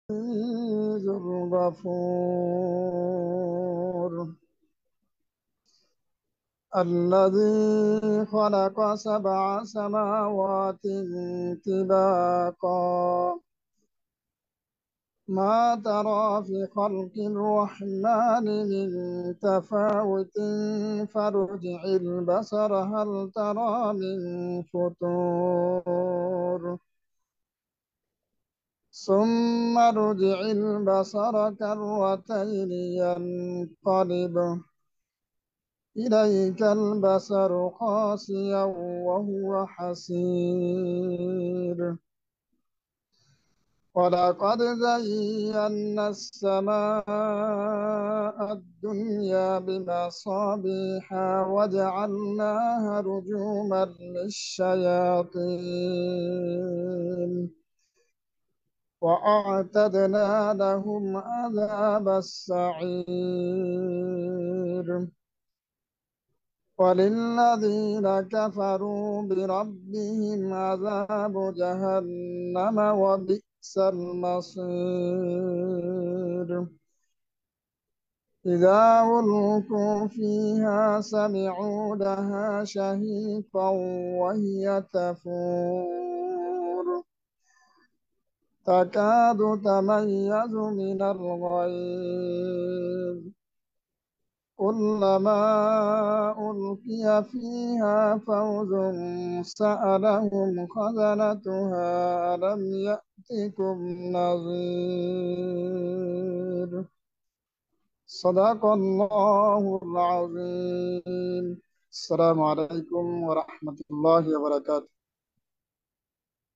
العزيز الغفور الذي خلق سبع سماوات طباقا ما ترى في خلق الرحمن من تفاوت فارجع البصر هل ترى من فطور ثم ارجع البصر كرتين ينقلب إليك البصر خاسئا وهو حسير ولقد زينا السماء الدنيا بمصابيح وجعلناها رجوما للشياطين وأعتدنا لهم عذاب السعير وللذين كفروا بربهم عذاب جهنم وبئس المصير إذا ألقوا فيها سمعوا لها شهيقا وهي تفور تكاد تميز من الغيظ كلما ألقي فيها فوز سألهم خزنتها ألم يأتكم نذير صدق الله العظيم السلام عليكم ورحمة الله وبركاته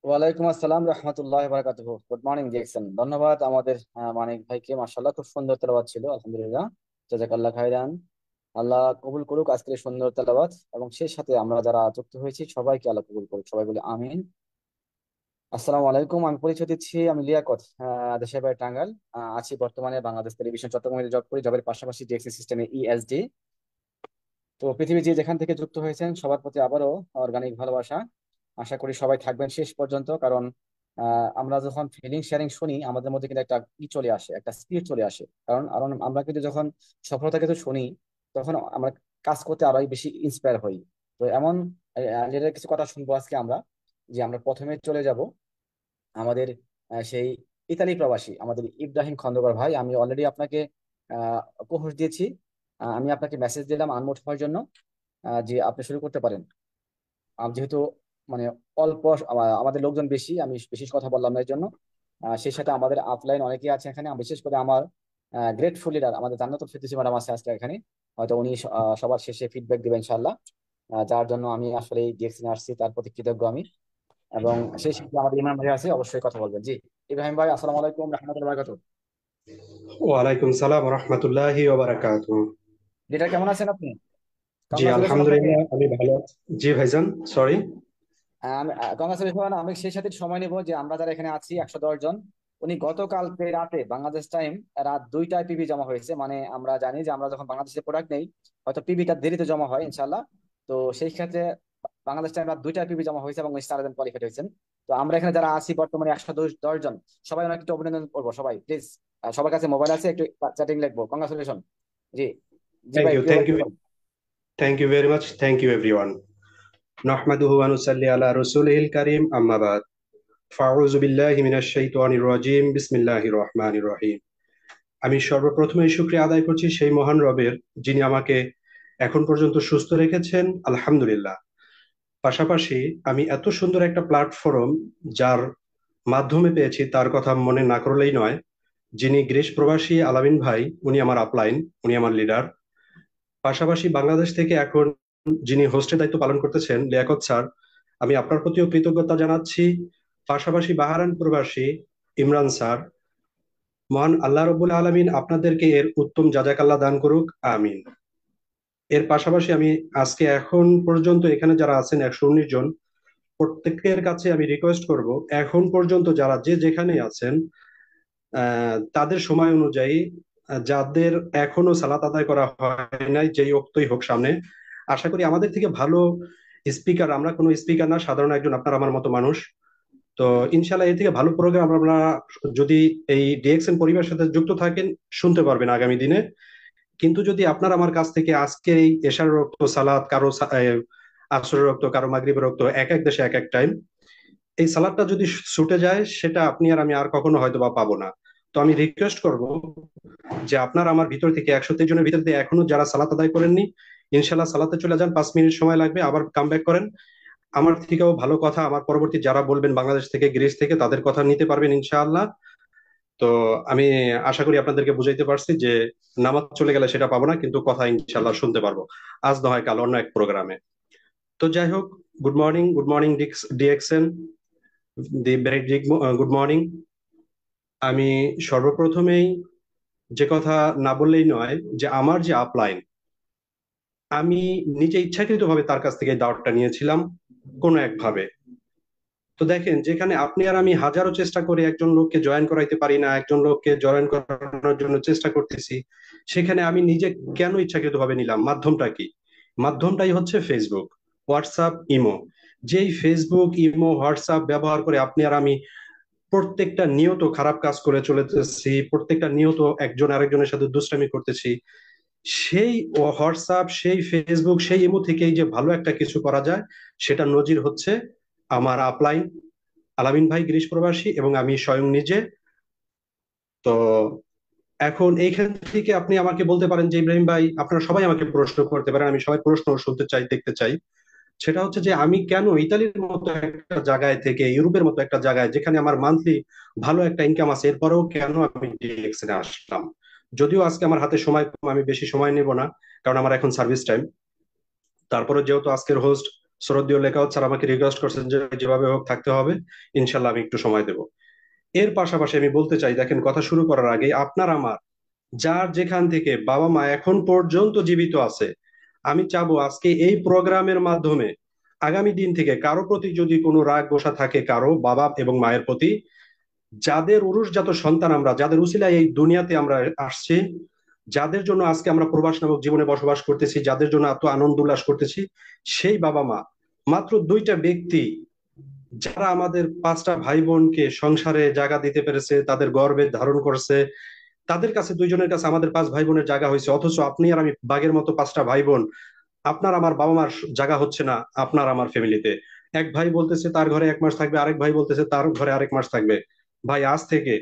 ওয়ালাইকুম আসসালাম রহমতুল্লাহ বারাকাতুহু। Good morning Jackson. ধন্যবাদ আমাদের মানিক ভাইকে। মাশাআল্লাহ, খুব সুন্দর তেলাওয়াত ছিল, আলহামদুলিল্লাহ। জাযাকাল্লাহ খাইরান। আল্লাহ কবুল করুক আজকের এই সুন্দর তেলাওয়াত, এবং সেই সাথে আমরা যারা যুক্ত হয়েছি সবাইকে আল্লাহ কবুল করুক। সবাই বলি আমিন। আসসালামু আলাইকুম। আমি পরিচয় দিচ্ছি, আমি লিয়াকত, দেশের বাড়ি টাঙ্গাইল। আছি বর্তমানে বাংলাদেশ টেলিভিশন চট্টগ্রামে জব করি। জবের পাশাপাশি ডিএক্সি সিস্টেমে ইএসডি। তো পৃথিবী যে যেখান থেকে যুক্ত হয়েছেন সবার প্রতি আবারও অর্গানিক ভালোবাসা। আশা করি সবাই থাকবেন শেষ পর্যন্ত, কারণ আমরা যখন ফিলিং শেয়ারিং শুনি আমাদের মধ্যে কিন্তু একটা চলে আসে, একটা স্পিরিট চলে আসে। কারণ কারণ আমরা কিন্তু যখন সফলতা কিছু শুনি তখন আমরা কাজ করতে আরো বেশি ইন্সপায়ার হই। তো এমন রিলেটেড কিছু কথা শুনবো আজকে আমরা। যে আমরা প্রথমে চলে যাব আমাদের সেই ইতালি প্রবাসী আমাদের ইব্রাহিম খন্দকার ভাই। আমি অলরেডি আপনাকে কোর্স দিয়েছি। আমি আপনাকে মেসেজ দিলাম আনমোড হওয়ার জন্য, যে আপনি শুরু করতে পারেন। যেহেতু মানে অল্প আমাদের লোকজন বেশি, আমি বেশি কথা বললাম না এর জন্য। সেই সাথে আমাদের আপলাইন অনেকেই আছে এখানে, বিশেষ করে আমার গ্রেটফুল লিডার আমাদের জান্নাতুল ফেরদৌসী ম্যাডাম আছে আজকে এখানে। হয়তো উনি সবার শেষে ফিডব্যাক দিবেন ইনশাআল্লাহ। যার জন্য আমি আসলে এই ডিএক্সিনে আসছি, তার প্রতি কৃতজ্ঞ আমি। এবং সেই সাথে আমাদের ইমরান ভাই আছে, অবশ্যই কথা বলবেন। জি ইব্রাহিম ভাই, আসসালামু আলাইকুম রহমতুল্লাহ বারাকাতুহু। ওয়ালাইকুম সালাম রহমতুল্লাহি ওয়া বারাকাতুহু। লিডার কেমন আছেন আপনি? জি কংগ্রাচুলেশন আপনাকে। আলহামদুলিল্লাহ, আমি ভালো আছি। জি ভাইজান, সরি। আমি কংগ্রাচুলেশন। আমি সেই সাথে সময় নিব যে আমরা যারা এখানে আছি 110 জন, উনি গতকালকে রাতে বাংলাদেশ টাইম রাত 2টায় পিবি জমা হয়েছে। মানে আমরা জানি যে আমরা যখন বাংলাদেশে প্রোডাক্ট নেই হয়তো পিবিটা দেরিতে জমা হয় ইনশাল্লাহ। তো সেই ক্ষেত্রে বাংলাদেশ টাইম রাত 2টায় পিবি জমা হয়েছে এবং স্টারজন কোয়ালিফাইড হয়েছেন। তো আমরা এখানে যারা আছি বর্তমানে 110 জন, সবাই অনেক একটু অভিনন্দন করবো সবাই প্লিজ। সবার কাছে মোবাইল আছে, একটু চ্যাটিং লিখবো কংগ্রাচুলেশন। জি জি থ্যাংক ভাই, ইউ, প্রিয় ভাই থ্যাংক ইউ, কি বলেন? Thank you very much, thank you everyone. নাহমাদুহু ওয়া নুসাল্লি আলা রাসূলিহিল কারীম, আম্মা বাদ। ফাউযু বিল্লাহি মিনাশ শাইতানির রাজীম, বিসমিল্লাহির রহমানির রহিম। আমি সর্বপ্রথমে শুকরিয়া আদায় করছি সেই মহান রবের, যিনি আমাকে এখন পর্যন্ত সুস্থ রেখেছেন, আলহামদুলিল্লাহ। পাশাপাশি আমি এত সুন্দর একটা প্ল্যাটফর্ম যার মাধ্যমে পেয়েছি তার কথা মনে না করলেই নয়। যিনি গ্রিস প্রবাসী আলামিন ভাই, উনি আমার আপলাইন, উনি আমার লিডার। পাশাপাশি বাংলাদেশ থেকে এখন যিনি হোস্টের দায়িত্ব পালন করতেছেন লিয়াকত স্যার, আমি আপনার প্রতিও কৃতজ্ঞতা জানাচ্ছি। পাশাপাশি বাহারান প্রবাসী ইমরান স্যার, মহান আল্লাহ রব্বুল আলামিন আপনাদেরকে এর উত্তম জাযাকাল্লাহ দান করুক, আমিন। এর পাশাপাশি আমি আজকে এখন পর্যন্ত এখানে যারা আছেন 119 জন, প্রত্যেকের কাছে আমি রিকোয়েস্ট করব, এখন পর্যন্ত যারা যে যেখানে আছেন তাদের সময় অনুযায়ী, যাদের এখনো সালাত আদায় করা হয় নাই, যেই ওক্তই হোক সামনে, আশা করি আমাদের থেকে ভালো স্পিকার, আমরা কোনো স্পিকার না, সাধারণ একজন আপনার আমার মতো মানুষ, তো ইনশাল্লাহ এর থেকে ভালো প্রোগ্রাম আপনারা যদি এই ডিএক্সএন পরিবারের সাথে যুক্ত থাকেন শুনতে পারবেন আগামী দিনে। কিন্তু যদি আপনার আমার কাছ থেকে আজকের এই এশার রক্ত সালাত, কারো আসরের রক্ত, কারো মাগরিবের রক্ত, এক এক দেশে এক এক টাইম, এই সালাদটা যদি ছুটে যায় সেটা আপনি আর আমি আর কখনো হয়তো বা পাবো না। তো আমি রিকোয়েস্ট করব যে আপনার আমার ভিতর থেকে 123 জনের ভিতর থেকে এখনো যারা সালাত আদায় করেননি, ইনশাল্লাহ সালাতে চলে যান, 5 মিনিট সময় লাগবে, আবার কাম ব্যাক করেন। আমার থেকেও ভালো কথা আমার পরবর্তী যারা বলবেন বাংলাদেশ থেকে, গ্রিস থেকে, তাদের কথা নিতে পারবেন ইনশাআল্লাহ। তো আমি আশা করি আপনাদেরকে বুঝাইতে পারছি যে নামাজ চলে গেলে সেটা পাবো না, কিন্তু কথা ইনশাআল্লাহ শুনতে পারবো, আজ না হয় কাল অন্য এক প্রোগ্রামে। তো যাই হোক, good morning DXN, the very good morning. আমি সর্বপ্রথমেই যে কথা না বললেই নয়, যে আমার যে আপলাইন, আমি নিজে ইচ্ছাকৃতভাবে তার কাছ থেকে দাওয়াতটা নিয়েছিলাম কোনো একভাবে। তো দেখেন, যেখানে আপনি আর আমি হাজারো চেষ্টা করে একজন লোককে জয়েন করাইতে পারি না, একজন লোককে জয়েন করানোর জন্য চেষ্টা করতেছি, সেখানে আমি নিজে কেন ইচ্ছাকৃতভাবে নিলাম? মাধ্যমটা কি? মাধ্যমটাই হচ্ছে ফেসবুক, হোয়াটসঅ্যাপ, ইমো। যেই ফেসবুক, ইমো, হোয়াটসঅ্যাপ ব্যবহার করে আপনি আর আমি প্রত্যেকটা নিয়ত খারাপ কাজ করে চলেতেছি, প্রত্যেকটা নিয়ত একজন আরেকজনের সাথে দুষ্টামি করতেছি, সেই হোয়াটসঅ্যাপ, সেই ফেসবুক, সেই ইমো থেকেই যে ভালো একটা কিছু করা যায় সেটা নজির হচ্ছে আমার আপলাইন, আলামিন ভাই গ্রিস প্রবাসী এবং আমি স্বয়ং নিজে। তো এখন এইখান থেকে আপনি আমাকে বলতে পারেন যে ইব্রাহিম ভাই, আপনারা সবাই আমাকে প্রশ্ন করতে পারেন, আমি সবাই প্রশ্ন শুনতে চাই, দেখতে চাই। সেটা হচ্ছে যে আমি কেন ইতালির মতো একটা জায়গায় থেকে, ইউরোপের মতো একটা জায়গায় যেখানে আমার মান্থলি ভালো একটা ইনকাম আছে, এরপরেও কেন আমি ডিএক্সএনে আসলাম? যদিও আজকে আমার হাতে সময় কম, আমি বেশি সময় নেব না, কারণ আমার এখন সার্ভিস টাইম। তারপরে যেহেতু আজকের হোস্ট শ্রদ্ধেয় লেখাউত স্যার আমাকে রিকোয়েস্ট করছেন যে যেভাবে হোক থাকতে হবে, ইনশাল্লাহ আমি একটু সময় দেব। এর পাশাপাশি আমি বলতে চাই, দেখেন, কথা শুরু করার আগে আপনার আমার যার যেখান থেকে বাবা মা এখন পর্যন্ত জীবিত আছে, আমি চাবো আজকে এই প্রোগ্রামের মাধ্যমে আগামী দিন থেকে কারো প্রতি যদি কোনো রাগ গোসা থাকে কারো বাবা এবং মায়ের প্রতি, যাদের উরুষজাত সন্তান আমরা, যাদের উসিলায় এই দুনিয়াতে আমরা আসছি, যাদের জন্য আজকে আমরা প্রবাস নামক জীবনে বসবাস করতেছি, যাদের জন্য এত আনন্দ উল্লাস করতেছি, সেই বাবা মা, মাত্র 2টা ব্যক্তি যারা আমাদের 5টা ভাই বোনকে সংসারে জায়গা দিতে পেরেছে, তাদের গর্বে ধারণ করছে, তাদের কাছে, 2জনের কাছে আমাদের 5 ভাই বোনের জায়গা হয়েছে। অথচ আপনি আর আমি বাঘের মতো 5টা ভাই বোন, আপনার আমার বাবা মার জায়গা হচ্ছে না আপনার আমার ফ্যামিলিতে। এক ভাই বলতেছে তার ঘরে 1 মাস থাকবে, আরেক ভাই বলতেছে তার ঘরে আরেক মাস থাকবে। ভাই, আজ থেকে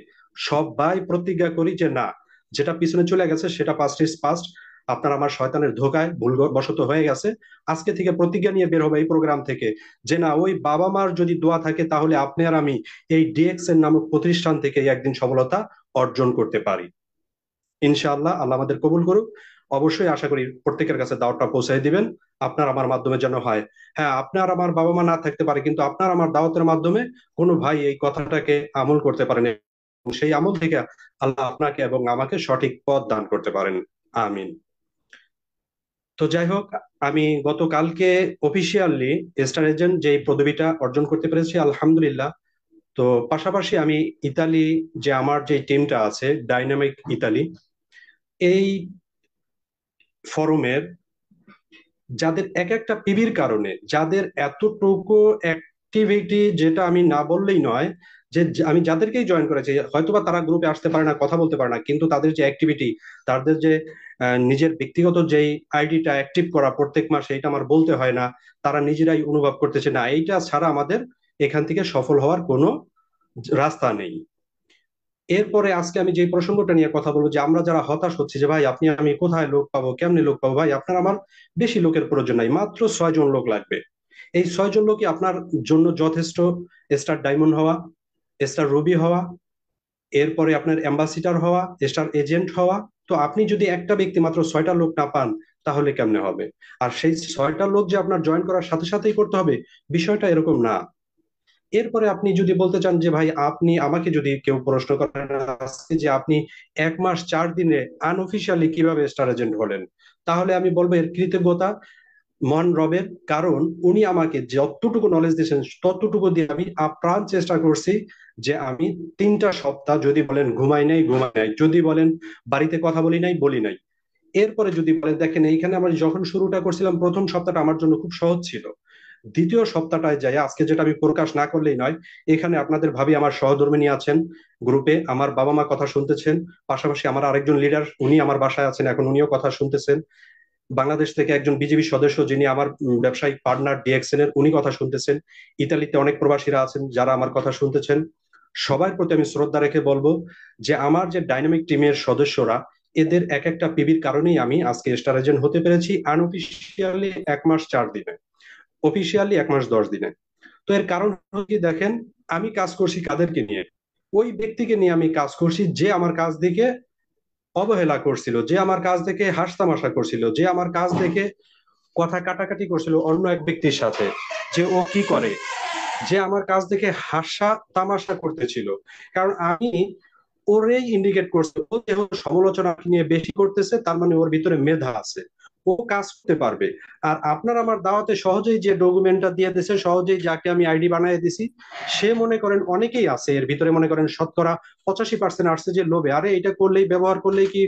সবাই প্রতিজ্ঞা করি যে না, যেটা পিছনে চলে গেছে সেটা পাস্ট ইজ পাস্ট। আপনার আমার শয়তানের ধোকায় ভুল বশত হয়ে গেছে, আজকে থেকে প্রতিজ্ঞা নিয়ে বের হবে এই প্রোগ্রাম থেকে যে না, ওই বাবা মার যদি দোয়া থাকে তাহলে আপনি আর আমি এই ডিএক্সএন নামক প্রতিষ্ঠান থেকে একদিন সফলতা অর্জন করতে পারি ইনশাআল্লাহ। আল্লাহ আমাদের কবুল করুক। অবশ্যই আশা করি প্রত্যেকের কাছে দাওয়াতটা পৌঁছায় দিবেন, আপনার আমার মাধ্যমে যেন হয়। হ্যাঁ, আপনার আমার বাবা মা না থাকতে পারে, কিন্তু আপনার আমার দাওয়াতের মাধ্যমে কোনো ভাই এই কথাটাকে আমল করতে পারেন, এবং সেই আমল থেকে আল্লাহ আপনাকে এবং আমাকে সঠিক পথ দান করতে পারেন। আমিন। তো যাই হোক, আমি গতকালকে অফিসিয়ালি স্টার এজেন্ট যে পদবিটা অর্জন করতে পেরেছি, আলহামদুলিল্লাহ। তো পাশাপাশি আমি ইতালি, যে আমার যে টিমটা আছে ডাইনামিক ইতালি, এই ফরমের যাদের এক একটা পিবির কারণে যাদের এতটুকু অ্যাক্টিভিটি, যেটা আমি না বললেই নয়, যে আমি যাদেরকেই জয়েন করেছি, হয়তোবা তারা গ্রুপে আসতে পারে না, কথা বলতে পারে না, কিন্তু তাদের যে অ্যাক্টিভিটি, তাদের যে নিজের ব্যক্তিগত যেই আইডিটা অ্যাক্টিভ করা প্রত্যেক মাসে, এটা আমার বলতে হয় না, তারা নিজেরাই অনুভব করতেছে না, এইটা ছাড়া আমাদের এখান থেকে সফল হওয়ার কোনো রাস্তা নেই। এরপরে আজকে আমি যে প্রসঙ্গটা নিয়ে কথা বলবো, যে আমরা যারা হতাশ হচ্ছি যে ভাই আপনি আমি কোথায় লোক পাবো, কেমনে লোক পাবো, ভাই আপনার আমার বেশি লোকের প্রয়োজন নাই, মাত্র 6জন লোক লাগবে। এই 6জন লোকই আপনার জন্য যথেষ্ট। স্টার ডায়মন্ড হওয়া, স্টার রুবি হওয়া, এরপরে আপনার অ্যাম্বাসিডার হওয়া, স্টার এজেন্ট হওয়া। তো আপনি যদি একটা ব্যক্তি মাত্র 6টা লোক না পান তাহলে কেমনে হবে? আর সেই 6টা লোক যে আপনার জয়েন করার সাথে সাথেই করতে হবে, বিষয়টা এরকম না। এরপরে আপনি যদি বলতে চান যে ভাই, আপনি আমাকে যদি কেউ প্রশ্ন করেন আজকে যে আপনি 1 মাস 4 দিনে আনঅফিসিয়ালি কিভাবে স্টার এজেন্ট হলেন, তাহলে আমি বলবো এর কৃতজ্ঞতা মহান রবের। কারণ উনি আমাকে যতটুকু নলেজ দিয়েছেন ততটুকু দিয়ে আমি আপ্রাণ চেষ্টা করছি যে আমি 3টা সপ্তাহ, যদি বলেন ঘুমাই নাই ঘুমাই নাই, যদি বলেন বাড়িতে কথা বলি নাই বলি নাই। এরপরে যদি বলেন, দেখেন এইখানে আমরা যখন শুরুটা করছিলাম প্রথম সপ্তাহটা আমার জন্য খুব সহজ ছিল, দ্বিতীয় সপ্তাহটায় যাই আজকে যেটা আমি প্রকাশ না করলেই নয়, এখানে আপনাদের ভাবি আমার সহধর্মিণী আছেন গ্রুপে, আমার বাবা মা কথা শুনতেছেন, পাশাপাশি আমার আরেকজন লিডার উনি আমার বাসায় আছেন, এখন উনিও কথা শুনতেছেন। বাংলাদেশ থেকে একজন বিজেপি সদস্য যিনি আমার ব্যবসায়িক পার্টনার ডিএক্সএন এর, উনি কথা শুনতেছেন। ইতালিতে অনেক প্রবাসীরা আছেন যারা আমার কথা শুনতেছেন। সবার প্রতি আমি শ্রদ্ধা রেখে বলবো যে আমার যে ডাইনামিক টিমের সদস্যরা, এদের এক একটা পিবির কারণেই আমি আজকে স্টার এজেন্ট হতে পেরেছি। আনঅফিসিয়ালি 1 মাস 4 দিনে, অফিসিয়ালি 1 মাস 10 দিনে। তো এর কারণ হচ্ছে দেখেন, আমি কাজ করছি কাদেরকে নিয়ে? ওই ব্যক্তিকে নিয়ে আমি কাজ করছি যে আমার কাজ দেখে অবহেলা করছিল, যে আমার কাজ দেখে হাসতামাশা করছিল, যে আমার কাজ দেখে কথা কাটাকাটি করছিল অন্য এক ব্যক্তির সাথে, যে ও কি করে, যে আমার কাজ দেখে হাসা তামাশা করতেছিল। কারণ আমি ওরেই ইন্ডিকেট করছে, ও যেহেতু সমালোচনা নিয়ে বেশি করতেছে তার মানে ওর ভিতরে মেধা আছে, ও কাজ করতে পারবে। আর আপনার আমার দাওয়াতে সহজেই যে ডকুমেন্টটা দিয়ে দিছে, সহজেই যাকে আমি আইডি বানিয়ে দিছি, সে মনে করেন অনেকেই আছে এর ভিতরে, মনে করেন শতকরা 85% আসছে যে লোভে, আরে এটা করলেই ব্যবহার করলেই কি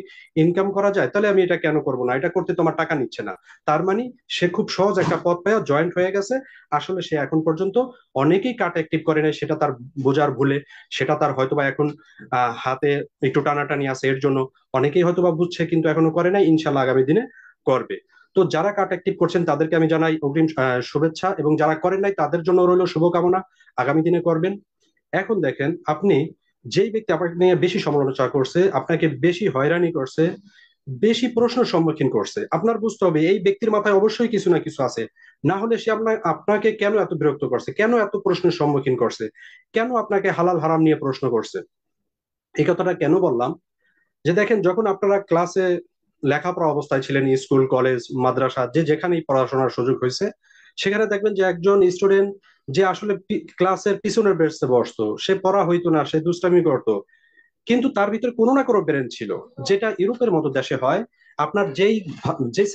ইনকাম করা যায়, তাহলে আমি এটা কেন করবো না, এটা করতে তোমার টাকা নিচ্ছে না। তার মানে সে খুব সহজ একটা পথ পেয়ে জয়েন্ট হয়ে গেছে। আসলে সে এখন পর্যন্ত অনেকেই কাট অ্যাক্টিভ করে নাই, সেটা তার বোঝার ভুলে, সেটা তার হয়তোবা এখন হাতে একটু টানাটানি আছে, এর জন্য অনেকেই হয়তোবা বুঝছে কিন্তু এখনো করে নাই, ইনশাল্লাহ আগামী দিনে করবে। তো যারা কাট অ্যাক্টিভ করছেন তাদেরকে আমি জানাই অগ্রিম শুভেচ্ছা, এবং যারা করেন নাই তাদের জন্য রইল শুভকামনা, আগামী দিনে করবেন। এখন দেখেন, আপনি যেই ব্যক্তি আপনাকে নিয়ে বেশি সমালোচনা করছে, আপনাকে বেশি হয়রানি করছে, বেশি প্রশ্ন সম্মুখীন করছে, আপনার বুঝতে হবে এই ব্যক্তির মাথায় অবশ্যই কিছু না কিছু আছে। না হলে সে আপনাকে কেন এত বিরক্ত করছে, কেন এত প্রশ্নের সম্মুখীন করছে, কেন আপনাকে হালাল হারাম নিয়ে প্রশ্ন করছে? এই কথাটা কেন বললাম, যে দেখেন, যখন আপনারা ক্লাসে লেখাপড়া অবস্থায় ছিলেন, স্কুল কলেজ মাদ্রাসা যে যেখানেই পড়াশোনার সুযোগ হয়েছে, সেখানে দেখবেন যে একজন স্টুডেন্ট যে আসলে ক্লাসের পিছনের বেঞ্চে বসতো, সে পড়া হইতো না, সে দুষ্টামি করতো, কিন্তু তার ভিতরে কোনো না কোনো ব্রেন ছিল, যেটা ইউরোপের মতো দেশে হয়। আপনার যেই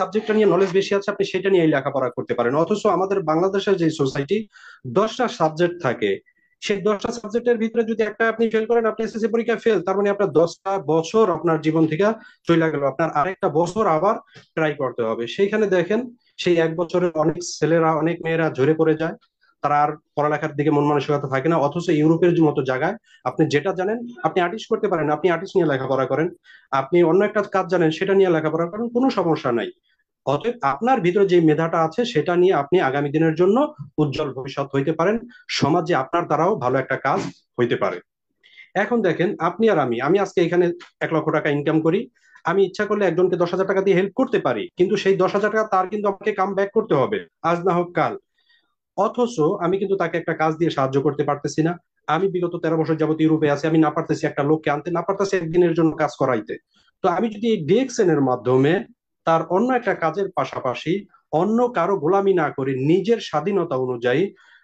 সাবজেক্টটা নিয়ে নলেজ বেশি আছে আপনি সেটা নিয়ে লেখাপড়া করতে পারেন। অথচ আমাদের বাংলাদেশের যে সোসাইটি, 10টা সাবজেক্ট থাকে, সেই 10টা সাবজেক্টের ভিতরে যদি একটা আপনি ফেল করেন, আপনি এসএসসি পরীক্ষায় ফেল, তার মানে আপনার 10টা বছর আপনার জীবন থেকে চলে গেল, আপনার আরেকটা বছর আবার ট্রাই করতে হবে। সেইখানে দেখেন, সেই 1 বছরের অনেক ছেলেরা অনেক মেয়েরা ঝরে পড়ে যায়, তারা আর পড়ালেখার দিকে মন মানসিকতা থাকে না। অথচ ইউরোপের মতো জায়গায় আপনি যেটা জানেন, আপনি আর্টিস্ট করতে পারেন, আপনি আর্টিস্ট নিয়ে লেখাপড়া করেন, আপনি অন্য একটা কাজ জানেন সেটা নিয়ে লেখাপড়া করেন, কোনো সমস্যা নাই। অতএব আপনার ভিতরে যে মেধাটা আছে সেটা নিয়ে আপনি আগামী দিনের জন্য উজ্জ্বল ভবিষ্যৎ হইতে পারেন, সমাজে আপনার দ্বারাও ভালো একটা কাজ হইতে পারে। এখন দেখেন, আপনি আর আমি আজকে এখানে 1 লক্ষ টাকা ইনকাম করি, আমি ইচ্ছা করলে একজনকে 10,000 টাকা দিয়ে হেল্প করতে পারি, কিন্তু সেই 10,000 টাকা তার কিন্তু আমাকে কাম ব্যাক করতে হবে, আজ না হোক কাল। অথচ আমি কিন্তু তাকে একটা কাজ দিয়ে সাহায্য করতে পারতেছি না। আমি বিগত 13 বছর যাবত ইউরোপে আছি, আমি না পারতেছি একটা লোককে আনতে, না পারতেছি একদিনের জন্য কাজ করাইতে। তো আমি যদি এই ডিএক্সএন এর মাধ্যমে তার অন্য একটা কাজের পাশাপাশি অন্য কারো গোলামি না করে নিজের স্বাধীনতা অনুযায়ী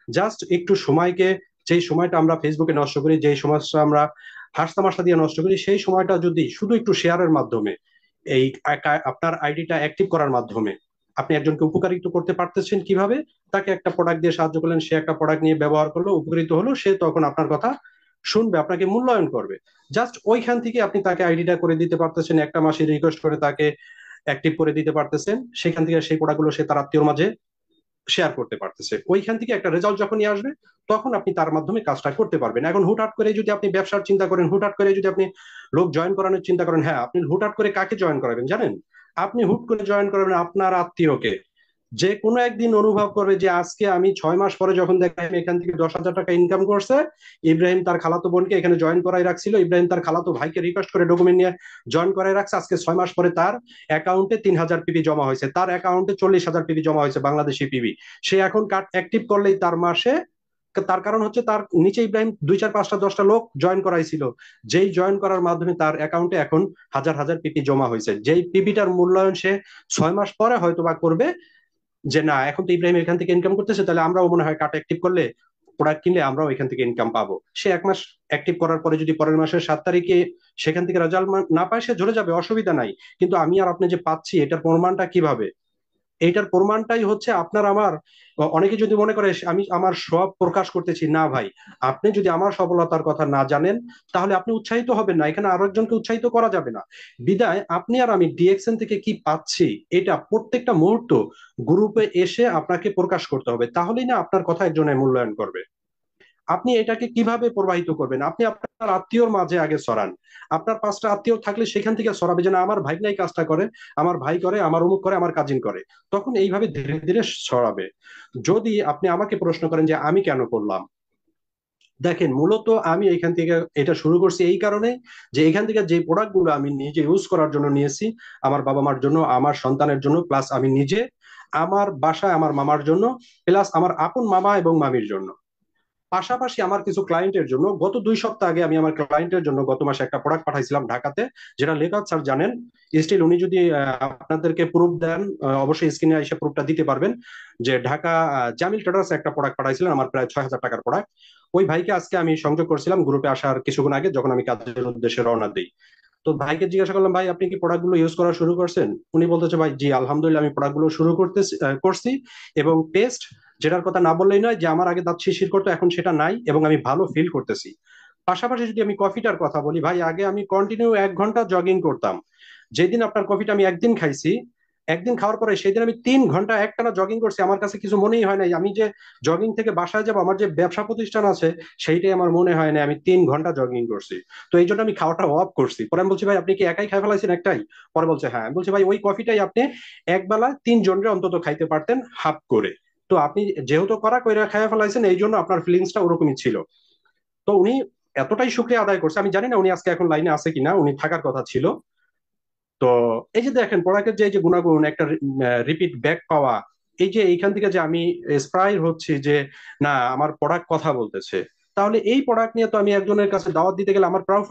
জাস্ট একটু সময়কে, যেই সময়টা আমরা ফেসবুকে নষ্ট করি, যেই সময়টা আমরা হাসতামাশা দিয়ে নষ্ট করি, সেই সময়টা যদি শুধু একটু শেয়ারের মাধ্যমে, এই আপনার আইডিটা অ্যাক্টিভ করার মাধ্যমে আপনি একজনকে উপকারিত করতে পারতেছেন, কিভাবে? তাকে একটা প্রোডাক্ট দিয়ে সাহায্য করলেন, সে একটা প্রোডাক্ট নিয়ে ব্যবহার করলো, উপকৃত হলো, সে তখন আপনার কথা শুনবে, আপনাকে মূল্যায়ন করবে। জাস্ট ওইখান থেকে আপনি তাকে আইডিটা করে দিতে পারতেছেন, একটা মাসে রিকোয়েস্ট করে তাকে অ্যাক্টিভ করে দিতে পারতেছেন, সেখান থেকে সেই প্রোডাক্টগুলো সে তার আত্মীয়র মাঝে শেয়ার করতে পারতেছে। ওইখান থেকে একটা রেজাল্ট যখনই আসবে তখন আপনি তার মাধ্যমে কাজটা করতে পারবেন। এখন হুটহাট করে যদি আপনি ব্যবসার চিন্তা করেন, হুটহাট করে যদি আপনি লোক জয়েন করানোর চিন্তা করেন, হ্যাঁ, আপনি হুটহাট করে কাকে জয়েন করাবেন জানেন? আপনি হুট করে জয়েন করাবেন আপনার আত্মীয়কে, যে কোনো একদিন অনুভব করবে যে আজকে আমি 6 মাস পরে যখন দেখলাম এখান থেকে 10,000 টাকা ইনকাম করছে, ইব্রাহিম তার খালাতো বোনকে এখানে জয়েন করাই রাখছিল, ইব্রাহিম তার খালাতো ভাইকে রিকোয়েস্ট করে ডকুমেন্ট নিয়ে জয়েন করাই রাখছে, আজকে 6 মাস পরে তার অ্যাকাউন্টে 3,000 পিবি জমা হয়েছে, তার অ্যাকাউন্টে 40,000 পিবি জমা হয়েছে, বাংলাদেশি পিবি। সে এখন কার্ড অ্যাক্টিভ করলেই তার মাসে, তার কারণ হচ্ছে তার নিচে ইব্রাহিম 2 4 5টা 10টা লোক জয়েন করাইছিল, যেই জয়েন করার মাধ্যমে তার অ্যাকাউন্টে এখন হাজার হাজার পিপি জমা হয়েছে, যেই পিপিটার মূল্যায়ন সে 6 মাস পরে হয়তো বা করবে, যে না এখন তো ইব্রাহিম এখান থেকে ইনকাম করতেছে, তাহলে আমরাও মনে হয় কার্ড অ্যাক্টিভ করলে, প্রোডাক্ট কিনলে আমরাও এখান থেকে ইনকাম পাবো। সে 1 মাস অ্যাক্টিভ করার পরে যদি পরের মাসের 7 তারিখে সেখান থেকে রেজাল্ট না পায়, সে ঝরে যাবে, অসুবিধা নাই। কিন্তু আমি আর আপনি যে পাচ্ছি এটার প্রমাণটা কিভাবে? এইটার প্রমাণটাই হচ্ছে আপনার আমার। অনেকে যদি মনে করে আমি আমার সব প্রকাশ করতেছি, না ভাই, আপনি যদি আমার সফলতার কথা না জানেন তাহলে আপনি উৎসাহিত হবেন না, এখানে আরো একজনকে উৎসাহিত করা যাবে না। বিদায় আপনি আর আমি ডিএক্সএন থেকে কি পাচ্ছি এটা প্রত্যেকটা মুহূর্ত গ্রুপে এসে আপনাকে প্রকাশ করতে হবে, তাহলেই না আপনার কথা একজনে মূল্যায়ন করবে। আপনি এটাকে কিভাবে প্রবাহিত করবেন? আপনি আপনার আত্মীয়র মাঝে আগে ছড়ান। আপনার 5টা আত্মীয় থাকলে সেখান থেকে ছড়াবে যে না, আমার ভাই নাই কাজটা করে, আমার ভাই করে, আমার অমুক করে, আমার কাজিন করে। তখন এইভাবে ধীরে ধীরে ছড়াবে। যদি আপনি আমাকে প্রশ্ন করেন যে আমি কেন করলাম, দেখেন মূলত আমি এখান থেকে এটা শুরু করছি এই কারণে যে এখান থেকে যে প্রোডাক্ট গুলো আমি নিজে ইউজ করার জন্য নিয়েছি, আমার বাবা মার জন্য, আমার সন্তানের জন্য, প্লাস আমি নিজে, আমার বাসায় আমার মামার জন্য, প্লাস আমার আপন মামা এবং মামির জন্য, পাশাপাশি আমার কিছু ক্লায়েন্টের জন্য। গত 2 সপ্তাহ আগে আমি আমার ক্লায়েন্টের জন্য গত মাসে একটা প্রোডাক্ট পাঠাইছিলাম ঢাকাতে, যেটা লেখক স্যার জানেন। স্টিল উনি যদি আপনাদেরকে প্রুফ দেন, অবশ্যই স্ক্রিনে এসে প্রুফটা দিতে পারবেন, যে ঢাকা জামিল ট্রেডার্স একটা প্রোডাক্ট পাঠাইছিলেন আমার, প্রায় 6,000 টাকার প্রোডাক্ট। ওই ভাইকে আজকে আমি সংযোগ করছিলাম গ্রুপে আসার কিছুক্ষণ আগে, যখন আমি কাজের উদ্দেশ্যে রওনা দিই। তো ভাইকে জিজ্ঞাসা করলাম, ভাই আপনি কি প্রোডাক্ট গুলো ইউজ করা শুরু করছেন? উনি বলতেছে, ভাই জি আলহামদুলিল্লাহ আমি প্রোডাক্ট গুলো শুরু করছি, এবং টেস্ট, যেটার কথা না বললেই নয়, যে আমার আগে দাঁত শিরশির করতো এখন সেটা নাই, এবং আমি ভালো ফিল করতেছি। পাশাপাশি যদি আমি কফিটার কথা বলি, ভাই আগে আমি কন্টিনিউ 1 ঘন্টা জগিং করতাম। যেদিন আপনার কফিটা আমি একদিন খাইছি, একদিন খাওয়ার পরে সেদিন আমি 3 ঘন্টা একটানা জগিং করছি, আমার কাছে কিছু মনেই হয় নাই আমি যে জগিং থেকে বাসায় যাবো, আমার যে ব্যবসা প্রতিষ্ঠান আছে সেইটাই আমার মনে হয় না, আমি 3 ঘন্টা জগিং করছি। তো এই জন্য আমি খাওয়াটা অফ করছি। পরে আমি বলছি, ভাই আপনি কি একাই খাই ফেলাইছেন একটাই? পরে বলছে হ্যাঁ। আমি বলছি, ভাই ওই কফিটাই আপনি একবেলা 3 জনরে অন্তত খাইতে পারতেন হাফ করে। তো আপনি যেহেতু করা কইরা খাইয়া ফেলাইছেন, এই জন্য আপনার ফিলিংসটা ওরকমই ছিল। তো উনি এতটাই শুক্রিয়া আদায় করছে, আমি জানি না উনি আজকে এখন লাইনে আছে কিনা, উনি থাকার কথা ছিল। তো এই যে দেখেন প্রোডাক্টের যে এই যে গুণাগুণ, একটা রিপিট ব্যাক পাওয়া, এই যে এইখান থেকে যে আমি ইন্সপায়ার হচ্ছি যে না আমার প্রোডাক্ট কথা বলতেছে, তাহলে এই প্রোডাক্ট নিয়ে তো আমি একজনের কাছে দাওয়াত দিতে গেলে আমার প্রাউড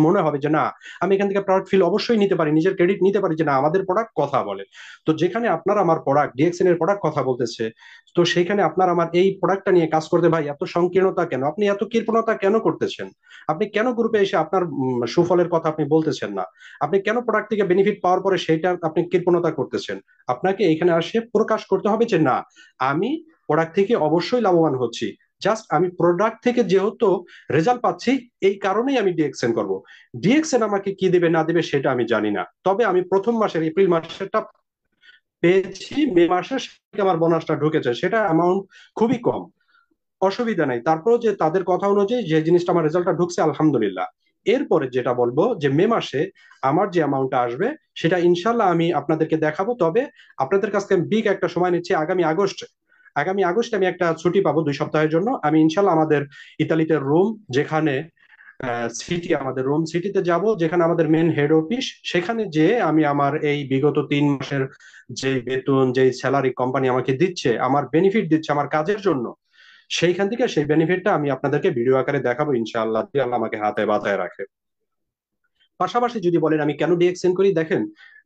মনে হবে যে না, আমি এখান থেকে প্রাউড ফিল অবশ্যই নিতে পারি, নিজের ক্রেডিট নিতে পারি যে না আমাদের প্রোডাক্ট কথা বলে। তো যেখানে আপনার আমার প্রোডাক্ট ডিএক্সএন এর প্রোডাক্ট কথা বলতেছে, তো সেখানে আপনার আমার এই প্রোডাক্টটা নিয়ে কাজ করতে ভাই এত সংকীর্ণতা কেন? আপনি এত কৃপণতা কেন করতেছেন? আপনি কেন গ্রুপে এসে আপনার সুফলের কথা আপনি বলতেছেন না? আপনি কেন প্রোডাক্ট থেকে বেনিফিট পাওয়ার পরে সেটা আপনি কৃপণতা করতেছেন? আপনাকে এখানে আসে প্রকাশ করতে হবে যে না, আমি প্রোডাক্ট থেকে অবশ্যই লাভবান হচ্ছি, জাস্ট আমি প্রোডাক্ট থেকে যেহেতু রেজাল্ট পাচ্ছি এই কারণেই আমি ডিএক্সএন করব। ডিএক্সএন আমাকে কি দেবে না দেবে সেটা আমি জানি না, তবে আমি প্রথম মাসের এপ্রিল মাসেরটা পেয়েছি, মে মাসে আমার বোনাসটা ঢুকেছে, সেটা অ্যামাউন্ট খুবই কম, অসুবিধা নাই। তারপরে যে তাদের কথা অনুযায়ী যে জিনিসটা আমার রেজাল্টটা ঢুকছে আলহামদুলিল্লাহ। এরপরে যেটা বলবো যে মে মাসে আমার যে অ্যামাউন্টটা আসবে সেটা ইনশাল্লাহ আমি আপনাদেরকে দেখাবো। তবে আপনাদের কাছ থেকে বিগ একটা সময় নিচ্ছি, আগামী আগস্টে আমি একটা ছুটি পাবো 2 সপ্তাহের জন্য। আমি ইনশাল্লাহ আমাদের ইতালিতে রোম, যেখানে সিটি, আমাদের রোম সিটিতে যাব, যেখানে আমাদের মেন হেড অফিস, সেখানে যে আমি আমার এই বিগত 3 মাসের যে বেতন, যে স্যালারি কোম্পানি আমাকে দিচ্ছে, আমার বেনিফিট দিচ্ছে আমার কাজের জন্য, সেইখান থেকে সেই বেনিফিটটা আমি আপনাদেরকে ভিডিও আকারে দেখাবো ইনশাআল্লাহ, যদি আল্লাহ আমাকে হাতে বাতায় রাখে। পাশাপাশি যদি বলেন আমি কেন ডিএক্সএন করি, দেখেন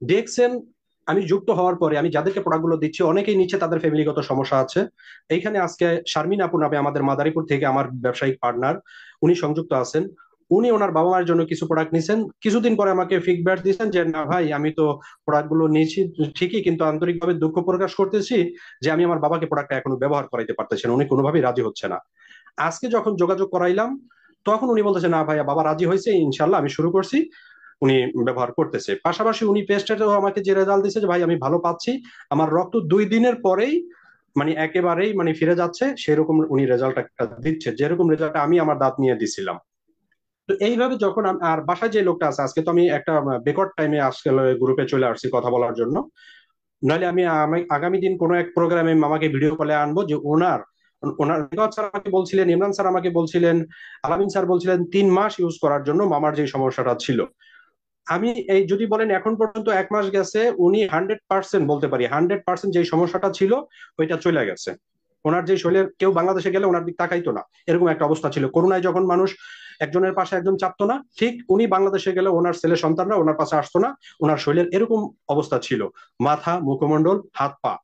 ডিএক্সএন আমি যুক্ত হওয়ার পরে আমি যাদেরকে প্রোডাক্টগুলো দিচ্ছি অনেকেই নিচ্ছে, তাদের ফ্যামিলিগত সমস্যা আছে। এইখানে আজকে শারমিন আপু নামে আমাদের মাদারীপুর থেকে আমার ব্যবসায়িক পার্টনার, উনি সংযুক্ত আছেন। উনি ওনার বাবা মায়ের জন্য কিছু প্রোডাক্ট নিছেন, কিছুদিন পরে আমাকে ফিডব্যাক দিয়েছেন যে না ভাই, আমি তো প্রোডাক্ট গুলো নিয়েছি ঠিকই, কিন্তু আন্তরিকভাবে দুঃখ প্রকাশ করতেছি যে আমি আমার বাবাকে প্রোডাক্টটা এখনো ব্যবহার করাইতে পারতেছি না, উনি কোনোভাবেই রাজি হচ্ছে না। আজকে যখন যোগাযোগ করাইলাম তখন উনি বলতেছে না ভাইয়া, বাবা রাজি হয়েছে, ইনশাল্লাহ আমি শুরু করছি, উনি ব্যবহার করতেছে। পাশাপাশি উনি পেস্টেও আমাকে যে রেজাল্ট দিচ্ছে যে ভাই আমি ভালো পাচ্ছি, আমার রক্ত 2 দিনের পরেই মানে একেবারেই মানে ফিরে যাচ্ছে, সেরকম উনি রেজাল্ট একটা দিচ্ছে, যেরকম রেজাল্ট আমি আমার দাঁত নিয়ে দিছিলাম। তো এইভাবে যখন আর বাসায় যে লোকটা আছে, আজকে তো আমি একটা বেকওয়ার্ড টাইমে আজকে গ্রুপে চলে আসছি কথা বলার জন্য, নাহলে আমি আগামী দিন কোনো এক প্রোগ্রামে মামাকে ভিডিও কলে আনবো, যে ওনার ওনার রেজাউল স্যার আমাকে বলছিলেন, ইমরান স্যার আমাকে বলছিলেন, আলামিন স্যার বলছিলেন 3 মাস ইউজ করার জন্য মামার যে সমস্যাটা ছিল। আমি এই যদি বলেন এখন পর্যন্ত 1 মাস গেছে, উনি 100% বলতে পারি 100% যে সমস্যাটা ছিল ওইটা চলে গেছে। ওনার যে শরীরের কেউ বাংলাদেশে গেলে ওনার দিক তাকাইতো না, এরকম একটা অবস্থা ছিল। করোনায় যখন মানুষ একজনের পাশে একজন চাপতো না, ঠিক উনি বাংলাদেশে গেলে ওনার ছেলে সন্তানরা ওনার পাশে আসতো না, ওনার শরীরের এরকম অবস্থা ছিল, মাথা, মুখমণ্ডল, হাত পা,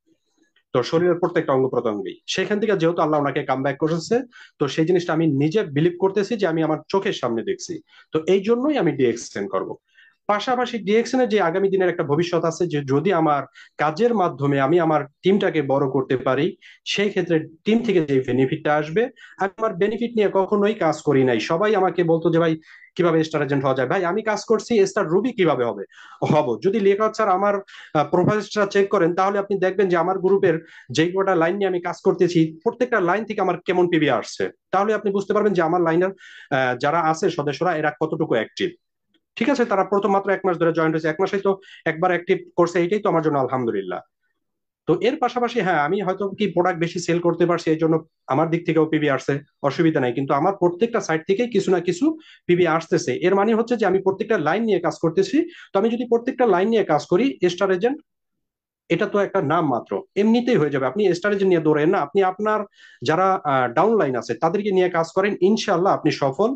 তো শরীরের প্রত্যেকটা অঙ্গ প্রত্যঙ্গই। সেখান থেকে যেহেতু আল্লাহ ওনাকে কাম ব্যাক করেছে, তো সেই জিনিসটা আমি নিজে বিলিভ করতেছি যে আমি আমার চোখের সামনে দেখছি। তো এই জন্যই আমি ডিএক্সটেন্ড করব। পাশাপাশি ডিএক্সএন এর যে আগামী দিনের একটা ভবিষ্যৎ আছে, যে যদি আমার কাজের মাধ্যমে আমি আমার টিমটাকে বড় করতে পারি, সেই ক্ষেত্রে টিম থেকে যে বেনিফিটটা আসবে, আমি আমার বেনিফিট নিয়ে কখনোই কাজ করি নাই। সবাই আমাকে বলতো যে ভাই কিভাবে স্টার এজেন্ট হওয়া যায়, ভাই আমি কাজ করছি স্টার রুবি কিভাবে হবে হব। যদি লেখক স্যার আমার প্রোফাইলটা চেক করেন, তাহলে আপনি দেখবেন যে আমার গ্রুপের যে কটা লাইন নিয়ে আমি কাজ করতেছি, প্রত্যেকটা লাইন থেকে আমার কেমন পিবি আসছে। তাহলে আপনি বুঝতে পারবেন যে আমার লাইনের যারা আছে সদস্যরা, এরা কতটুকু অ্যাক্টিভ। ঠিক আছে, তারা প্রথম মাত্র 1 মাস ধরে জয়েন হয়েছে, 1 মাসেই তো একবার অ্যাক্টিভ করছে, এটাই তো আমার জন্য আলহামদুলিল্লাহ। তো এর পাশাপাশি হ্যাঁ, আমি হয়তো কি প্রোডাক্ট বেশি সেল করতে পারছি, এই জন্য আমার দিক থেকেও পিবি আসছে, অসুবিধা নাই। কিন্তু আমার প্রত্যেকটা সাইট থেকেই কিছু না কিছু পিবি আসতেছে। এর মানে হচ্ছে যে আমি প্রত্যেকটা লাইন নিয়ে কাজ করতেছি। তো আমি যদি প্রত্যেকটা লাইন নিয়ে কাজ করি, স্টার এজেন্ট এটা তো একটা নাম মাত্র, এমনিতেই হয়ে যাবে। আপনি স্টার এজেন্ট নিয়ে দৌড়েন না, আপনি আপনার যারা ডাউন লাইন আছে তাদেরকে নিয়ে কাজ করেন, ইনশাআল্লাহ আপনি সফল।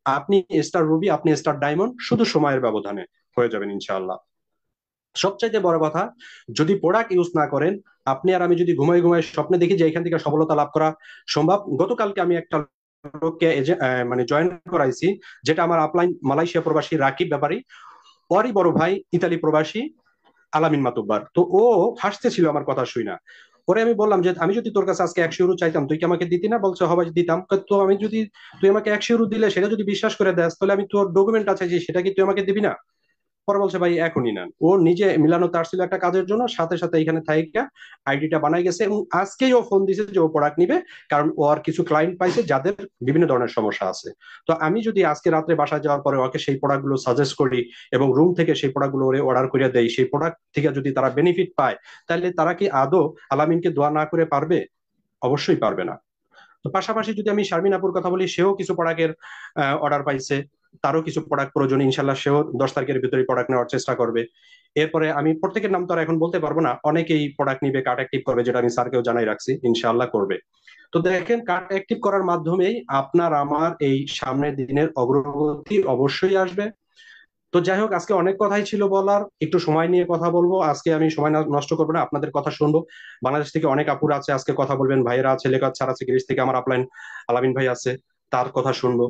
আপনি স্টার রুবি, আপনি স্টার ডায়মন্ড, শুধু সময়ের ব্যবধানে হয়ে যাবেন ইনশাআল্লাহ। সবচাইতে বড় কথা, যদি প্রোডাক্ট ইউজ না করেন, আপনি আর আমি যদি ঘুমাই ঘুমাই স্বপ্নে দেখি যে এখান থেকে সফলতা লাভ করা সম্ভব। গতকালকে আমি একটা লোককে মানে জয়েন করাইছি, যেটা আমার আপলাইন মালয়েশিয়া প্রবাসী রাকিব ব্যাপারী, ওরই বড় ভাই ইতালি প্রবাসী আলামিন মাতুব্বার। তো ও হাসতেছিল আমার কথা শুই না। পরে আমি বললাম যে আমি যদি তোর কাছে আজকে 100 ইউরো চাইতাম, তুই কি আমাকে দিতি না? বলছে হবে দিতাম। তো আমি যদি, তুই আমাকে 100 ইউরো দিলে সেটা যদি বিশ্বাস করে দেস, তাহলে আমি তোর ডকুমেন্ট আছে যে সেটা কি তুই আমাকে দিবি না? পরে বলছে ভাই এখনই নেন। ও নিজে মিলানো তার ছিল একটা কাজের জন্য, সাথে সাথে এখানে থাইকা আইডিটা বানাই গেছে, এবং আজকেই ও ফোন দিছে যে ও প্রোডাক্ট নিবে, কারণ ও আর কিছু ক্লায়েন্ট পাইছে যাদের বিভিন্ন ধরনের সমস্যা আছে। তো আমি যদি আজকে রাত্রে বাসায় যাওয়ার পরে ওকে সেই প্রোডাক্ট গুলো সাজেস্ট করি এবং রুম থেকে সেই প্রোডাক্ট গুলো অর্ডার করে দেই, সেই প্রোডাক্ট থেকে যদি তারা বেনিফিট পায়, তাহলে তারা কি আদৌ আলামিনকে দোয়া না করে পারবে? অবশ্যই পারবে না। তো পাশাপাশি যদি আমি শারমিন আপুর কথা বলি, সেও কিছু প্রোডাক্টের অর্ডার পাইছে, তারও কিছু প্রোডাক্ট প্রয়োজন, ইনশাল্লাহ সেও 10 তারিখের ভিতরে প্রোডাক্ট নেওয়ার চেষ্টা করবে। এরপরে আমি প্রত্যেকের নাম তো আর এখন বলতে পারবো না, অনেকেই প্রোডাক্ট নিবে, কার্ড অ্যাক্টিভ করবে, যেটা আমি স্যারকেও জানাই রাখছি, ইনশাল্লাহ করবে। তো দেখেন, কার্ড অ্যাক্টিভ করার মাধ্যমেই আপনার আমার এই সামনের দিনের অগ্রগতি অবশ্যই আসবে। তো যাই হোক, আজকে অনেক কথাই ছিল বলার, একটু সময় নিয়ে কথা বলবো আজকে, আমি সময় নষ্ট করবো না, আপনাদের কথা শুনবো। বাংলাদেশ থেকে অনেক আপুরা আছে আজকে কথা বলবেন, ভাইয়েরা আছে, লেখক স্যার আছে, গ্রিস থেকে আমার আপলাইন আলামিন ভাই আছে, তার কথা শুনবো।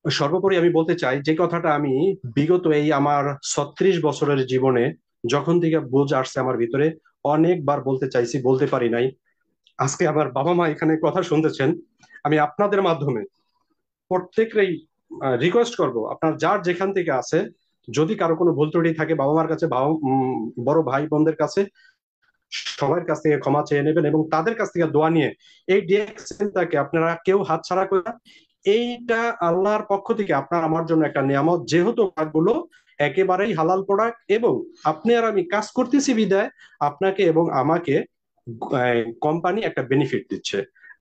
সর্বোপরি আমি বলতে চাই যে কথাটা আমি বিগত এই আমার 36 বছরের জীবনে যখন থেকে বুঝ আসছে আমার ভিতরে, অনেকবার বলতে চাইছি, বলতে পারি নাই। আজকে আমার বাবা মা এখানে কথা শুনতেছেন, আমি আপনাদের মাধ্যমে প্রত্যেকেই রিকোয়েস্ট করব, আপনার যার যেখান থেকে আছে, যদি কারো কোনো ভুল ত্রুটি থাকে, বাবা মার কাছে, বড় ভাই বোনদের কাছে, সবার কাছ থেকে ক্ষমা চেয়ে নেবেন, এবং তাদের কাছ থেকে দোয়া নিয়ে এই ডিএক্সএনটাকে আপনারা কেউ হাতছাড়া করে না। এইটা আল্লাহর পক্ষ থেকে আপনার আমার জন্য একটা নিয়ামত, যেহেতু গুলো একেবারেই হালাল প্রোডাক্ট, এবং আপনি আর আমি কাজ করতেছি বিদায় আপনাকে এবং আমাকে কোম্পানি একটা বেনিফিট দিচ্ছে।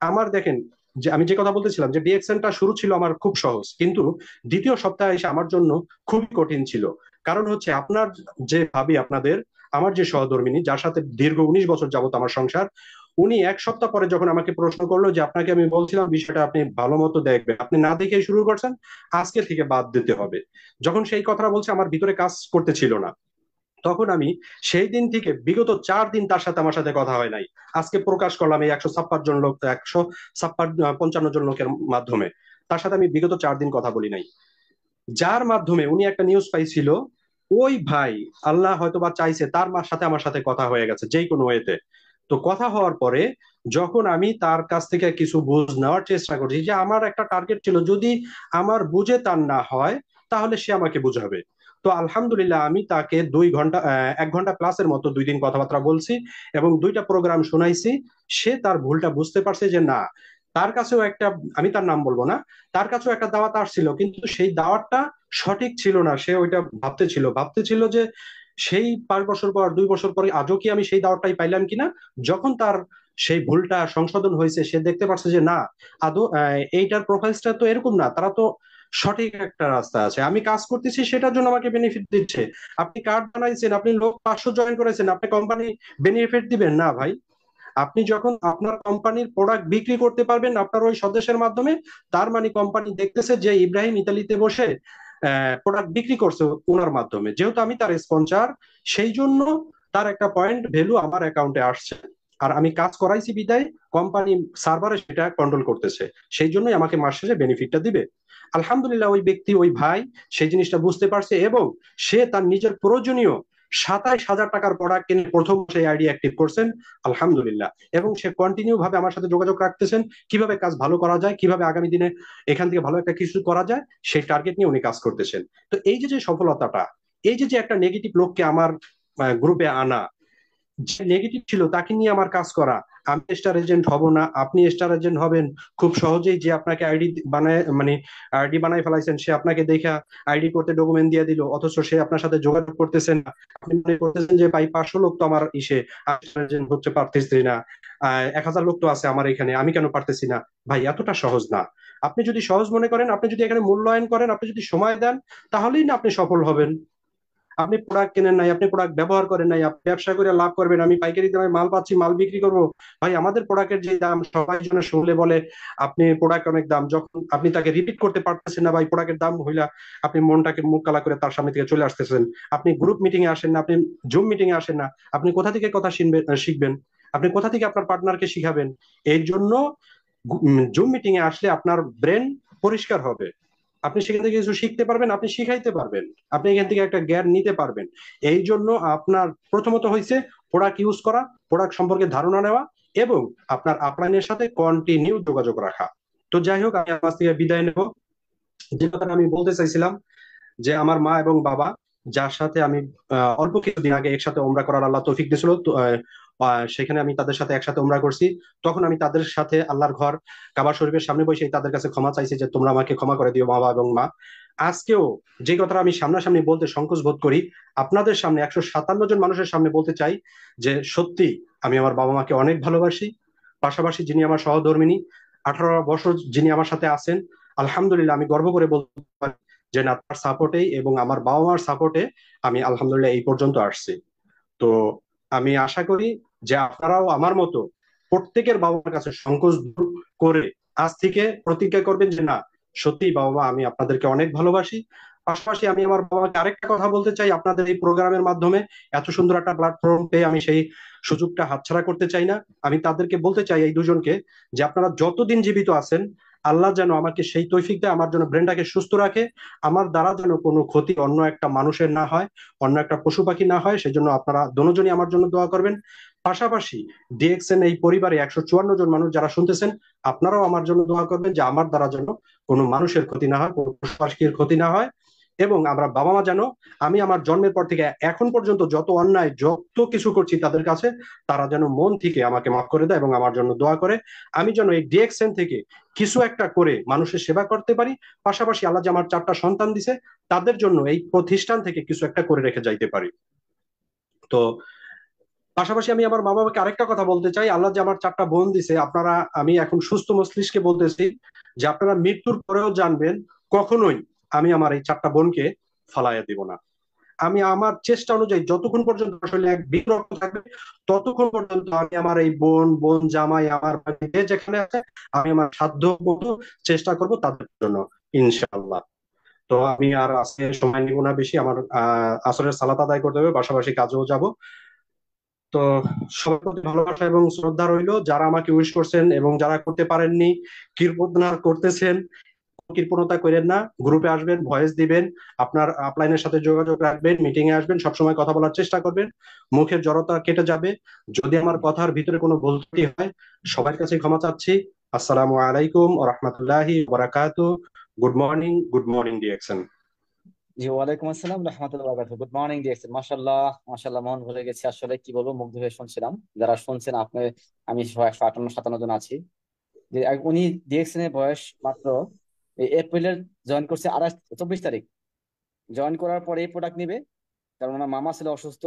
আমার দেখেন, যে আমি যে কথা বলতেছিলাম যে ডিএক্সএনটা শুরু ছিল আমার খুব সহজ, কিন্তু দ্বিতীয় সপ্তাহে এসে আমার জন্য খুবই কঠিন ছিল। কারণ হচ্ছে আপনার যে ভাবি, আপনাদের আমার যে সহধর্মিনী, যার সাথে দীর্ঘ 19 বছর যাবত আমার সংসার, উনি 1 সপ্তাহ পরে যখন আমাকে প্রশ্ন করলো যে আপনাকে আমি বলছিলাম বিষয়টা আপনি ভালো মতো দেখবেন, আপনি না দেখে শুরু করছেন, আজকে থেকে বাদ দিতে হবে। যখন সেই কথাটা বলছে, আমার ভিতরে কাজ করতেছিল না। তখন আমি সেই দিন থেকে বিগত 4 দিন তার সাথে আমার সাথে কথা হয় নাই। আজকে প্রকাশ করলাম এই 156 জন লোক, 155 জন লোকের মাধ্যমে তার সাথে আমি বিগত 4 দিন কথা বলি নাই। যার মাধ্যমে উনি একটা নিউজ পাইছিল, ওই ভাই আল্লাহ হয়তো বা চাইছে তার সাথে আমার সাথে কথা হয়ে গেছে যেই কোনো ওয়েতে। তো কথা হওয়ার পরে যখন আমি তার কাছ থেকে কিছু বুঝ নেওয়ার চেষ্টা করছি, যে আমার একটা টার্গেট ছিল, যদি আমার বুঝে তার না হয় তাহলে সে আমাকে বুঝাবে। তো আলহামদুলিল্লাহ আমি তাকে 2 ঘন্টা 1 ঘন্টা ক্লাসের মতো 2 দিন কথাবার্তা বলছি এবং 2টা প্রোগ্রাম শোনাইছি। সে তার ভুলটা বুঝতে পারছে যে না, তার কাছেও একটা, আমি তার নাম বলবো না, তার কাছেও একটা দাওয়াত আসছিল, কিন্তু সেই দাওয়াতটা সঠিক ছিল না। সে ওইটা ভাবতেছিল যে সেই 5 বছর পর, 2 বছর পরে আজও কি আমি সেই দাওয়াতটাই পাইলাম কিনা। যখন তার সেই ভুলটা সংশোধন হয়েছে, সে দেখতে পারছে যে না, আদৌ এইটার প্রোফাইলসটা তো এরকম না, তারা তো সঠিক একটা রাস্তা আছে, আমি কাজ করতেছি সেটার জন্য আমাকে বেনিফিট দিচ্ছে। আপনি কার্ড বানাইছেন, আপনি লোক 500 জয়েন করেছেন, আপনি কোম্পানি বেনিফিট দিবেন না ভাই। আপনি যখন আপনার কোম্পানির প্রোডাক্ট বিক্রি করতে পারবেন আপনার ওই সদস্যের মাধ্যমে, তার মানে কোম্পানি দেখতেছে যে ইব্রাহিম ইতালিতে বসে প্রোডাক্ট বিক্রি করছে ওনার মাধ্যমে, যেহেতু আমি তার স্পন্সর, সেই জন্য তার একটা পয়েন্ট ভ্যালু আমার অ্যাকাউন্টে আসছে। আর আমি কাজ করাইছি বিদায় কোম্পানি সার্ভারে সেটা কন্ট্রোল করতেছে, সেই জন্যই আমাকে মাস শেষে বেনিফিটটা দিবে। আলহামদুলিল্লাহ ওই ব্যক্তি, ওই ভাই সেই জিনিসটা বুঝতে পারছে এবং সে তার নিজের প্রয়োজনীয় 27,000 টাকার প্রোডাক্ট কিনে প্রথম সেই আইডি অ্যাক্টিভ করছেন, আলহামদুলিল্লাহ। এবং সে কন্টিনিউ ভাবে আমার সাথে যোগাযোগ রাখতেছেন, কিভাবে কাজ ভালো করা যায়, কিভাবে আগামী দিনে এখান থেকে ভালো একটা কিছু করা যায়, সেই টার্গেট নিয়ে উনি কাজ করতেছেন। তো এই যে যে সফলতাটা, এই যে যে একটা নেগেটিভ লোককে আমার গ্রুপে আনা, যে নেগেটিভ ছিল তাকে নিয়ে আমার কাজ করা, আমি স্টার এজেন্ট হব না, আপনি স্টার এজেন্ট হবেন খুব সহজেই, যে আপনাকে আইডি বানায় মানে আইডি বানাই ফেলাইছেন, সে আপনাকে দেখা আইডি করতে ডকুমেন্ট দিয়ে দিল, অথচ সে আপনার সাথে যোগাযোগ করতেছেন না। আপনি মনে করতেছেন যে ভাই 500 লোক তো আমার ইসে স্টার এজেন্ট হচ্ছে, পারতেছি না, 1,000 লোক তো আছে আমার এখানে, আমি কেন পারতেছি না? ভাই এতটা সহজ না। আপনি যদি সহজ মনে করেন, আপনি যদি এখানে মূল্যায়ন করেন, আপনি যদি সময় দেন, তাহলেই না আপনি সফল হবেন। আপনি প্রোডাক্ট কেনেন নাই, আপনি প্রোডাক্ট ব্যবহার করেন নাই, আপনি ব্যবসা করে লাভ করবেন, আমি পাইকারি দামে মাল পাচ্ছি, মাল বিক্রি করবো। ভাই আমাদের প্রোডাক্টের যে দাম, সবাই জন্য শুনলে বলে আপনি প্রোডাক্ট অনেক দাম, যখন আপনি তাকে রিপিট করতে পারতেছেন না ভাই প্রোডাক্টের দাম হইলা, আপনি মনটাকে মুখ কালা করে তার সামনে থেকে চলে আসতেছেন। আপনি গ্রুপ মিটিং এ আসেন না, আপনি জুম মিটিং এ আসেন না, আপনি কোথা থেকে কথা শিখবেন, আপনি কোথা থেকে আপনার পার্টনারকে শিখাবেন? এই জন্য জুম মিটিং এ আসলে আপনার ব্রেন পরিষ্কার হবে, আপনি সেখান থেকে কিছু শিখতে পারবেন, আপনি শিখাইতে পারবেন, আপনি এখান থেকে একটা জ্ঞান নিতে পারবেন। এই জন্য আপনার প্রথমত হয়েছে প্রোডাক্ট ইউজ করা, প্রোডাক্ট সম্পর্কে ধারণা নেওয়া এবং আপনার আপলাইনের সাথে কন্টিনিউ যোগাযোগ রাখা। তো যাই হোক, আমি আজ থেকে বিদায় নেব। যে কথাটা আমি বলতে চাইছিলাম, যে আমার মা এবং বাবা, যার সাথে আমি অল্প কিছুদিন আগে একসাথে ওমরা করার আল্লাহ তৌফিক দিয়েছিল, তো সেখানে আমি তাদের সাথে একসাথে ওমরা করছি। তখন আমি তাদের সাথে আল্লাহর ঘর কাবা শরীফের সামনে বসে তাদের কাছে ক্ষমা চাইছি যে তোমরা আমাকে ক্ষমা করে দিও বাবা এবং মা। আজকেও যে কথাটা আমি সামনাসামনি বলতে সংকোচ বোধ করি, আপনাদের সামনে 157 জন মানুষের সামনে বলতে চাই যে সত্যি আমি আমার বাবা মাকে অনেক ভালোবাসি। পাশাপাশি যিনি আমার সহধর্মিনী, 18 বছর যিনি আমার সাথে আছেন, আলহামদুলিল্লাহ আমি গর্ব করে বলতে পারি যে না, তার সাপোর্টেই এবং আমার বাবা মার সাপোর্টে আমি আলহামদুলিল্লাহ এই পর্যন্ত আসছি। তো আমি আশা করি যে আপনারাও আমার মতো প্রত্যেকের বাবা মার কাছে সংকোচ দূর করে আজ থেকে প্রতিজ্ঞা করবেন যে না, সত্যি বাবা মা আমি আপনাদেরকে অনেক ভালোবাসি। পাশাপাশি আমি আমার বাবা মাকে আরেকটা কথা বলতে চাই, আপনাদের এই প্রোগ্রামের মাধ্যমে এত সুন্দর একটা প্ল্যাটফর্ম পেয়ে আমি সেই সুযোগটা হাতছাড়া করতে চাই না। আমি তাদেরকে বলতে চাই, এই দুজনকে, যে আপনারা যতদিন জীবিত আছেন, আল্লাহ যেন আমাকে সেই তৌফিক দেয়, আমার জন্য ব্রেনটাকে সুস্থ রাখে, আমার দ্বারা যেন কোনো ক্ষতি অন্য একটা মানুষের না হয়, অন্য একটা পশু পাখি না হয়, সেজন্য আপনারা দুজনই আমার জন্য দোয়া করবেন। পাশাপাশি ডিএক্সএন এই পরিবারে 154 জন মানুষ যারা শুনতেছেন, আপনারাও আমার জন্য দোয়া করবেন যে আমার দ্বারা যেন কোনো মানুষের ক্ষতি না হয়, কোনো পশু পাখির ক্ষতি না হয়। এবং আমরা বাবা মা যেন, আমি আমার জন্মের পর থেকে এখন পর্যন্ত যত অন্যায় যত কিছু করছি তাদের কাছে, তারা যেন মন থেকে আমাকে মাফ করে দেয় এবং আমার জন্য দোয়া করে। আমি যেন এই ডিএক্সএন থেকে কিছু একটা করে মানুষের সেবা করতে পারি। পাশাপাশি আল্লাহ যে আমার 4টা সন্তান দিছে, তাদের জন্য এই প্রতিষ্ঠান থেকে কিছু একটা করে রেখে যাইতে পারি। তো পাশাপাশি আমি আমার মা বাবাকে আরেকটা কথা বলতে চাই, আল্লাহ যে আমার 4টা বোন দিছে, আপনারা, আমি এখন সুস্থ মস্তিষ্কে বলতেছি যে আপনারা মৃত্যুর পরেও জানবেন কখনোই আমি আমার এই 4টা বোনকে ফালাইয়া দিব না। আমি আমার চেষ্টা অনুযায়ী যতক্ষণ পর্যন্ত আসলে এক বিরক্ত থাকবে, ততক্ষণ পর্যন্ত আমি আমার এই বোন, বোন জামাই, আমার যে যেখানে আছে, আমি আমার সাধ্য মতো চেষ্টা করব তাদের জন্য, ইনশাআল্লাহ। তো আমি আর আজকে সময় নিব না বেশি, আমার আসরের সালাত আদায় করতে হবে, পাশাপাশি কাজেও যাব। তো সবার প্রতি ভালোবাসা এবং শ্রদ্ধা রইলো, যারা আমাকে উইশ করছেন এবং যারা করতে পারেননি, কৃপণতা করতেছেন, কৃপণতা করেন না, গ্রুপে আসবেন, ভয়েস দিবেন, আপনার আপলাইনের সাথে যোগাযোগ রাখবেন, মিটিং এ আসবেন, সবসময় কথা বলার চেষ্টা করবেন, মুখের জড়তা কেটে যাবে। যদি আমার কথার ভিতরে কোনো ভুল ত্রুটি হয়, সবার কাছে ক্ষমা চাচ্ছি। আসসালামু আলাইকুম ওয়া রাহমাতুল্লাহি ওয়া বারাকাতুহু। Good morning, good morning DXN. জি, ওয়ালাইকুম আসসালাম রহমতুল্লাহ বারাকাতুহু। Good morning DXN. মাশাআল্লাহ মাশাআল্লাহ, মন ভরে গেছে আসলে, কি বলবো, মুগ্ধ হয়ে শুনছিলাম। যারা শুনছেন আপনি, আমি সহ 158-57 জন আছি। যে উনি ডিএক্সএন এর বয়স মাত্র এই এপ্রিলের জয়েন করছে, 24 তারিখ জয়েন করার পরে এই প্রোডাক্ট নিবে, কারণ ওনার মামা ছিল অসুস্থ,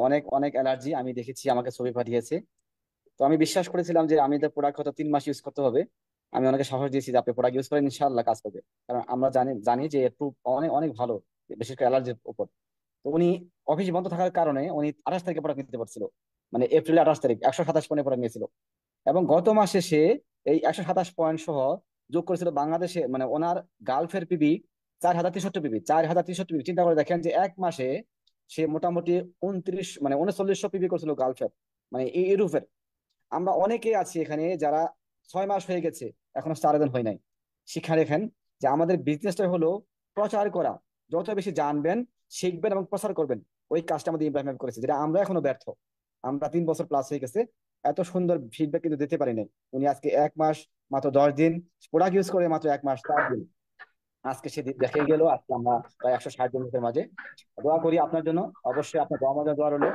অনেক অনেক অ্যালার্জি, আমি দেখেছি, আমাকে ছবি পাঠিয়েছে। তো আমি বিশ্বাস করেছিলাম যে আমি তার প্রোডাক্ট হয়তো 3 মাস ইউজ করতে হবে। আমি ওনাকে সাহস দিয়েছি যে আপনি প্রোডাক্ট ইউজ করেন, ইনশাআল্লাহ কাজ করবে। কারণ আমরা জানি জানি যে একটু অনেক অনেক ভালো, বিশেষ করে অ্যালার্জির উপর। তো উনি অফিস বন্ধ থাকার কারণে উনি 28 তারিখে প্রোডাক্ট নিতে পারছিল, মানে এপ্রিলের 28 তারিখ 127 পয়েন্টে প্রোডাক্ট নিয়েছিল। এবং গত মাসে সে এই 127 পয়েন্ট সহ যোগ করেছিল বাংলাদেশে, মানে ওনার গালফের পিবি 4063 পিবি, 4063 পিবি। চিন্তা করে দেখেন যে এক মাসে সে মোটামুটি 3900 পিবি করছিল গালফের, মানে ইউরোপের। আমরা অনেকে আছি এখানে যারা 6 মাস হয়ে গেছে এখনো স্টার এজেন্ট হয় নাই। শিক্ষা রেখেন, যে আমাদের বিজনেসটা হলো প্রচার করা। যত বেশি জানবেন, শিখবেন এবং প্রচার করবেন, ওই কাজটা আমাদের ইব্রাহিম ভাই করেছে, যেটা আমরা এখনো ব্যর্থ। আমরা 3 বছর প্লাস হয়ে গেছে, এত সুন্দর ফিডব্যাক কিন্তু দিতে পারি নাই। উনি আজকে 1 মাস মাত্র 10 দিন প্রোডাক্ট ইউজ করে, মাত্র 1 মাস 4 দিন, আজকে সেদিন দেখে গেল। আজকে আমরা প্রায় 160 জন লোকের মাঝে। দোয়া করি আপনার জন্য, অবশ্যই আপনার দোয়া মজা দোয়া রইলো।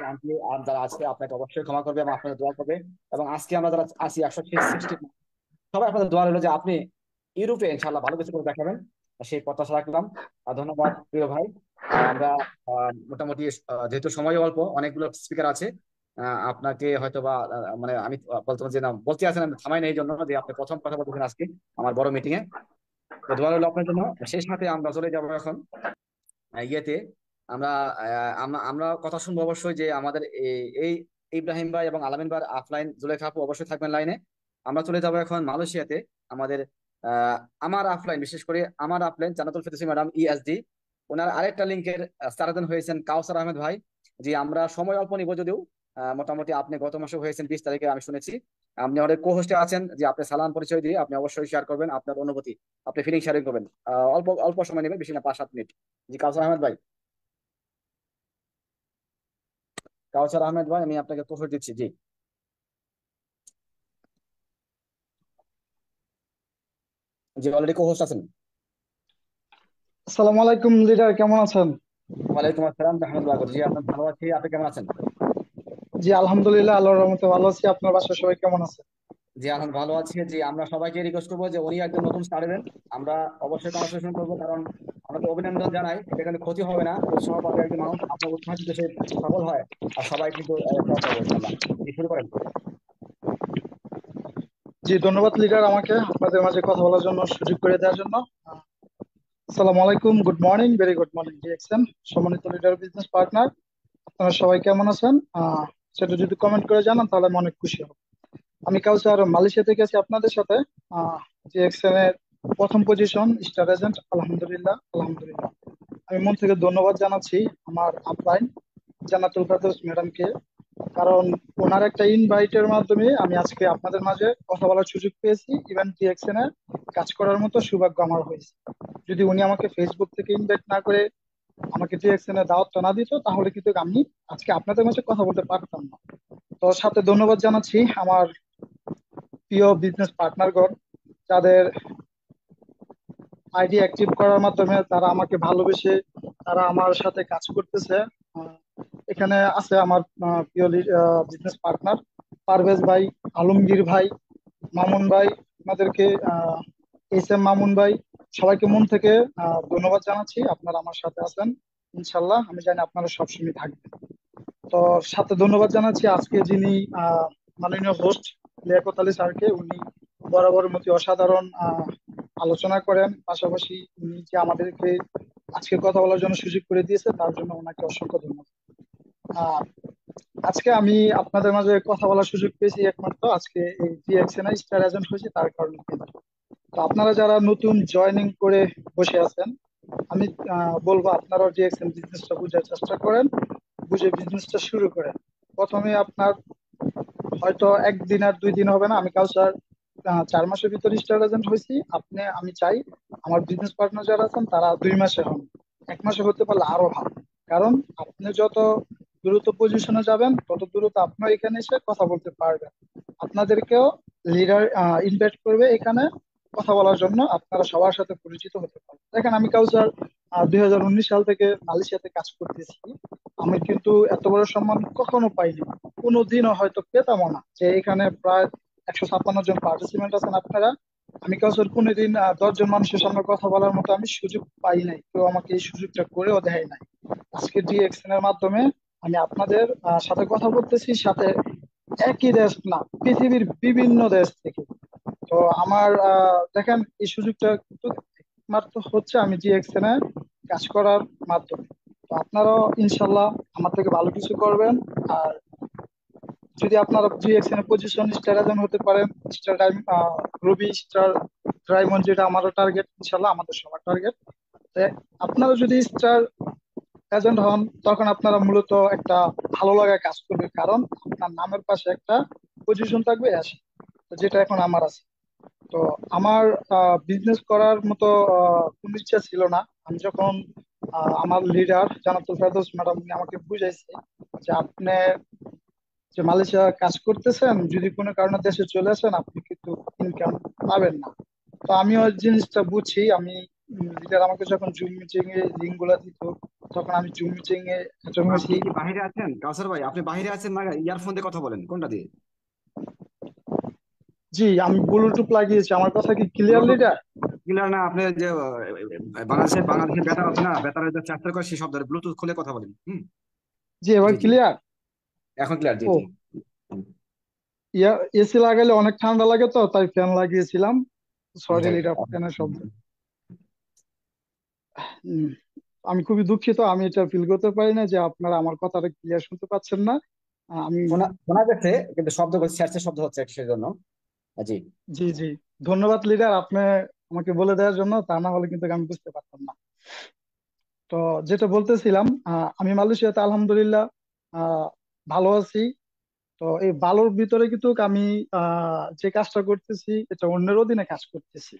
আন্টি আর যারা আছে আপনাকে অবশ্যই ক্ষমা করবে এবং আপনাদের দোয়া করবে। এবং আজকে আমরা যারা আছি 160, সবাই আপনাদের দোয়া রইলো যে আপনি ইউরোপে ইনশাল্লাহ ভালো কিছু করে দেখাবেন, সেই প্রত্যাশা রাখলাম। আর ধন্যবাদ প্রিয় ভাই। আমরা মোটামুটি যেহেতু সময় অল্প, অনেকগুলো স্পিকার আছে, আপনাকে হয়তো বা মানে আমি বলতে যে না বলতে আছেন, আমি থামাই না এই জন্য যে আপনি প্রথম কথা বলতেছেন আজকে আমার বড় মিটিং এ। তো দোয়া রইলো আপনার জন্য। সেই সাথে আমরা চলে যাবো এখন ইয়েতে। আমরা আমরা আমরা কথা শুনবো অবশ্যই যে আমাদের এই ইব্রাহিম ভাই এবং আলামিন ভাই অফলাইন, জুলেখা আপু অবশ্যই থাকবেন লাইনে। আমরা চলে যাবো এখন মালয়েশিয়াতে। আমাদের আহ, আমার অফলাইন, বিশেষ করে আমার অফলাইন জান্নাতুল ফেরদৌসী ম্যাডাম ইএসডি, ওনার আরেকটা লিঙ্কের স্টারদেন হয়েছেন কাউসার আহমেদ ভাই। যে আমরা সময় অল্প নিব যদিও, মোটামুটি আপনি গত মাসে হয়েছেন 20 তারিখে আমি শুনেছি। আপনি আমাদের কো হোস্টে আছেন, যে আপনি সালাম পরিচয় দিয়ে আপনি অবশ্যই শেয়ার করবেন আপনার অনুভূতি, আপনি ফিলিং শেয়ারিং করবেন। অল্প অল্প সময় নেবে, বেশি না, 5-7 মিনিট। জি কাউসার আহমেদ ভাই, কাউসার আহমেদ ভাই আমি আপনাকে প্রশ্ন দিচ্ছি। জি জি, অলরেডি কো হোস্ট আছেন। আসসালামু আলাইকুম লিডার, কেমন আছেন? ওয়ালাইকুম আসসালাম রহমতুল্লাহ। জি আপনার ভালো আছি, আপনি কেমন আছেন? জি আলহামদুলিল্লাহ, আল্লাহর রহমতে ভালো আছি। আপনার বাসার সবাই কেমন আছে? জি এখন ভালো আছি। জি আমরা সবাইকে রিকোয়েস্ট করবো যে উনি একজন নতুন স্টার্ট, আমরা অবশ্যই কনভারসেশন করবো, কারণ আমরা তো অভিনন্দন জানাই, এটা কিন্তু ক্ষতি হবে না। উৎসাহ পাবে একজন মানুষ, আপনার উৎসাহ যদি সে সফল হয়, আর সবাই কিন্তু সফল পাবো ইনশাল্লাহ। জি শুরু করেন। জি ধন্যবাদ লিডার, আমাকে আপনাদের মাঝে কথা বলার জন্য, সুযোগ করে দেওয়ার জন্য। আসসালামু আলাইকুম, good morning, very good morning DXN, সম্মানিত লিডার, বিজনেস পার্টনার। আপনারা সবাই কেমন আছেন? সেটা যদি কমেন্ট করে জানান তাহলে আমি অনেক খুশি হব। আমি কাউসার, মালয়েশিয়া থেকে আছি আপনাদের সাথে। ডিএক্সএন এর প্রথম পজিশন স্টার এজেন্ট, আলহামদুলিল্লাহ আলহামদুলিল্লাহ। আমি মন থেকে ধন্যবাদ জানাচ্ছি আমার আপলাইন জান্নাতুল ফেরদৌস ম্যাডামকে, কারণ ওনার একটা ইনভাইটের মাধ্যমে আমি আজকে আপনাদের মাঝে কথা বলার সুযোগ পেয়েছি। ইভেন টিএক্সএন এর কাজ করার মতো সৌভাগ্য আমার হয়েছে। যদি উনি আমাকে ফেসবুক থেকে ইনভাইট না করে, আমাকে টিএক্সএন এর দাওয়াতটা না দিত, তাহলে কিন্তু আমি আজকে আপনাদের মাঝে কথা বলতে পারতাম না। তো সাথে ধন্যবাদ জানাচ্ছি আমার প্রিয় বিজনেস পার্টনারগণ, যাদের আইডি অ্যাক্টিভ করার মাধ্যমে তারা আমাকে ভালোবেসে তারা আমার সাথে কাজ করতেছে। আহ, এখানে আছে আমার প্রিয় বিজনেস পার্টনার পারভেজ ভাই, আলমগীর ভাই, মামুন ভাই, আপনাদেরকে এস এম মামুন ভাই, সবাইকে মন থেকে ধন্যবাদ জানাচ্ছি। আপনারা আমার সাথে আছেন, ইনশাল্লাহ আমি জানি আপনারা সবসময় থাকবেন। তো সাথে ধন্যবাদ জানাচ্ছি আজকে যিনি মাননীয় হোস্ট লিয়াকত আলী স্যারকে। উনি বরাবর মতো অসাধারণ আলোচনা করেন, পাশাপাশি উনি যে আমাদেরকে আজকে কথা বলার জন্য সুযোগ করে দিয়েছে, তার জন্য ওনাকে অসংখ্য ধন্যবাদ। আহ, আজকে আমি আপনাদের মাঝে কথা বলার সুযোগ পেয়েছি একমাত্র আজকে এই ডিএক্সএন স্টার এজেন্ট হয়েছে তার কারণে। তো আপনারা যারা নতুন জয়েনিং করে বসে আছেন, আমি বলবো আপনারা ডিএক্সএন বিজনেসটা বুঝার চেষ্টা করেন, বুঝে বিজনেসটা শুরু করেন। প্রথমে আপনার হয়তো একদিন আর 2 দিন হবে না। আমি কাউসার 4 মাসের ভিতরে স্টার এজেন্ট হয়েছি। আমি চাই আমার বিজনেস পার্টনার যারা আছেন তারা 2 মাসে হন, 1 মাসে হতে পারলে আরো ভালো। কারণ আপনি যত দ্রুত পজিশনে যাবেন, তত দ্রুত আপনার এখানে এসে কথা বলতে পারবেন। আপনাদেরকেও লিডার ইনভাইট করবে এখানে কথা বলার জন্য, আপনারা সবার সাথে পরিচিত হতে পারবেন। দেখেন, আমি কাউসার 2019 সাল থেকে মালয়েশিয়াতে কাজ করতেছি। আমি কিন্তু এত বড় সম্মান কখনো পাইনি, কোনোদিনও হয়তো পেতামও না। যে এখানে প্রায় 156 জন পার্টিসিপেন্ট আছেন আপনারা, আমি কাউসার কোনোদিন 10 জন মানুষের সামনে কথা বলার মতো আমি সুযোগ পাই নাই, কেউ আমাকে এই সুযোগটা করেও দেয় নাই। আজকে ডিএক্সএন এর মাধ্যমে আমি আপনাদের সাথে কথা বলতেছি, সাথে একই দেশ না, পৃথিবীর বিভিন্ন দেশ থেকে। তো আমার দেখেন, এই সুযোগটা কিন্তু মাত্র হচ্ছে আমি ডিএক্সএন এ কাজ করার মাধ্যমে। তো আপনারাও ইনশাল্লাহ আমার থেকে ভালো কিছু করবেন। আর যদি আপনারা ডিএক্সএন এর পজিশন স্টার এজেন্ট হতে পারেন, স্টার রবি, স্টার ডায়মন্ড, যেটা আমারও টার্গেট, ইনশাল্লাহ আমাদের সবার টার্গেট। আপনারা যদি স্টার এজেন্ট হন, তখন আপনারা মূলত একটা ভালো লাগায় কাজ করবে, কারণ আপনার নামের পাশে একটা পজিশন থাকবে আসে, তো যেটা এখন আমার আছে। তো আমার বিজনেস করার মতো কোনো ইচ্ছা ছিল না। আমি যখন আমার লিডার জানাতুল ফেরদৌস ম্যাডাম আমাকে বুঝাইছে যে আপনি যে মালয়েশিয়া কাজ করতেছেন, যদি কোনো কারণে দেশে চলে আসেন আপনি কিন্তু ইনকাম পাবেন না। তো আমি ওই জিনিসটা বুঝছি। আমি লিডার আমাকে যখন জুম মিটিং এ লিঙ্ক গুলা দিত, তখন আমি জুম মিটিং এ অ্যাটেন্ড হয়েছি। আপনি কি বাইরে আছেন কাউসার ভাই? আপনি বাইরে আছেন না ইয়ারফোন দিয়ে কথা বলেন, কোনটা দিয়ে? জি, আমি ব্লুটুথ লাগিয়েছি। আমার কথা কি ক্লিয়ার ব্লুটুথ লিডার? ক্লিয়ার না? আপনি যে বাংলাদেশের বেতার আছে না, বেতারের যে চ্যাপ্টার করে সেই শব্দ ব্লুটুথ খুলে কথা বলেন। জি, এবার জি জি, ক্লিয়ার। এখন ক্লিয়ার। জি ও, জি। হুম, এসি লাগালে অনেক ঠান্ডা লাগে, তো তাই ফ্যান লাগিয়েছিলাম। সরি যাক, লিডার, এখন ফ্যানের শব্দ। উম, আমি খুবই দুঃখিত, আমি এটা ফিল করতে পারি না যে আপনারা আমার কথাটা ক্লিয়ার শুনতে পাচ্ছেন না। আমি শোনা শোনা গেছে, কিন্তু শব্দ স্যারসের শব্দ হচ্ছে সেই জন্য। জি। জি জি, ধন্যবাদ লিডার, আপনি আমাকে বলে দেওয়ার জন্য। তা না হলে কিন্তু আমি বুঝতে পারতাম না। তো যেটা বলতেছিলাম, আমি মালয়েশিয়াতে আলহামদুলিল্লাহ আহ, ভালো আছি। তো এই ভালোর ভিতরে কিন্তু আমি যে কাজটা করতেছি এটা অন্যের অধীনে কাজ করতেছি।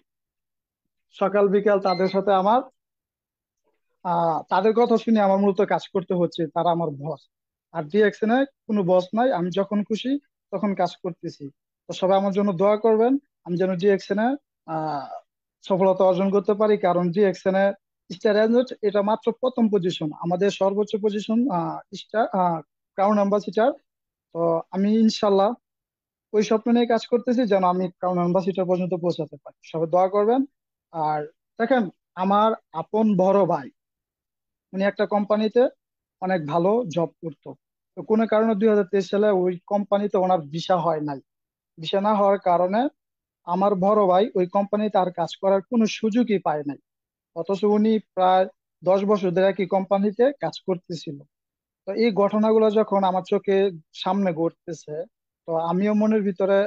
সকাল বিকাল তাদের সাথে আমার তাদের কথা শুনে আমার মূলত কাজ করতে হচ্ছে। তারা আমার বস। আর ডিএক্সএন এ কোনো বস নাই, আমি যখন খুশি তখন কাজ করতেছি। তো সবাই আমার জন্য দোয়া করবেন, আমি যেন ডিএক্সএন এ আহ সফলতা অর্জন করতে পারি। কারণ ডিএক্সএন এ স্টার এজেন্ট এটা মাত্র প্রথম পজিশন, আমাদের সর্বোচ্চ পজিশন স্টার ক্রাউন অ্যাম্বাসিডার। তো আমি ইনশাল্লাহ ওই স্বপ্ন নিয়ে কাজ করতেছি যেন আমি ক্রাউন অ্যাম্বাসিডার পর্যন্ত পৌঁছাতে পারি। সবাই দোয়া করবেন। আর দেখেন, আমার আপন বড় ভাই উনি একটা কোম্পানিতে অনেক ভালো জব করতো। তো কোনো কারণে 2023 সালে ওই কোম্পানিতে ওনার ভিসা হয় নাই। ভিসা না হওয়ার কারণে আমার বড় ভাই ওই কোম্পানিতে আর কাজ করার কোনো সুযোগই পায় নাই। অথচ উনি প্রায় 10 বছর ধরে একই কোম্পানিতে কাজ করতেছিল। তো এই ঘটনাগুলো যখন আমার চোখে সামনে ঘটতেছে, তো আমিও মনের ভিতরে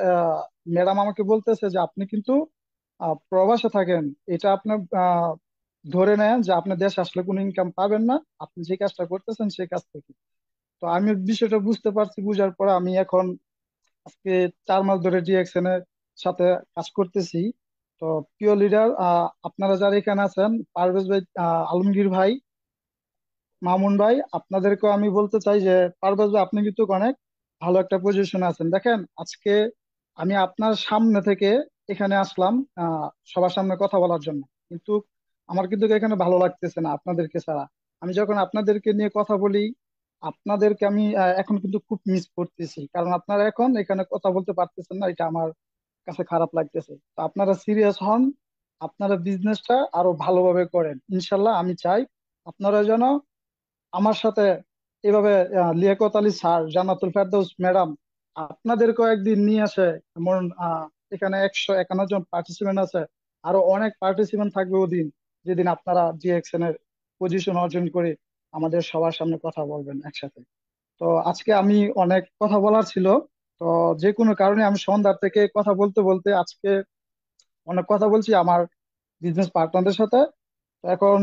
ম্যাডাম আমাকে বলতেছে যে আপনি কিন্তু প্রবাসে থাকেন, এটা আপনার ধরে নেন যে আপনি দেশে আসলে কোনো ইনকাম পাবেন না, আপনি যে কাজটা করতেছেন সেই কাজ থেকে। তো আমি বিষয়টা বুঝতে পারছি। বুঝার পরে আমি এখন আজকে 4 মাস ধরে ডিএক্সএন এর সাথে কাজ করতেছি। তো প্রিয় লিডার, আপনারা যারা এখানে আছেন, পারভেজ ভাই, আলমগীর ভাই, মামুন ভাই, আপনাদেরকেও আমি বলতে চাই যে পারভেজ ভাই আপনি কিন্তু অনেক ভালো একটা পজিশনে আছেন। দেখেন, আজকে আমি আপনার সামনে থেকে এখানে আসলাম সবার সামনে কথা বলার জন্য, কিন্তু আমার কিন্তু এখানে ভালো লাগতেছে না আপনাদেরকে ছাড়া। আমি যখন আপনাদেরকে নিয়ে কথা বলি, আপনাদেরকে আমি এখন কিন্তু খুব মিস করতেছি, কারণ আপনারা এখন এখানে কথা বলতে পারতেছেন না, এটা আমার কাছে খারাপ লাগতেছে। তো আপনারা সিরিয়াস হন, আপনারা বিজনেসটা আরো ভালোভাবে করেন। ইনশাল্লাহ আমি চাই আপনারা যেন আমার সাথে এভাবে লিয়াকত আলী স্যার, জান্নাতুল ফেরদৌস ম্যাডাম আপনাদেরকেও একদিন নিয়ে আসে। এমন এখানে 151 জন পার্টিসিপেন্ট আছে, আরো অনেক পার্টিসিপেন্ট থাকবে ওদিন, যেদিন আপনারা ডিএক্সএন এর পজিশন অর্জন করে আমাদের সবার সামনে কথা বলবেন একসাথে। তো আজকে আমি অনেক কথা বলার ছিল। তো যে কোনো কারণে আমি সন্ধ্যার থেকে কথা বলতে বলতে আজকে অনেক কথা বলছি আমার বিজনেস পার্টনারদের সাথে। তো এখন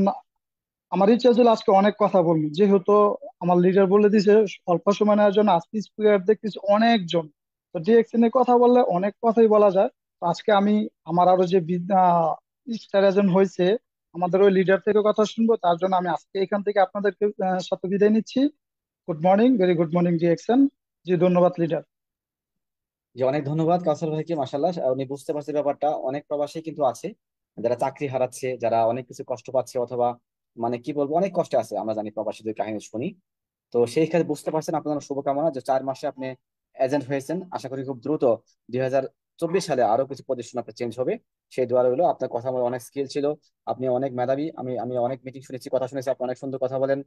আমার ইচ্ছা ছিল আজকে অনেক কথা বলবো, যেহেতু আমার লিডার বলে দিছে অল্প সময় নেওয়ার জন্য। আজকে স্পিকার দেখতেছি অনেকজন, তো ডিএক্সএন এর কথা বললে অনেক কথাই বলা যায়। তো আজকে আমি আমার আরো যে স্টার এজেন্ট হয়েছে, আমাদের ওই লিডার থেকে কথা শুনবো। তার জন্য আমি আজকে এখান থেকে আপনাদেরকে সাথে বিদায় নিচ্ছি। Good morning, very good morning DXN. জি, ধন্যবাদ লিডার। যে অনেক ধন্যবাদ কাউসার ভাইকে, মাসাল্লাহ উনি বুঝতে পারছে ব্যাপারটা। অনেক প্রবাসী কিন্তু আছে যারা চাকরি হারাচ্ছে, যারা অনেক কিছু কষ্ট পাচ্ছে, অথবা মানে কি বলবো, অনেক কষ্টে আছে। আমরা জানি, প্রবাসীদের কাহিনী শুনি। তো সেই ক্ষেত্রে বুঝতে পারছেন, আপনার জন্য শুভকামনা যে 4 মাসে আপনি এজেন্ট হয়েছেন। আশা করি খুব দ্রুত 2024 সালে আরো কিছু পজিশন আপনার চেঞ্জ হবে, সেই দোয়া রইলো। আপনার কথা বলে অনেক স্কিল ছিল, আপনি অনেক মেধাবী। আমি আমি অনেক মিটিং শুনেছি, কথা শুনেছি, আপনি অনেক সুন্দর কথা বলেন।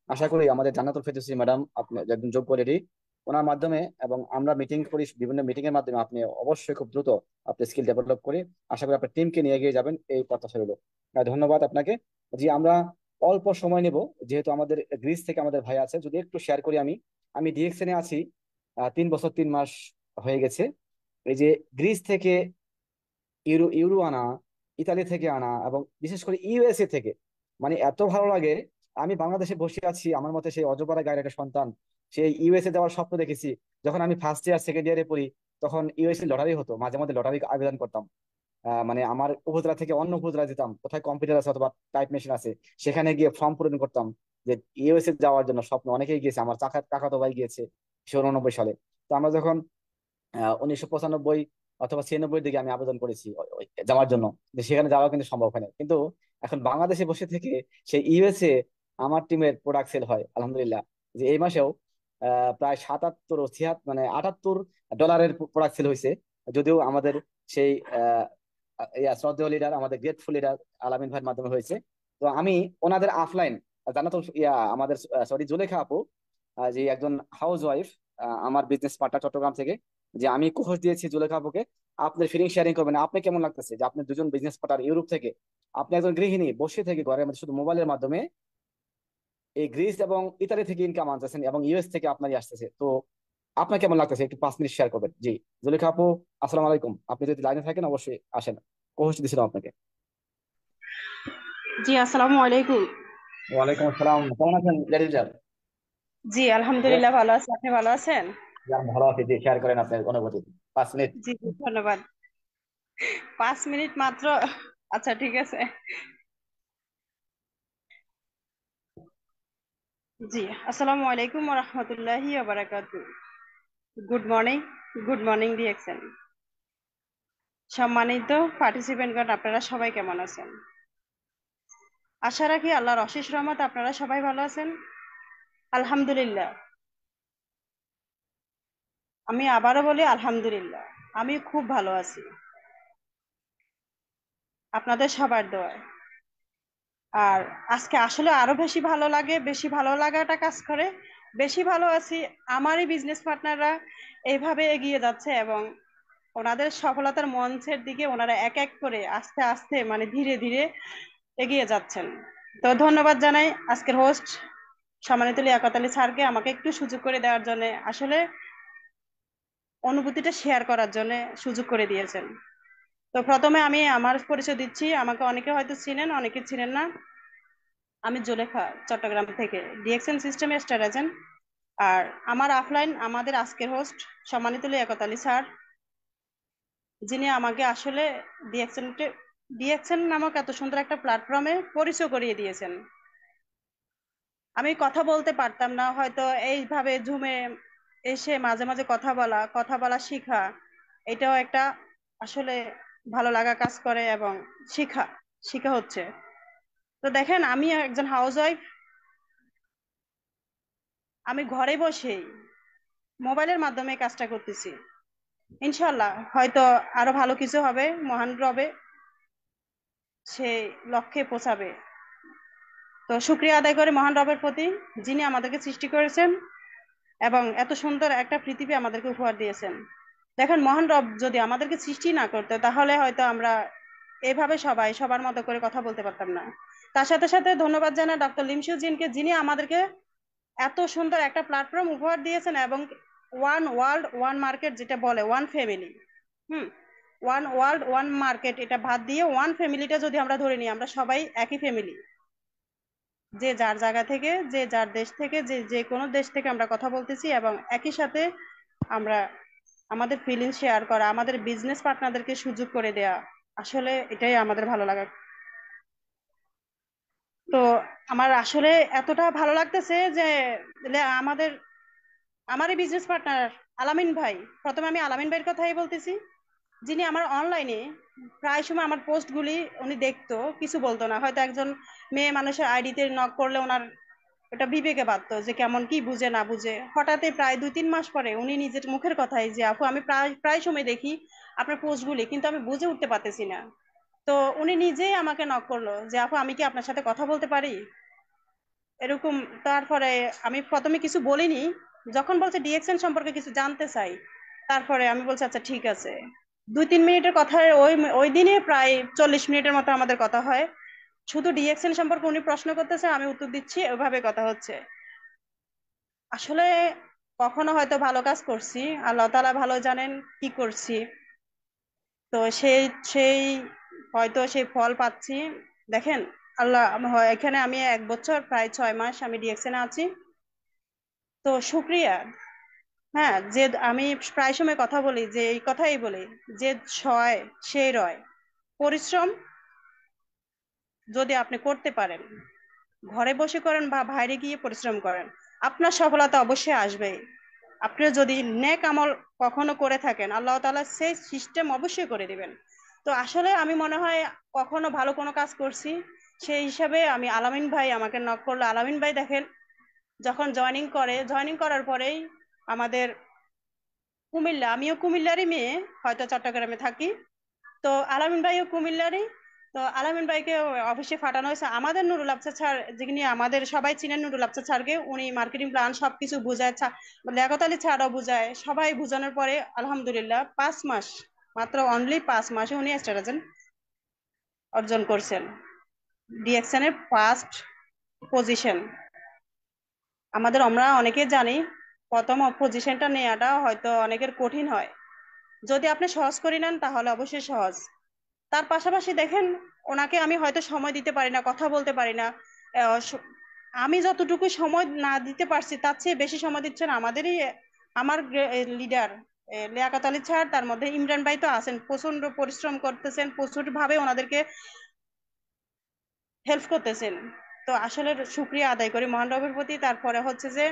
আশা করি আমাদের জান্নাতুল ফেরদৌসী ম্যাডাম, আপনি একজন যোগ্য লেডি, ওনার মাধ্যমে এবং আমরা মিটিং করি, বিভিন্ন মিটিং এর মাধ্যমে আপনি অবশ্যই খুব দ্রুত আপনি স্কিল ডেভেলপ করে আশা করি আপনার টিমকে নিয়ে এগিয়ে যাবেন, এই প্রত্যাশা রইলো। ধন্যবাদ আপনাকে। জি, আমরা অল্প সময় নেব, যেহেতু আমাদের গ্রিস থেকে আমাদের ভাই আছে। যদি একটু শেয়ার করি, আমি আমি ডিএক্সএন এ আছি 3 বছর 3 মাস হয়ে গেছে। এই যে গ্রিস থেকে ইউরো ইউরো আনা, ইতালি থেকে আনা, এবং বিশেষ করে ইউএসএ থেকে, মানে এত ভালো লাগে। আমি বাংলাদেশে বসে আছি, আমার মতে সেই অজপাড়া গায়ের একটা সন্তান, সেই ইউএসএ যাওয়ার স্বপ্ন দেখেছি। যখন আমি ফার্স্ট ইয়ার সেকেন্ড ইয়ারে পড়ি, তখন ইউএসএ লটারি হতো, মাঝে মাঝে লটারি আবেদন করতাম। মানে আমার উপজেলা থেকে অন্য উপজেলা যেতাম, কোথায় কম্পিউটার আছে অথবা টাইপ মেশিন আছে, সেখানে গিয়ে ফর্ম পূরণ করতাম যে ইউএসএ যাওয়ার জন্য। স্বপ্ন অনেকেই গিয়েছে, আমার কাকাতো ভাই গিয়েছে 1999 সালে। তো আমরা যখন 1995 অথবা 96 দিকে আমি আবেদন করেছি যাওয়ার জন্য, যে সেখানে যাওয়া কিন্তু সম্ভব হয় না। কিন্তু এখন বাংলাদেশে বসে থেকে সেই ইউএসএ আমার টিমের প্রোডাক্ট সেল হয় আলহামদুলিল্লাহ। যে এই মাসেও প্রায় 77 ও 78 ডলারের প্রোডাক্ট সেল হয়েছে। যদিও আমাদের সেই শ্রদ্ধেয় লিডার, আমাদের গ্রেটফুল লিডার আলামিন ভাইয়ের মাধ্যমে হয়েছে। তো আমি ওনাদের অফলাইন জানাতুল আমাদের সরি জুলেখা আপু, যে একজন হাউস ওয়াইফ, আমার বিজনেস পার্টনার চট্টগ্রাম থেকে, যে আমি কোর্স দিয়েছি জুলেখা আপুকে। আপনার ফিলিং শেয়ারিং করবেন, আপনি কেমন লাগতেছে যে আপনি দুজন বিজনেস পার্টনার ইউরোপ থেকে, আপনি একজন গৃহিণী বসে থেকে ঘরের মধ্যে শুধু মোবাইলের মাধ্যমে এই গ্রিস এবং ইতালি থেকে ইনকাম আনতেছেন এবং ইউএস থেকে আপনারই আসতেছে। তো আপনার কেমন লাগতেছে একটু 5 মিনিট শেয়ার করবেন। জি জুলেখা আপু, আসসালামু আলাইকুম। আপনি যদি লাইনে থাকেন অবশ্যই আসেন, কোর্স দিয়েছিলাম আপনাকে। জি, আসসালামু আলাইকুম। ওয়ালাইকুম আসসালাম, কেমন আছেন লেডিস? জি, আলহামদুলিল্লাহ ভালো আছি। আপনি ভালো আছেন? ভালো আছি। জি শেয়ার করেন আপনার অনুভূতি, 5 মিনিট। জি জি, ধন্যবাদ। 5 মিনিট মাত্র? আচ্ছা, ঠিক আছে। জি, আসসালামু আলাইকুম ওয়া রাহমাতুল্লাহি ওয়া বারাকাতুহু। Good morning, good morning DXN. সম্মানিত পার্টিসিপেন্টগণ, আপনারা সবাই কেমন আছেন? আশা রাখি আল্লাহর অশেষ রহমত আপনারা সবাই ভালো আছেন। আলহামদুলিল্লাহ। আমি আবারও বলি আলহামদুলিল্লাহ, আমি খুব ভালো আছি আপনাদের সবার দোয়ায়। আর আজকে আসলে আরো বেশি ভালো লাগে, বেশি ভালো লাগাটা কাজ করে। বেশি ভালো আছি, আমারই বিজনেস পার্টনাররা এইভাবে এগিয়ে যাচ্ছে এবং ওনাদের সফলতার মঞ্চের দিকে ওনারা এক এক করে আস্তে আস্তে মানে ধীরে ধীরে এগিয়ে যাচ্ছেন। তো ধন্যবাদ জানাই আজকের হোস্ট সম্মানিত লিয়াকত আলী স্যারকে আমাকে একটু সুযোগ করে দেওয়ার জন্য, আসলে অনুভূতিটা শেয়ার করার জন্য সুযোগ করে দিয়েছেন। তো প্রথমে আমি আমার পরিচয় দিচ্ছি, আমাকে অনেকে হয়তো চিনেন, অনেকে চিনেন না। আমি জুলেখা, চট্টগ্রাম থেকে ডিএক্সএন সিস্টেমে স্টার এজেন্ট। আর আমার অফলাইন আমাদের আজকের হোস্ট সম্মানিত লিয়াকত আলী স্যার, যিনি আমাকে আসলে ডিএক্সএন নামক এত সুন্দর একটা প্ল্যাটফর্মে পরিচয় করিয়ে দিয়েছেন। আমি কথা বলতে পারতাম না হয়তো, এইভাবে জুমে এসে মাঝে মাঝে কথা বলা শিখা, এটাও একটা আসলে ভালো লাগা কাজ করে এবং শিখা শিখা হচ্ছে। তো দেখেন, আমি একজন হাউস ওয়াইফ, আমি ঘরে বসেই মোবাইলের মাধ্যমে কাজটা করতেছি। ইনশাল্লাহ হয়তো আরো ভালো কিছু হবে, মহান রবে সেই লক্ষ্যে পৌঁছাবে। তো শুকরিয়া আদায় করে মহান রবের প্রতি, যিনি আমাদেরকে সৃষ্টি করেছেন এবং এত সুন্দর একটা পৃথিবী আমাদেরকে উপহার দিয়েছেন। দেখেন, মহান রব যদি আমাদেরকে সৃষ্টি না করতো তাহলে হয়তো আমরা এভাবে সবাই সবার মতো করে কথা বলতে পারতাম না। তার সাথে সাথে ধন্যবাদ জানাই ডক্টর লিমসু জিনকে, যিনি আমাদেরকে এত সুন্দর একটা প্ল্যাটফর্ম উপহার দিয়েছেন এবং ওয়ান ওয়ার্ল্ড ওয়ান মার্কেট যেটা বলে, one family, one world one market, এটা বাদ দিয়ে ওয়ান ফ্যামিলিটা যদি আমরা ধরে নিই, আমরা সবাই একই ফ্যামিলি। যে যার জায়গা থেকে, যে যার দেশ থেকে, যে যে কোনো দেশ থেকে আমরা কথা বলতেছি এবং একই সাথে আমরা আমাদের ফিলিংস শেয়ার করা, আমাদের বিজনেস পার্টনারদেরকে সুযোগ করে দেয়া, আসলে এটাই আমাদের ভালো লাগা। তো আমার আসলে এতটা ভালো লাগতেছে যে আমাদের আমারই বিজনেস পার্টনার আলামিন ভাই, প্রথমে আমি আলামিন ভাইয়ের কথাই বলতেছি, যিনি আমার অনলাইনে প্রায় সময় আমার পোস্টগুলি উনি দেখতো, কিছু বলতো না, হয়তো একজন মেয়ে মানুষের আইডিতে নক করলে ওনার ওটা বিবেকে বাধতো যে কেমন কি বুঝে না বুঝে। হঠাৎই প্রায় 2-3 মাস পরে উনি নিজের মুখের কথাই যে আপু আমি প্রায় প্রায় সময় দেখি আপনার পোস্টগুলি, কিন্তু আমি বুঝে উঠতে পারতেছি না। তো উনি নিজেই আমাকে নক করলো যে আপু আমি কি আপনার সাথে কথা বলতে পারি, এরকম। তারপরে আমি প্রথমে কিছু বলিনি, যখন বলছে ডিএক্সএন সম্পর্কে কিছু জানতে চাই, তারপরে আমি বলছি আচ্ছা ঠিক আছে। 2-3 মিনিটের কথা, ওই ওই দিনে প্রায় 40 মিনিটের মতো আমাদের কথা হয়। শুধু ডিএক্সএন সম্পর্কে উনি প্রশ্ন করতেছে, আমি উত্তর দিচ্ছি, ওইভাবে কথা হচ্ছে। আসলে কখনো হয়তো ভালো কাজ করছি, আল্লাহ তাআলা ভালো জানেন কি করছি। তো সেই সেই হয়তো সেই ফল পাচ্ছি। দেখেন, আল্লাহ এখানে আমি 1 বছর প্রায় 6 মাস আমি ডিএক্সএনে আছি। তো শুক্রিয়া। হ্যাঁ, যে আমি প্রায় সময় কথা বলি, যে এই কথাই বলি যে সয় সেই রয়। পরিশ্রম যদি আপনি করতে পারেন, ঘরে বসে করেন বা বাইরে গিয়ে পরিশ্রম করেন, আপনার সফলতা অবশ্যই আসবে। আপনি যদি নেক আমল কখনো করে থাকেন, আল্লাহ তাআলা সেই সিস্টেম অবশ্যই করে দিবেন। তো আসলে আমি মনে হয় কখনো ভালো কোনো কাজ করছি, সেই হিসাবে আমি আলামিন ভাই আমাকে নক করলো। আলামিন ভাই দেখেন, যখন জয়েনিং করার পরেই আমাদের কুমিল্লা, আমিও কুমিল্লারই মেয়ে, হয়তো চট্টগ্রামে থাকি। তো আলামিন ভাইও কুমিল্লারই। তো আলামিন ভাইকে অফিসে পাঠানো হয়েছে। আমাদের নুরুল আফসার স্যার, যিনি আমাদের সবাই চিনেন নুরুল আফসার স্যারকে, উনি মার্কেটিং প্ল্যান সবকিছু বুঝায়, লিয়াকত আলী স্যারও বুঝায়, সবাই বুঝানোর পরে আলহামদুলিল্লাহ 5 মাস, মাত্র অনলি 5 মাসে উনি স্টার এজেন্ট অর্জন করছেন, ডিএকশন এর ফার্স্ট পজিশন। আমরা অনেকে জানি প্রথম পজিশনটা নেওয়াটা হয়তো অনেকের কঠিন হয়। যদি আপনি সহজ করে নেন তাহলে অবশ্যই সহজ। তার পাশাপাশি দেখেন, ওনাকে আমি হয়তো সময় দিতে পারি না, কথা বলতে পারি না। আহ, স- আমি যতটুকু সময় না দিতে পারছি তার চেয়ে বেশি সময় দিচ্ছেন আমার লিডার লিয়াকত আলী স্যার। তার মধ্যে ইমরান ভাই তো আছেন, প্রচন্ড পরিশ্রম করতেছেন, প্রচুর ভাবে ওনাদেরকে হেল্প করতেছেন। তো আসলে শুকরিয়া আদায় করি মহান রবের প্রতি। তারপরে হচ্ছে যে,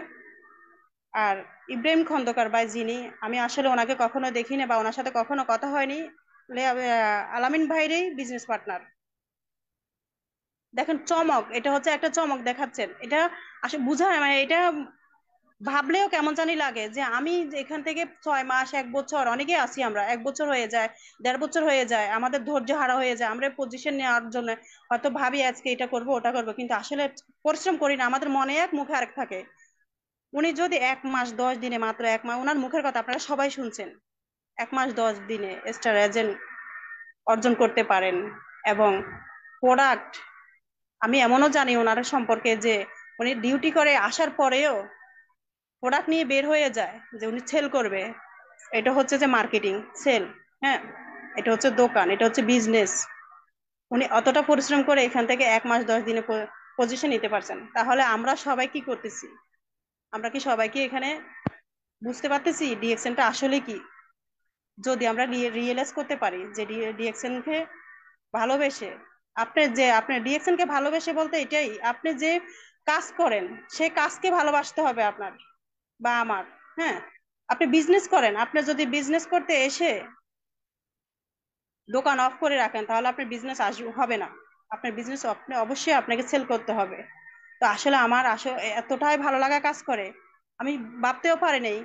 আর ইব্রাহিম খন্দকার ভাই, যিনি, আমি আসলে ওনাকে কখনো দেখিনি বা ওনার সাথে কখনো কথা হয়নি, আলামিন ভাইরই বিজনেস পার্টনার। দেখেন চমক, এটা হচ্ছে একটা চমক দেখাচ্ছেন। এটা আসলে বুঝায়, মানে এটা ভাবলেও কেমন জানি লাগে যে আমি যে এখান থেকে 6 মাস, 1 বছর, অনেকে আছি আমরা, 1 বছর হয়ে যায়, 1.5 বছর হয়ে যায়, আমাদের ধৈর্য হারা হয়ে যায়, আমরা পজিশন নেওয়ার জন্য হয়তো ভাবি আজকে এটা করব ওটা করবো, কিন্তু আসলে পরিশ্রম করি না, আমাদের মনে এক মুখে আরেক থাকে। উনি যদি 1 মাস 10 দিনে, মাত্র 1 মাস, ওনার মুখের কথা আপনারা সবাই শুনছেন, 1 মাস 10 দিনে স্টার এজেন্ট অর্জন করতে পারেন। এবং প্রোডাক্ট, আমি এমনও জানি ওনার সম্পর্কে যে উনি ডিউটি করে আসার পরেও প্রোডাক্ট নিয়ে বের হয়ে যায় যে উনি সেল করবে। এটা হচ্ছে যে মার্কেটিং, সেল। হ্যাঁ, এটা হচ্ছে দোকান, এটা হচ্ছে বিজনেস। উনি অতটা পরিশ্রম করে এখান থেকে 1 মাস 10 দিনে পজিশন নিতে পারছেন। তাহলে আমরা সবাই কি করতেছি? আমরা কি সবাই কি এখানে বুঝতে পারতেছি ডিএকশনটা আসলে কি? যদি আমরা রিয়েলাইজ করতে পারি যে ডিএকশন কে ভালোবেসে, আপনি ডিএকশন কে ভালোবেসে বলতে এটাই, আপনি যে কাজ করেন সেই কাজকে ভালোবাসতে হবে আপনার বা আমার। হ্যাঁ, আপনি বিজনেস করেন, আপনি যদি বিজনেস করতে এসে দোকান অফ করে রাখেন তাহলে আপনার বিজনেস হবে না। আপনার বিজনেস অবশ্যই আপনাকে সেল করতে হবে। তো আসলে আমার আসলে এতটাই ভালো লাগা কাজ করে, আমি ভাবতেও পারিনি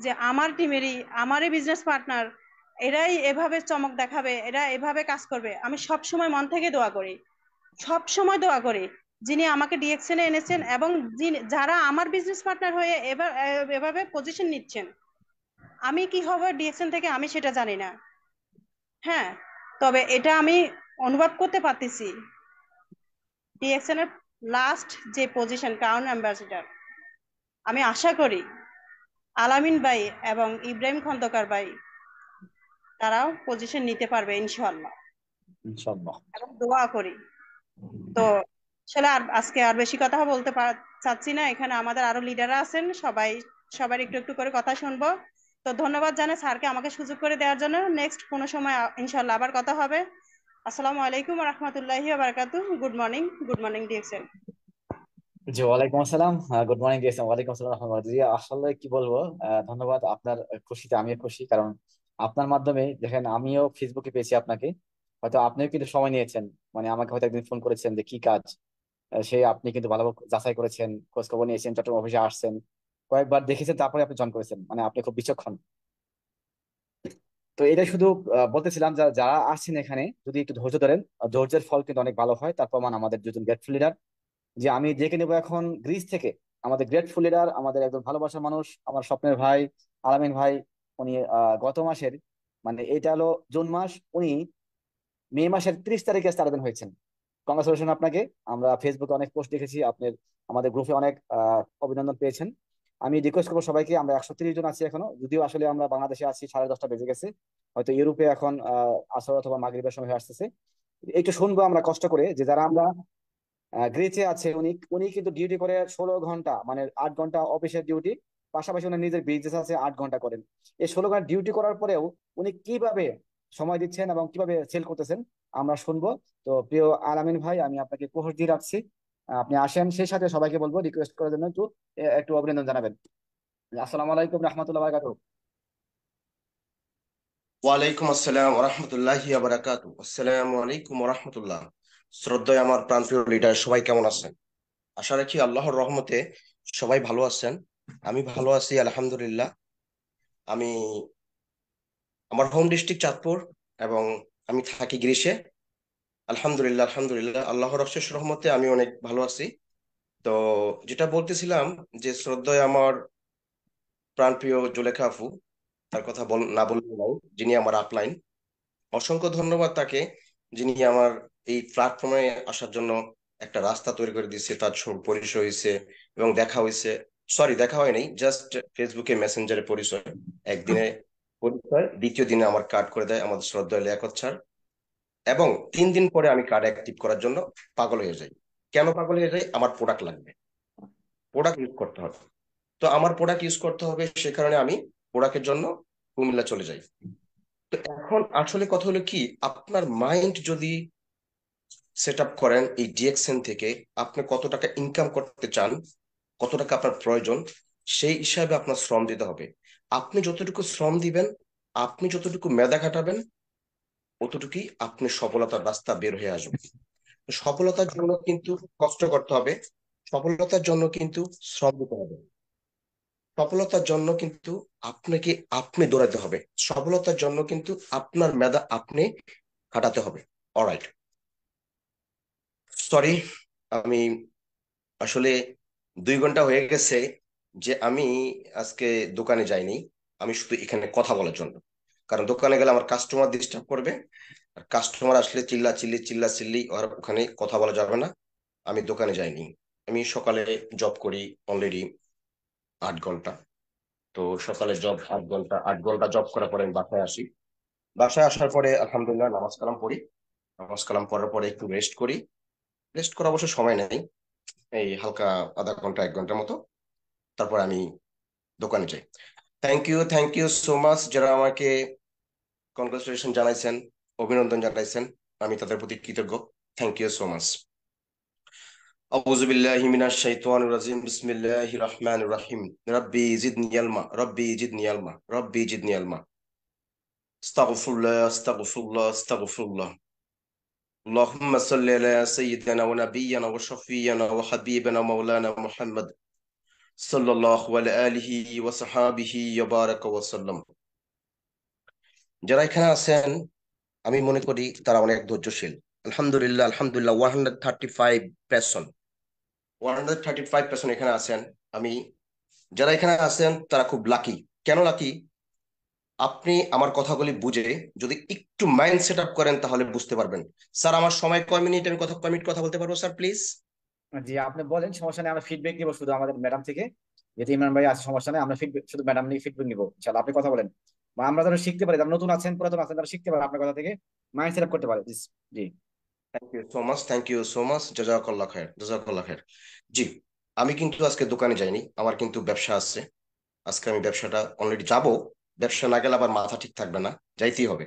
যে আমার টিমেরই, আমারই বিজনেস পার্টনার, এরাই এভাবে চমক দেখাবে, এরা এভাবে কাজ করবে। আমি সব সময় মন থেকে দোয়া করি, সব সময় দোয়া করি, যিনি আমাকে ডিএকশনে এনেছেন এবং যারা আমার বিজনেস পার্টনার হয়ে এভাবে পজিশন নিচ্ছেন। আমি কি হবে ডিএকশন থেকে আমি সেটা জানি না। হ্যাঁ, তবে এটা আমি অনুভব করতে পারতেছি, ডিএকশন এর লাস্ট যে পজিশন ক্রাউন অ্যাম্বাসেডর, আমি আশা করি আলামিন ভাই এবং ইব্রাহিম খন্দকার ভাই তারাও পজিশন নিতে পারবে ইনশাআল্লাহ, ইনশাআল্লাহ। এবং দোয়া করি। তো আসলে আর আজকে আর বেশি কথা বলতে চাচ্ছি না, এখানে আমাদের আরো লিডাররা আছেন, সবার একটু একটু করে কথা শুনবো। তো ধন্যবাদ জানাই স্যারকে আমাকে সুযোগ করে দেওয়ার জন্য। নেক্সট কোনো সময় ইনশাআল্লাহ আবার কথা হবে। আসসালামু আলাইকুম ওয়া রাহমাতুল্লাহি ওয়া বারাকাতুহু। Good morning DXL. জি, ওয়ালাইকুম আসসালাম। গুড মর্নিং দিয়েছেন। ওয়ালাইকুম আসসালাম রহমতুল্লাহ। জি, আসলে কি বলবো, ধন্যবাদ। আপনার খুশিতে আমিও খুশি, কারণ আপনার মাধ্যমে দেখেন আমিও ফেসবুকে পেয়েছি আপনাকে। হয়তো আপনিও কিন্তু সময় নিয়েছেন, মানে আমাকে হয়তো একদিন ফোন করেছেন যে কি কাজ, সে আপনি কিন্তু ভালোভাবে যাচাই করেছেন, খোঁজ খবর নিয়েছেন, চট্টগ্রাম অফিসে আসছেন, কয়েকবার দেখেছেন, তারপরে আপনি জয়েন করেছেন, মানে আপনি খুব বিচক্ষণ। তো এটা শুধু বলতেছিলাম যারা আসছেন এখানে যদি একটু ধৈর্য ধরেন, ধৈর্যের ফল কিন্তু অনেক ভালো হয়। তার প্রমাণ আমাদের দুজন গ্রেটফুল লিডার, যে আমি ডেকে নেবো এখন গ্রিস থেকে আমাদের গ্রেটফুল লিডার, আমাদের একজন ভালোবাসার মানুষ, আমার স্বপ্নের ভাই আলামিন ভাই। উনি গত মাসের, মানে এটা হলো জুন মাস, উনি মে মাসের 30 তারিখে স্টার্ট হয়েছেন। কংগ্রাচুলেশন আপনাকে। আমরা ফেসবুকে অনেক পোস্ট দেখেছি আপনার, আমাদের গ্রুপে অনেক অভিনন্দন পেয়েছেন। আমি রিকোয়েস্ট করবো সবাইকে, আমরা 130 জন আছি এখনো, যদিও আসলে আমরা বাংলাদেশে আছি 10:30 বেজে গেছে, হয়তো ইউরোপে এখন আসর অথবা মাগরিবের সময় হয়ে আসতেছে। একটু শুনবো আমরা কষ্ট করে, যে যারা আমরা গ্রিচে আছে, উনি উনি কিন্তু ডিউটি করে 16 ঘন্টা, মানে 8 ঘন্টা অফিসের ডিউটি, পাশাপাশি উনি নিজের বিজনেস আছে 8 ঘন্টা করেন। এই 16 ঘন্টা ডিউটি করার পরেও উনি কিভাবে সময় দিচ্ছেন এবং কিভাবে সেল করতেছেন, আমরা শুনবো। তো প্রিয় আলামিন ভাই, আমি আপনাকে কোহর দিয়ে রাখছি, আপনি আসেন, সেই সাথে সবাইকে বলবো রিকোয়েস্ট করার জন্য একটু একটু অভিনন্দন জানাবেন। আসসালামু আলাইকুম রহমতুল্লাহ বারাকাতুহু। ওয়ালাইকুম আসসালাম ওরহমতুল্লাহি বারাকাতু। আসসালামু আলাইকুম ওরহমতুল্লাহ। শ্রদ্ধেয় আমার প্রান্তীয় লিডার, সবাই কেমন আছেন? আশা রাখি আল্লাহর রহমতে সবাই ভালো আছেন। আমি ভালো আছি আলহামদুলিল্লাহ। আমি আমার হোম ডিস্ট্রিক্ট চাঁদপুর এবং আমি থাকি গ্রিসে। আলহামদুলিল্লাহ আলহামদুলিল্লাহ, আল্লাহর অশেষ রহমতে আমি অনেক ভালো আছি। তো যেটা বলতেছিলাম, যে শ্রদ্ধেয় আমার প্রাণপ্রিয় জুলেখা আপু, তার কথা না বললে নাই, যিনি আমার আপলাইন, অসংখ্য ধন্যবাদ তাকে, যিনি আমার এই প্ল্যাটফর্মে আসার জন্য একটা রাস্তা তৈরি করে দিচ্ছে। তার পরিচয় হয়েছে এবং দেখা হয়েছে, সরি দেখা হয় নাই, জাস্ট ফেসবুকে মেসেঞ্জারে পরিচয়, একদিনে পরিচয়, দ্বিতীয় দিনে আমার কার্ড করে দেয় আমাদের শ্রদ্ধেয় লিয়াকত স্যার। এবং 3 দিন পরে আমি কার্ড অ্যাক্টিভ করার জন্য পাগল হয়ে যাই। কেন পাগল হয়ে যাই? আমার প্রোডাক্ট লাগবে, প্রোডাক্ট ইউজ করতে হবে। তো আমার প্রোডাক্ট ইউজ করতে হবে, সে কারণে আমি প্রোডাক্টের জন্য কুমিল্লা চলে যাই। তো এখন আসলে কথা হলো কি, আপনার মাইন্ড যদি সেট আপ করেন এই ডিএক্সএন থেকে, আপনি কত টাকা ইনকাম করতে চান, কত টাকা আপনার প্রয়োজন, সেই হিসাবে আপনার শ্রম দিতে হবে। আপনি যতটুকু শ্রম দিবেন, আপনি যতটুকু মেধা খাটাবেন, অতটুকুই আপনি সফলতার রাস্তা বের হয়ে আসবেন। তো সফলতার জন্য কিন্তু কষ্ট করতে হবে, সফলতার জন্য কিন্তু শ্রম দিতে হবে, সফলতার জন্য কিন্তু আপনাকে আপনি দৌড়াতে হবে, সফলতার জন্য কিন্তু আপনার মেধা আপনি খাটাতে হবে। অলরাইট, সরি, আমি আসলে 2 ঘন্টা হয়ে গেছে যে আমি আজকে দোকানে যাইনি। আমি শুধু এখানে কথা বলার জন্য, কারণ দোকানে গেলে আমার কাস্টমার ডিস্টার্ব করবে, আর কাস্টমার আসলে চিল্লা চিল্লি আর ওখানে কথা বলা যাবে না। আমি দোকানে যাইনি। আমি সকালে জব করি অলরেডি 8 ঘন্টা। তো সকালে জব 8 ঘন্টা, 8 ঘন্টা জব করার পরে আমি বাসায় আসি। বাসায় আসার পরে আলহামদুলিল্লাহ নামাজ কালাম পড়ি। নামাজ কালাম পড়ার পরে একটু রেস্ট করি। রেস্ট করা অবশ্য সময় নেই, এই হালকা আধা ঘন্টা 1 ঘন্টার মতো। তারপর আমি দোকানে যাই। থ্যাংক ইউ সো মাচ যারা আমাকে কনগ্রাচুলেশন জানাইছেন, অভিনন্দন জানাইছেন, আমি তাদের প্রতি কৃতজ্ঞ। Thank you so much. আউযু বিল্লাহি মিনাশ শাইতানির রাজিম, বিসমিল্লাহির রহমানির রহিম। রব্বি জিদনি ইলমা, রব্বি জিদনি ইলমা, রব্বি জিদনি ইলমা। আস্তাগফিরুল্লাহ আস্তাগফিরুল্লাহ আস্তাগফিরুল্লাহ। اللهم صل على سيدنا ونبينا وشفينا وحبيبنا مولانا محمد صلى الله على آله وصحابه وبارك وسلم। যারা এখানে আছেন, আমি মনে করি তারা অনেক ধৈর্যশীল। আলহামদুলিল্লাহ আলহামদুলিল্লাহ, 135 পার্সন, 135 পার্সন এখানে আছেন। আমি, যারা এখানে আছেন তারা খুব লাকি। কেন লাকি? আপনি আমার কথাগুলি বুঝে যদি একটু মাইন্ড সেট আপ করেন তাহলে বুঝতে পারবেন। স্যার আমার সময় কয় মিনিট, আমি কয় মিনিট কথা বলতে পারবো স্যার, প্লিজ? জি, আপনি বলেন, সমস্যা নেই, আমরা ফিডব্যাক নিবো শুধু আমাদের ম্যাডাম থেকে, যেহেতু ইমরান ভাই আছে, সমস্যা নেই, আমরা ফিডব্যাক শুধু ম্যাডাম নিয়ে ফিডব্যাক নিবো ইনশাআল্লাহ। আপনি কথা বলেন, বা আমরা যেন শিখতে পারি, যারা নতুন আছেন পুরাতন আছেন তারা শিখতে পারে আপনার কথা থেকে, মাইন্ড সেট আপ করতে পারে। জি। Thank you so much, thank you so much, জাজাকাল্লাহ খায়ের, জাজাকাল্লাহ খায়ের। জি, আমি কিন্তু আজকে দোকানে যাইনি, আমার কিন্তু ব্যবসা আছে। আজকে আমি ব্যবসাটা অলরেডি যাব। ব্যবসা না গেলে আবার মাথা ঠিক থাকবে না, যাইতেই হবে।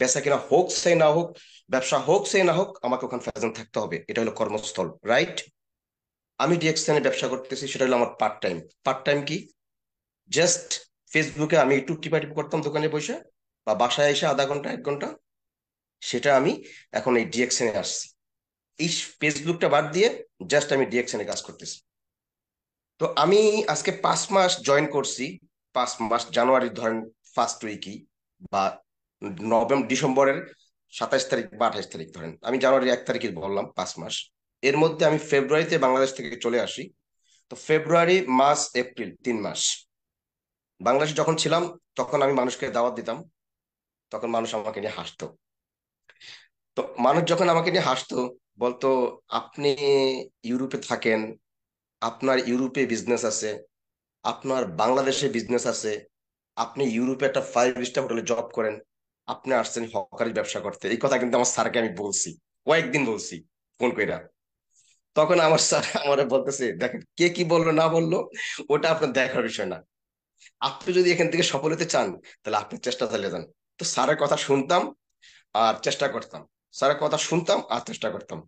বেচা কিনা হোক সে না হোক, ব্যবসা হোক সে না হোক, আমাকে ওখানে প্রেজেন্ট থাকতে হবে। এটা হলো কর্মস্থল, রাইট? আমি ডিএক্সএনে ব্যবসা করতেছি, সেটা হলো আমার পার্ট টাইম। পার্ট টাইম কি? জাস্ট ফেসবুকে আমি একটু টিপাটিপি করতাম দোকানে বসে, বা বাসায় এসে আধা ঘন্টা 1 ঘন্টা, সেটা আমি এখন এই ডিএক্সএনে আসছি। এই ফেসবুকটা বাদ দিয়ে জাস্ট আমি ডিএক্সএনে কাজ করতেছি। তো আমি আজকে 5 মাস জয়েন করছি। 5 মাস, জানুয়ারি ধরেন ফার্স্ট উইকই, বা ডিসেম্বরের 27 তারিখ বা 28 তারিখ ধরেন, আমি জানুয়ারির 1 তারিখে বললাম 5 মাস। এর মধ্যে আমি ফেব্রুয়ারিতে বাংলাদেশ থেকে চলে আসি। তো ফেব্রুয়ারি, মার্চ, এপ্রিল 3 মাস বাংলাদেশে যখন ছিলাম, তখন আমি মানুষকে দাওয়াত দিতাম, তখন মানুষ আমাকে নিয়ে হাসতো। তো মানুষ যখন আমাকে নিয়ে হাসতো, বলতো আপনি ইউরোপে থাকেন, আপনার ইউরোপে বিজনেস আছে, আপনার বাংলাদেশে বিজনেস আছে, আপনি ইউরোপে একটা 5 স্টার হোটেলে জব করেন, আপনি আসছেন হকারি ব্যবসা করতে। এই কথা কিন্তু আমার স্যারকে আমি বলছি, কয়েকদিন বলছি ফোন কইরা। তখন আমার স্যার আমার বলতেছে, দেখেন কে কি বললো না বললো ওটা আপনার দেখার বিষয় না, আপনি যদি এখান থেকে সফল হতে চান তাহলে আপনি চেষ্টা চালিয়ে যান। তো স্যারের কথা শুনতাম আর চেষ্টা করতাম। স্যারের কথা শুনতাম আর চেষ্টা করতাম।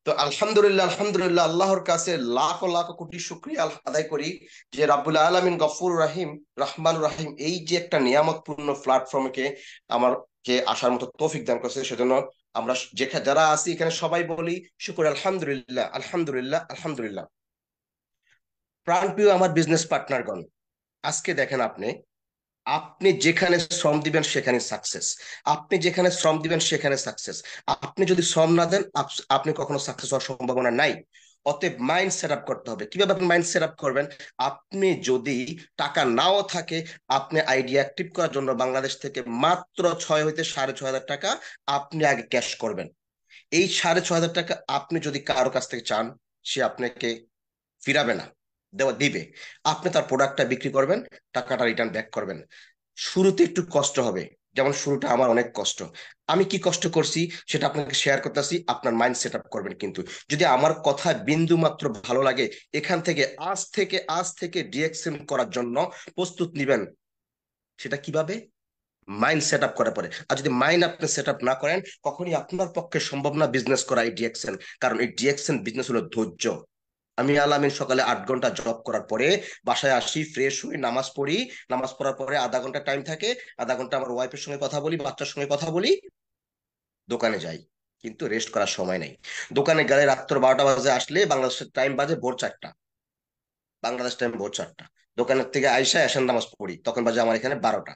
তো আলহামদুলিল্লাহ, আলহামদুলিল্লাহ, আল্লাহর কাছে লাখো লাখো কোটি শুকরিয়া আদায় করি যে রাব্বুল আলামিন গফুর রাহিম রহমান রাহিম এই যে একটা নিয়ামতপূর্ণ প্ল্যাটফর্মকে আমাকে আসার মতো তৌফিক দান করছে, সেজন্য আমরা যেখানে যারা আছি এখানে সবাই বলি শুকর আলহামদুলিল্লাহ, আলহামদুলিল্লাহ, আলহামদুলিল্লাহ। প্রাণপ্রিয় আমার বিজনেস পার্টনারগণ, আজকে দেখেন আপনি আপনি যেখানে শ্রম দিবেন সেখানে সাকসেস। আপনি যেখানে শ্রম দিবেন সেখানে সাকসেস। আপনি যদি শ্রম না দেন আপনি কখনো সাকসেস হওয়ার সম্ভাবনা নাই। অতএব মাইন্ড সেট আপ করতে হবে। কিভাবে আপনি মাইন্ড সেট আপ করবেন? আপনি যদি টাকা নাও থাকে, আপনি আইডিয়া অ্যাক্টিভ করার জন্য বাংলাদেশ থেকে মাত্র 6 হইতে 6,500 টাকা আপনি আগে ক্যাশ করবেন। এই 6,500 টাকা আপনি যদি কারো কাছ থেকে চান, সে আপনাকে ফিরাবে না, দিবে। আপনি তার প্রোডাক্টটা বিক্রি করবেন, টাকাটা রিটার্ন ব্যাক করবেন। শুরুতে একটু কষ্ট হবে, যেমন শুরুটা আমার অনেক কষ্ট। আমি কি কষ্ট করছি সেটা আপনাকে শেয়ার করতেছি, আপনার মাইন্ড সেট আপ করবেন। কিন্তু যদি আমার কথা বিন্দু মাত্র ভালো লাগে, এখান থেকে আজ থেকে ডিএক্সএন করার জন্য প্রস্তুত নিবেন। সেটা কিভাবে? মাইন্ড সেট আপ করার পরে। আর যদি মাইন্ড আপনি সেট আপ না করেন, কখনই আপনার পক্ষে সম্ভব না বিজনেস করা এই ডিএক্সএন। কারণ এই ডিএক্সএন বিজনেস হলো ধৈর্য। আমি আলামিন সকালে 8 ঘন্টা জব করার পরে বাসায় আসি, ফ্রেশ হই, নামাজ পড়ি। নামাজ পড়ার পরে আধা ঘন্টা টাইম থাকে, আধা ঘন্টা আমার ওয়াইফের সঙ্গে কথা বলি, বাচ্চার সঙ্গে কথা বলি, দোকানে যাই। কিন্তু রেস্ট করার সময় নেই। দোকানে গেলে রাত্র 12টা বাজে, আসলে বাংলাদেশের টাইম বাজে ভোর 4টা, বাংলাদেশ টাইম ভোর 4টা। দোকানের থেকে আইসা এশার নামাজ পড়ি, তখন বাজে আমার এখানে 12টা।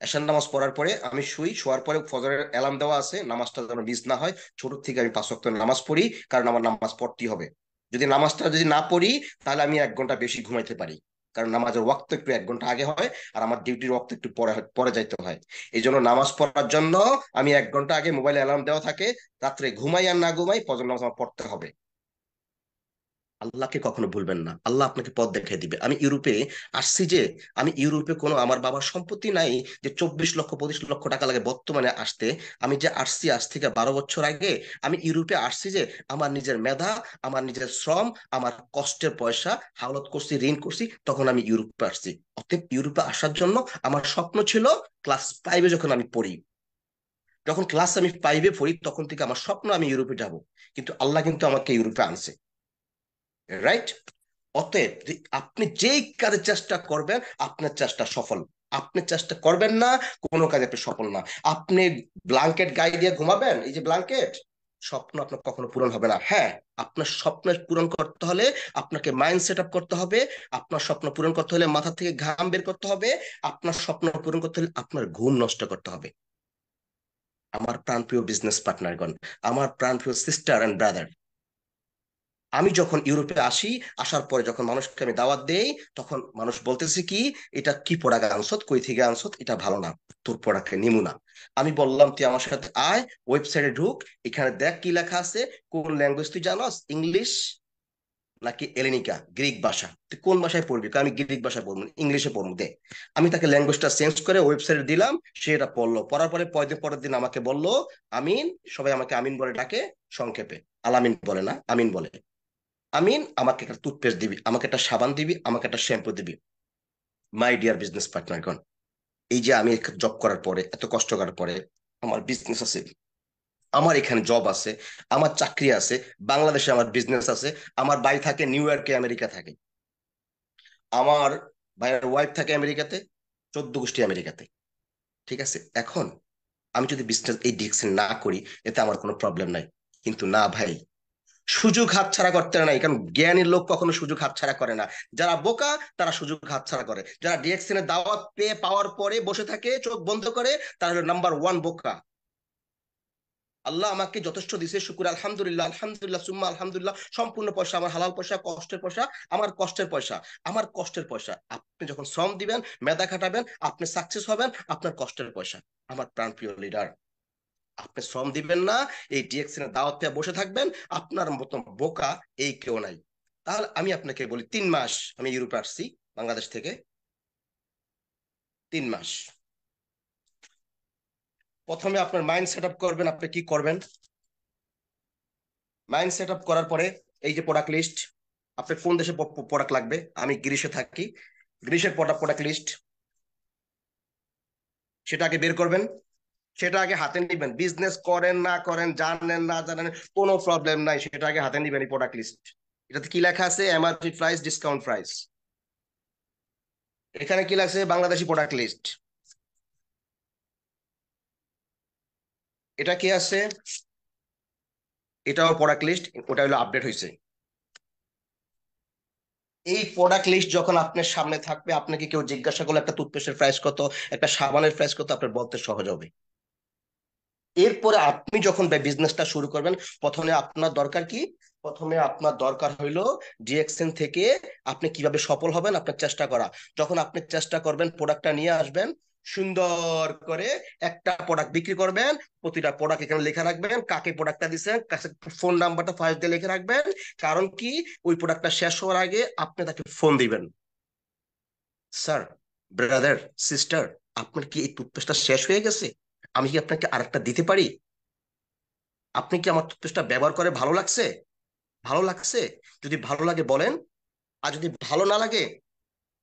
এশার নামাজ পড়ার পরে আমি শুই, শোয়ার পরে ফজরের অ্যালার্ম দেওয়া আছে, নামাজটা যেন মিস না হয়। ছোট থেকে আমি 5 ওয়াক্ত নামাজ পড়ি, কারণ আমার নামাজ পড়তেই হবে। যদি নামাজটা যদি না পড়ি, তাহলে আমি 1 ঘন্টা বেশি ঘুমাইতে পারি, কারণ নামাজের ওয়াক্ত একটু 1 ঘন্টা আগে হয়, আর আমার ডিউটির ওয়াক্ত একটু পরে যাইতে হয়। এই জন্য নামাজ পড়ার জন্য আমি 1 ঘন্টা আগে মোবাইলে অ্যালার্ম দেওয়া থাকে। রাত্রে ঘুমাই আর না ঘুমাই, ফজর নামাজ আমার পড়তে হবে। আল্লাহকে কখনো ভুলবেন না, আল্লাহ আপনাকে পথ দেখিয়ে দিবে। আমি ইউরোপে আসছি, যে আমি ইউরোপে কোনো আমার বাবার সম্পত্তি নাই যে 24 লক্ষ 25 লক্ষ টাকা লাগে বর্তমানে আসতে। আমি যে আসছি আজ থেকে 12 বছর আগে, আমি ইউরোপে আসছি যে আমার নিজের মেধা, আমার নিজের শ্রম, আমার কষ্টের পয়সা হাওলাত করছি, ঋণ করছি, তখন আমি ইউরোপে আসছি। অতএব ইউরোপে আসার জন্য আমার স্বপ্ন ছিল ক্লাস 5-এ যখন আমি পড়ি, যখন ক্লাস আমি 5-এ পড়ি, তখন থেকে আমার স্বপ্ন আমি ইউরোপে যাব। কিন্তু আল্লাহ কিন্তু আমাকে ইউরোপে আনছে, রাইট? অতএব আপনি যেই কাজে চেষ্টা করবেন, আপনার চেষ্টা সফল। আপনি চেষ্টা করবেন না, কোনো কাজে আপনি সফল না। আপনি ব্ল্যাঙ্কেট গায়ে দিয়ে ঘুমাবেন, এই যে ব্ল্যাঙ্কেট, স্বপ্ন আপনার কখনো পূরণ হবে না। হ্যাঁ, আপনার স্বপ্ন পূরণ করতে হলে আপনাকে মাইন্ড সেট আপ করতে হবে। আপনার স্বপ্ন পূরণ করতে হলে মাথা থেকে ঘাম বের করতে হবে। আপনার স্বপ্ন পূরণ করতে হলে আপনার ঘুম নষ্ট করতে হবে। আমার প্রাণপ্রিয় বিজনেস পার্টনারগণ, আমার প্রাণপ্রিয় সিস্টার অ্যান্ড ব্রাদার, আমি যখন ইউরোপে আসি, আসার পরে যখন মানুষকে আমি দাওয়াত দেই, তখন মানুষ বলতেছে কি, এটা কি প্রোডাক্ট আনছত, কই থেকে আনছত, এটা ভালো না, তোর প্রোডাক্টে নিমু না। আমি বললাম তুই আমার সাথে আয়, ওয়েবসাইটে ঢুক, এখানে দেখ কি লেখা আছে। কোন ল্যাঙ্গুয়েজ তুই জানাস? ইংলিশ নাকি এলেনিকা, গ্রিক ভাষা? তুই কোন ভাষায় পড়বি? আমি গ্রিক ভাষায় পড়বো, ইংলিশে পড়বো, দে। আমি তাকে ল্যাঙ্গুয়েজটা চেঞ্জ করে ওয়েবসাইটে দিলাম, সে এটা পড়লো। পড়ার পরে পরের দিন আমাকে বললো আমিন। সবাই আমাকে আমিন বলে ডাকে সংক্ষেপে, আলামিন বলে না, আমিন বলে। আমিন, আমাকে একটা টুথপেস্ট দিবি, আমাকে একটা সাবান দিবি, আমাকে একটা শ্যাম্পু দিবি। মাই ডিয়ার বিজনেস পার্টনারগণ, এই যে আমি জব করার পরে, এত কষ্ট করার পরে, আমার বিজনেস আছে, আমার এখানে জব আছে, আমার চাকরি আছে, বাংলাদেশে আমার বিজনেস আছে। আমার ভাই থাকে নিউ ইয়র্কে, আমেরিকা থাকে। আমার ভাইয়ের ওয়াইফ থাকে আমেরিকাতে, 14 গোষ্ঠী আমেরিকাতে। ঠিক আছে, এখন আমি যদি বিজনেস এই ডিরেকশন না করি, এতে আমার কোনো প্রবলেম নাই। কিন্তু না ভাই, সুযোগ হাতছাড়া করতে নাই, কারণ জ্ঞানী লোক কখনো সুযোগ হাতছাড়া করে না। যারা বোকা তারা সুযোগ হাতছাড়া করে। যারা ডিএক্সএন এর দাওয়াত পেয়ে পাওয়ার পরে বসে থাকে, চোখ বন্ধ করে, তারা হলো নাম্বার 1 বোকা। আল্লাহ আমাকে যথেষ্ট দিছে, শুকুর আলহামদুলিল্লাহ, আলহামদুলিল্লাহ সুম্মা আলহামদুলিল্লাহ। সম্পূর্ণ পয়সা আমার হালাল পয়সা, কষ্টের পয়সা, আমার কষ্টের পয়সা, আমার কষ্টের পয়সা। আপনি যখন শ্রম দিবেন, মেধা খাটাবেন, আপনি সাকসেস হবেন, আপনার কষ্টের পয়সা। আমার প্রাণপ্রিয় লিডার, আপনি শ্রম দিবেন না, এই ডিএক্সএন এর দাওয়াত পেয়ে বসে থাকবেন, আপনার মতো বোকা এই কেউ নাই। তাহলে আমি আপনাকে বলি, 3 মাস আমি ইউরোপে আসছি বাংলাদেশ থেকে, 3 মাস। প্রথমে আপনার মাইন্ড সেট আপ করবেন, আপনি কি করবেন। মাইন্ড সেট আপ করার পরে এই যে প্রোডাক্ট লিস্ট, আপনার কোন দেশে প্রোডাক্ট লাগবে। আমি গ্রিসে থাকি, গ্রিসের প্রোডাক্ট লিস্ট, সেটা আগে বের করবেন। সেটা আগে হাতে নিবেন। বিজনেস করেন না করেন, জানেন না জানেন, কোনো প্রবলেম নাই, সেটা আগে হাতে নিবেন। এই প্রোডাক্ট লিস্ট, এটাতে কি লেখা আছে? MRP price, discount price. এখানে কি লাগছে? Bangladeshi product list. এটা কি আছে? এটাও প্রোডাক্ট লিস্ট, ওটা হলো আপডেট হয়েছে। এই প্রোডাক্ট লিস্ট যখন আপনার সামনে থাকবে, আপনাকে কেউ জিজ্ঞাসা করলে একটা টুথপেস্টের প্রাইস কত, একটা সাবানের প্রাইস কত, আপনার বলতে সহজ হবে। এরপরে আপনি যখন বিজনেসটা শুরু করবেন, প্রথমে আপনার দরকার কি? প্রথমে আপনার দরকার হইলো ডিএক্সএন থেকে আপনি কিভাবে সফল হবেন আপনার চেষ্টা করা। যখন আপনি চেষ্টা করবেন, প্রোডাক্টটা নিয়ে আসবেন, সুন্দর করে একটা প্রোডাক্ট বিক্রি করবেন। প্রতিটা প্রোডাক্ট এখানে লেখা রাখবেন, কাকে প্রোডাক্টটা দিচ্ছেন, ফোন নাম্বারটা ফার্স্ট দিয়ে লিখে রাখবেন। কারণ কি, ওই প্রোডাক্টটা শেষ হওয়ার আগে আপনি তাকে ফোন দিবেন, স্যার, ব্রাদার, সিস্টার, আপনার কি এই টুথপেস্টটা শেষ হয়ে গেছে? আমি কি আপনাকে আরেকটা দিতে পারি? আপনি কি আমার টুথপেস্টটা ব্যবহার করে ভালো লাগছে? ভালো লাগছে? যদি ভালো লাগে বলেন, আর যদি ভালো না লাগে,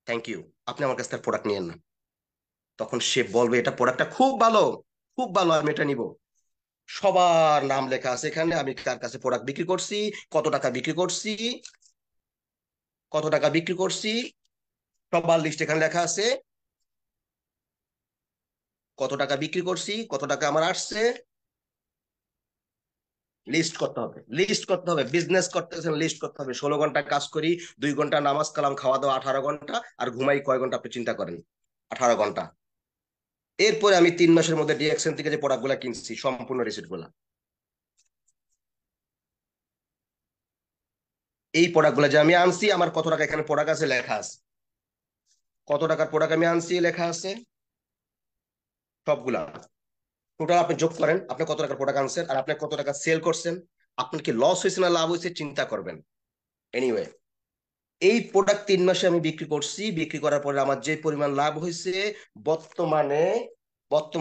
থ্যাংক ইউ, আপনি আমার কাছ থেকে প্রোডাক্ট নিয়েন না। তখন সে বলবে এটা প্রোডাক্টটা খুব ভালো, খুব ভালো, আমি এটা নিব। সবার নাম লেখা আছে এখানে, আমি কার কাছে প্রোডাক্ট বিক্রি করছি, কত টাকা বিক্রি করছি, কত টাকা বিক্রি করছি, সবার লিস্ট এখানে লেখা আছে। কত টাকা বিক্রি করছি, কত টাকা আমার আসছে, লিস্ট করতে হবে, লিস্ট করতে হবে। বিজনেস করতেছেন, লিস্ট করতে হবে। 16 ঘন্টা কাজ করি, 2 ঘন্টা নামাজ কালাম খাওয়া দাওয়া, 18 ঘন্টা, আর ঘুমাই কয় ঘন্টা আপনি চিন্তা করেন? 18 ঘন্টা। এরপরে আমি 3 মাসের মধ্যে ডিএক্সএন থেকে যে প্রোডাক্ট গুলা কিনছি, সম্পূর্ণ রিসিপ্ট গুলা, এই প্রোডাক্ট গুলা যে আমি আনছি, আমার কত টাকা এখানে প্রোডাক্ট আছে লেখা আছে, কত টাকার প্রোডাক্ট আমি আনছি লেখা আছে সবগুলা। টোটাল আপনি যোগ করেন, আপনি কত টাকার প্রোডাক্ট আনছেন আর আপনি কত টাকা সেল করছেন, আপনার কি লস হয়েছে না লাভ হয়েছে চিন্তা করবেন। এনিওয়ে, এই প্রোডাক্ট 3 মাসে আমি বিক্রি করছি, বিক্রি করার পরে আমার যে পরিমাণ লাভ হয়েছে, বর্তমানে,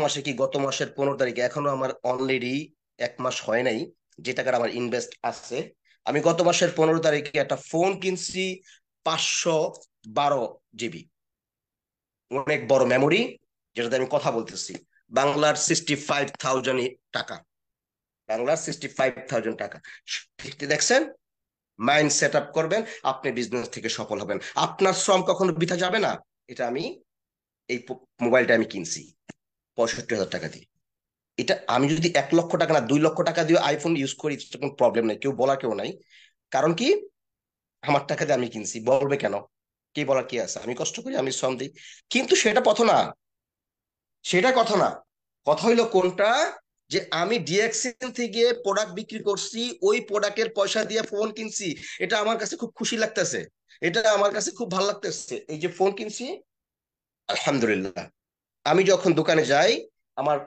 মাসে কি, গত মাসের 15 তারিখে, এখনো আমার অলরেডি 1 মাস হয় নাই, যে টাকার আমার ইনভেস্ট আছে, আমি গত মাসের 15 তারিখে একটা ফোন কিনছি, 512 জিবি, অনেক বড় মেমোরি, যেটাতে আমি কথা বলতেছি। বাংলার 65,000 টাকা, বাংলার 65,000 টাকা। দেখছেন? মাইন্ড সেট আপ করবেন, আপনি বিজনেস থেকে সফল হবেন, আপনার শ্রম কখনো বৃথা যাবে না। এটা আমি, এই মোবাইলটা আমি কিনছি 65,000 টাকা দিয়ে। এটা আমি যদি 1 লক্ষ টাকা না 2 লক্ষ টাকা দিয়ে আইফোন ইউজ করি, কোনো প্রবলেম নেই, কেউ বলার কেউ নাই। কারণ কি, আমার টাকা দিয়ে আমি কিনছি, বলবে কেন, কে বলার কি আছে? আমি কষ্ট করি, আমি শ্রম দিই। কিন্তু সেটা কথা না, সেটা কথা না। কথা হইলো কোনটা, যে আমি ডিএক্সএন থেকে প্রোডাক্ট বিক্রি করছি, ওই প্রোডাক্টের পয়সা দিয়ে ফোন কিনছি, এটা আমার কাছে খুব খুশি লাগতেছে, এটা আমার কাছে খুব ভালো লাগতেছে। এই যে ফোন কিনছি, আলহামদুলিল্লাহ। আমি যখন দোকানে যাই, আমার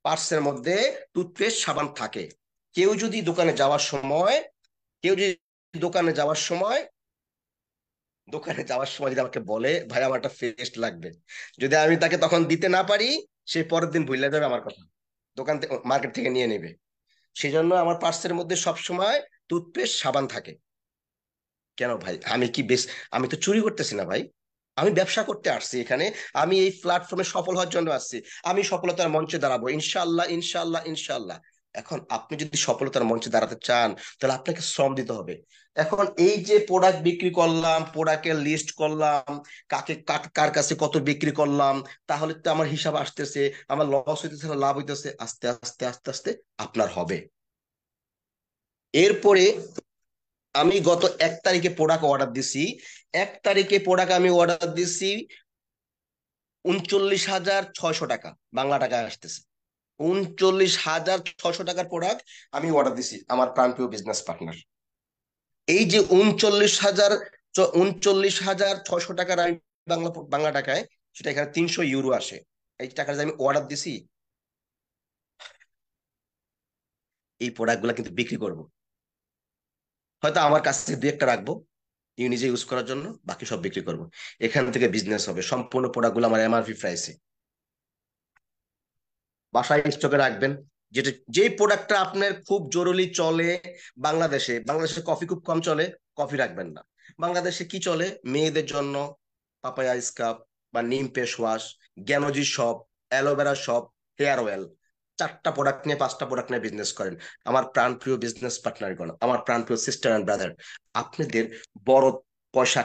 পার্সের মধ্যে টুথপেস্ট, সাবান থাকে। কেউ যদি দোকানে যাওয়ার সময়, কেউ যদি দোকানে যাওয়ার সময় দোকানে যাওয়ার সময় যদি আমাকে বলে ভাই আমার একটা পেস্ট লাগবে, যদি আমি তাকে তখন দিতে না পারি, সে পরের দিন ভুলে যাবে আমার কথা, দোকান থেকে, মার্কেট থেকে নিয়ে নেবে। সেই জন্য আমার পার্সের মধ্যে সবসময় টুথপেস্ট, সাবান থাকে। কেন ভাই, আমি কি বেশ, আমি তো চুরি করতেছি না ভাই, আমি ব্যবসা করতে আসছি এখানে, আমি এই প্ল্যাটফর্মে সফল হওয়ার জন্য আসছি, আমি সফলতার মঞ্চে দাঁড়াবো ইনশাআল্লাহ, ইনশাআল্লাহ, ইনশাআল্লাহ। এখন আপনি যদি সফলতার মঞ্চে দাঁড়াতে চান, তাহলে আপনাকে শ্রম দিতে হবে। এখন এই যে প্রোডাক্ট বিক্রি করলাম, প্রোডাক্টের লিস্ট করলাম, কাকে কার কাছে কত বিক্রি করলাম, তাহলে তো আমার হিসাব আসতেছে, আমার লস হইতেছে না লাভ হইতেছে, আস্তে আস্তে আস্তে আস্তে আপনার হবে। এরপরে আমি গত 1 তারিখে প্রোডাক্ট অর্ডার দিছি, 1 তারিখে প্রোডাক্ট আমি অর্ডার দিছি 39,600 টাকা, বাংলা টাকা আসতেছে 39,600 টাকার প্রোডাক্ট আমি অর্ডার দিছি আমার প্রাণপ্রিয় বিজনেস পার্টনার। এই যে 39,600 টাকার আমি বাংলা বাংলা টাকায়, সেটা এখানে 300 ইউরো আসে। এই টাকার যে আমি অর্ডার দিছি, এই প্রোডাক্ট গুলা কিন্তু বিক্রি করব, হয়তো আমার কাছে 2-1টা রাখবো নিজে ইউজ করার জন্য, বাকি সব বিক্রি করব। এখান থেকে বিজনেস হবে, সম্পূর্ণ প্রোডাক্ট গুলো আমার এমআরপি প্রাইসে, বাসায় স্টকে রাখবেন। যেটা, যেই প্রোডাক্টটা আপনার খুব জরুরি চলে, বাংলাদেশে কফি খুব কম চলে, কফি রাখবেন না। বাংলাদেশে কি চলে মেয়েদের জন্য? পাপায়া স্কাব বা নিম ফেস ওয়াশ, জ্ঞানজি soap, aloe vera soap, hair oil, 4টা প্রোডাক্ট নিয়ে 5টা প্রোডাক্ট নিয়ে বিজনেস করেন, আমার প্রাণপ্রিয় বিজনেস পার্টনারগণ, আমার প্রাণপ্রিয় সিস্টার অ্যান্ড ব্রাদার, আপনাদের বড় পয়সা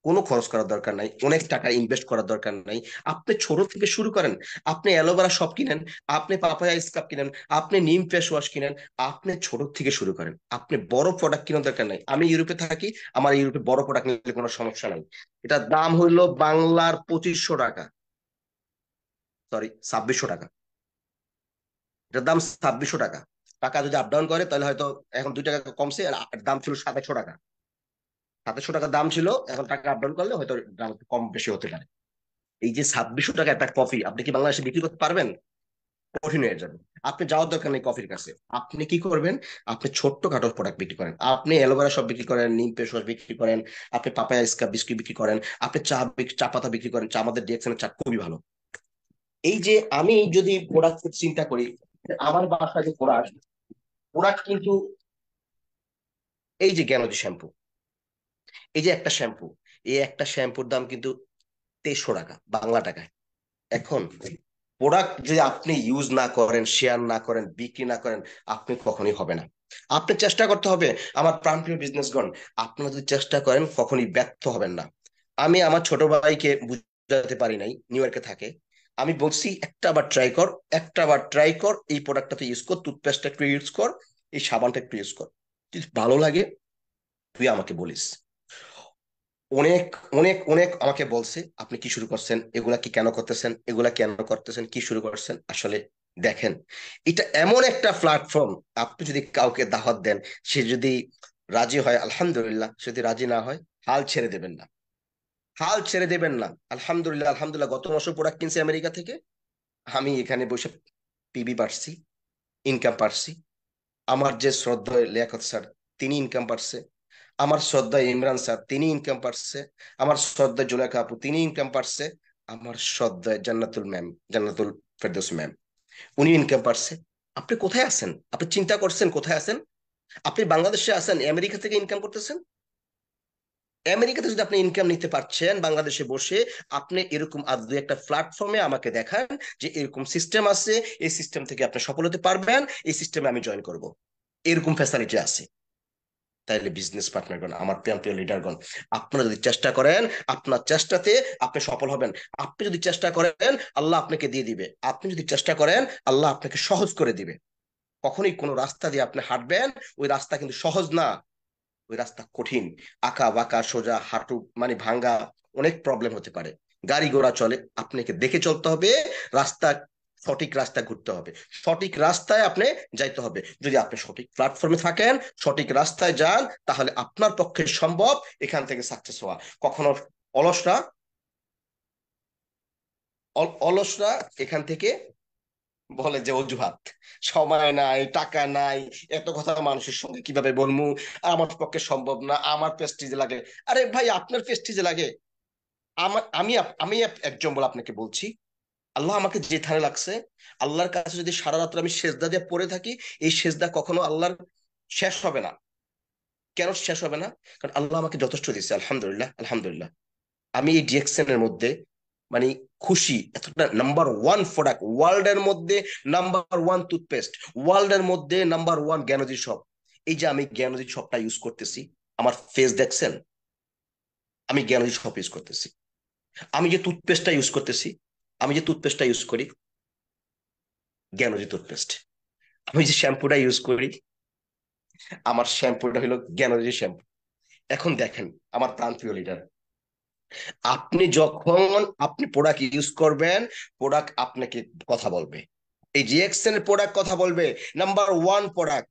কোনো খরচ করার দরকার নাই, অনেক টাকা ইনভেস্ট করার দরকার নাই। আপনি ছোট থেকে শুরু করেন। আপনি অ্যালোভেরা শপ কিনেন, আপনি পাপায়া স্কাব কিনেন, আপনি নিম ফেস ওয়াশ কিনেন, আপনি ছোট থেকে শুরু করেন। আপনি বড় প্রোডাক্ট কেনার দরকার নাই। আমি ইউরোপে থাকি, আমার ইউরোপে বড় প্রোডাক্ট নিলে কোনো সমস্যা নাই। এটার দাম হইলো বাংলার 2500 টাকা, সরি 2600 টাকা। এটার দাম 2600 টাকা। টাকা যদি আপ ডাউন করে তাহলে হয়তো এখন 2 টাকা কমছে, আর দাম ছিল 2700 টাকা। 2700 টাকা দাম ছিল, এখন টাকা আপ ডাউন করলে হয়তো দাম একটু কম বেশি হতে পারে। এই যে 2600 টাকা একটা কফি আপনি কি বাংলাদেশে বিক্রি করতে পারবেন? কঠিন হয়ে যাবে। আপনি যাওয়ার দরকার নেই কফির কাছে। আপনি কি করবেন? আপনি ছোট্ট খাটো প্রোডাক্ট বিক্রি করেন। আপনি অ্যালোভেরা সব বিক্রি করেন, নিম ফেস ওয়াশ বিক্রি করেন, আপনি পাপায়া স্কাব বিস্কিট বিক্রি করেন, আপনি চা পাতা বিক্রি করেন। চা, আমাদের ডিএক্সএনের চা খুবই ভালো। এই যে আমি যদি প্রোডাক্ট চিন্তা করি, আমার বাসায় যে প্রোডাক্ট, প্রোডাক্ট কিন্তু এই যে জ্ঞানদী শ্যাম্পু, এই যে একটা শ্যাম্পু, এই একটা শ্যাম্পুর দাম কিন্তু 2300 টাকা বাংলা টাকায়। এখন প্রোডাক্ট যদি আপনি ইউজ না করেন, শেয়ার না করেন, বিক্রি না করেন, আপনি কখনোই হবে না। আপনি চেষ্টা করতে হবে। আমার প্রাণপ্রিয় বিজনেসগণ, আপনারা যদি চেষ্টা করেন কখনোই ব্যর্থ হবেন না। আমি আমার ছোট ভাইকে বুঝাতে পারি নাই, নিউ ইয়র্কে থাকে। আমি বলছি একটা বার ট্রাই কর, একটা বার ট্রাই কর, এই প্রোডাক্টটা তুই ইউজ কর, টুথপেস্টটা একটু ইউজ কর, এই সাবানটা একটু ইউজ কর, যদি ভালো লাগে তুই আমাকে বলিস। অনেক অনেক অনেক আমাকে বলছে আপনি কি শুরু করছেন, এগুলা কি কেন করতেছেন, এগুলা কেন করতেছেন, কি শুরু করছেন। আসলে দেখেন, এটা এমন একটা প্ল্যাটফর্ম, আপনি যদি কাউকে দাওয়াত দেন, সে যদি রাজি হয় আলহামদুলিল্লাহ, সে যদি রাজি না হয় হাল ছেড়ে দেবেন না, হাল ছেড়ে দেবেন না। আলহামদুলিল্লাহ আলহামদুলিল্লাহ, গত মাসে প্রোডাক্ট কিনছি আমেরিকা থেকে, আমি এখানে বসে পিবি পারছি, ইনকাম পারছি। আমার যে শ্রদ্ধেয় লিয়াকত স্যার, তিনি ইনকাম পারছে। আমার শ্রদ্ধা ইমরান স্যার, তিনি ইনকাম পারছে। আমার শ্রদ্ধা জুলেখা আপু, তিনি ইনকাম পারছে। আমার শ্রদ্ধা জান্নাতুল ম্যাম, জান্নাতুল ফেরদৌস ম্যাম, উনি ইনকাম পারছে। আপনি কোথায় আছেন? আপনি চিন্তা করছেন কোথায় আছেন? আপনি বাংলাদেশে আছেন, আমেরিকা থেকে ইনকাম করতেছেন। আমেরিকাতে যদি আপনি ইনকাম নিতে পারছেন বাংলাদেশে বসে, আপনি এরকম আর দুই একটা প্ল্যাটফর্মে আমাকে দেখান যে এরকম সিস্টেম আছে, এই সিস্টেম থেকে আপনি সফল হতে পারবেন, এই সিস্টেমে আমি জয়েন করব, এরকম ফ্যাসিলিটি আছে। তাইলে বিজনেস পার্টনারগণ, আমার প্রিয় লিডারগণ, আপনারা যদি চেষ্টা করেন, আপনার চেষ্টাতে আপনি সফল হবেন। আপনি যদি চেষ্টা করেন, আল্লাহ আপনাকে দিয়ে দিবে। আপনি যদি চেষ্টা করেন, আল্লাহ আপনাকে সহজ করে দিবে। কখনোই কোনো রাস্তা দিয়ে আপনি হাঁটবেন, ওই রাস্তা কিন্তু সহজ না, ওই রাস্তা কঠিন, আঁকা বাঁকা, সোজা, হাঁটু মানে ভাঙ্গা, অনেক প্রবলেম হতে পারে। গাড়ি ঘোড়া চলে, আপনাকে দেখে চলতে হবে। রাস্তা, সঠিক রাস্তা ঘুরতে হবে, সঠিক রাস্তায় আপনি যাইতে হবে। যদি আপনি সঠিক প্ল্যাটফর্মে থাকেন, সঠিক রাস্তায় যান, তাহলে আপনার পক্ষে সম্ভব এখান থেকে সাকসেস হওয়া। কখনো অলসরা অলসরা এখান থেকে বলে যে অজুহাত, সময় নাই, টাকা নাই, এত কথা মানুষের সঙ্গে কিভাবে বলবো, আমার পক্ষে সম্ভব না, আমার প্রেস্টিজে লাগে। আরে ভাই, আপনার প্রেস্টিজে লাগে। আমার আমি আমি একজন বলে আপনাকে বলছি, আল্লাহ আমাকে যেখানে লাগছে, আল্লাহর কাছে যদি সারা রাত্র আমি সেজদা দিয়ে পড়ে থাকি, এই সেজদা কখনো আল্লাহর শেষ হবে না। কেন শেষ হবে না? কারণ আল্লাহ আমাকে যথেষ্ট দিচ্ছে, আলহামদুলিল্লাহ আলহামদুলিল্লাহ। আমি এই ডিএক্সএন এর মধ্যে মানে খুশি। এতটা নাম্বার 1 প্রোডাক্ট ওয়ার্ল্ড এর মধ্যে, নাম্বার 1 টুথপেস্ট ওয়ার্ল্ড এর মধ্যে, নাম্বার 1 জ্ঞানদী শপ। এই যে আমি জ্ঞানদী শপটা ইউজ করতেছি, আমার ফেস দেখছেন, আমি জ্ঞানদী শপ ইউজ করতেছি। আমি যে টুথপেস্টটা ইউজ করতেছি, আমি যে টুথপেস্টটা ইউজ করি, জ্ঞানদী টুথপেস্ট। আমি যে শ্যাম্পুটা ইউজ করি, আমার শ্যাম্পুটা হলো জ্ঞানদী শ্যাম্পু। এখন দেখেন আমার প্রাণপ্রিয় লিডার, আপনি যখন আপনি প্রোডাক্ট ইউজ করবেন, প্রোডাক্ট আপনাকে কথা বলবে। এই জিএক্সএন এর প্রোডাক্ট কথা বলবে। Number 1 product,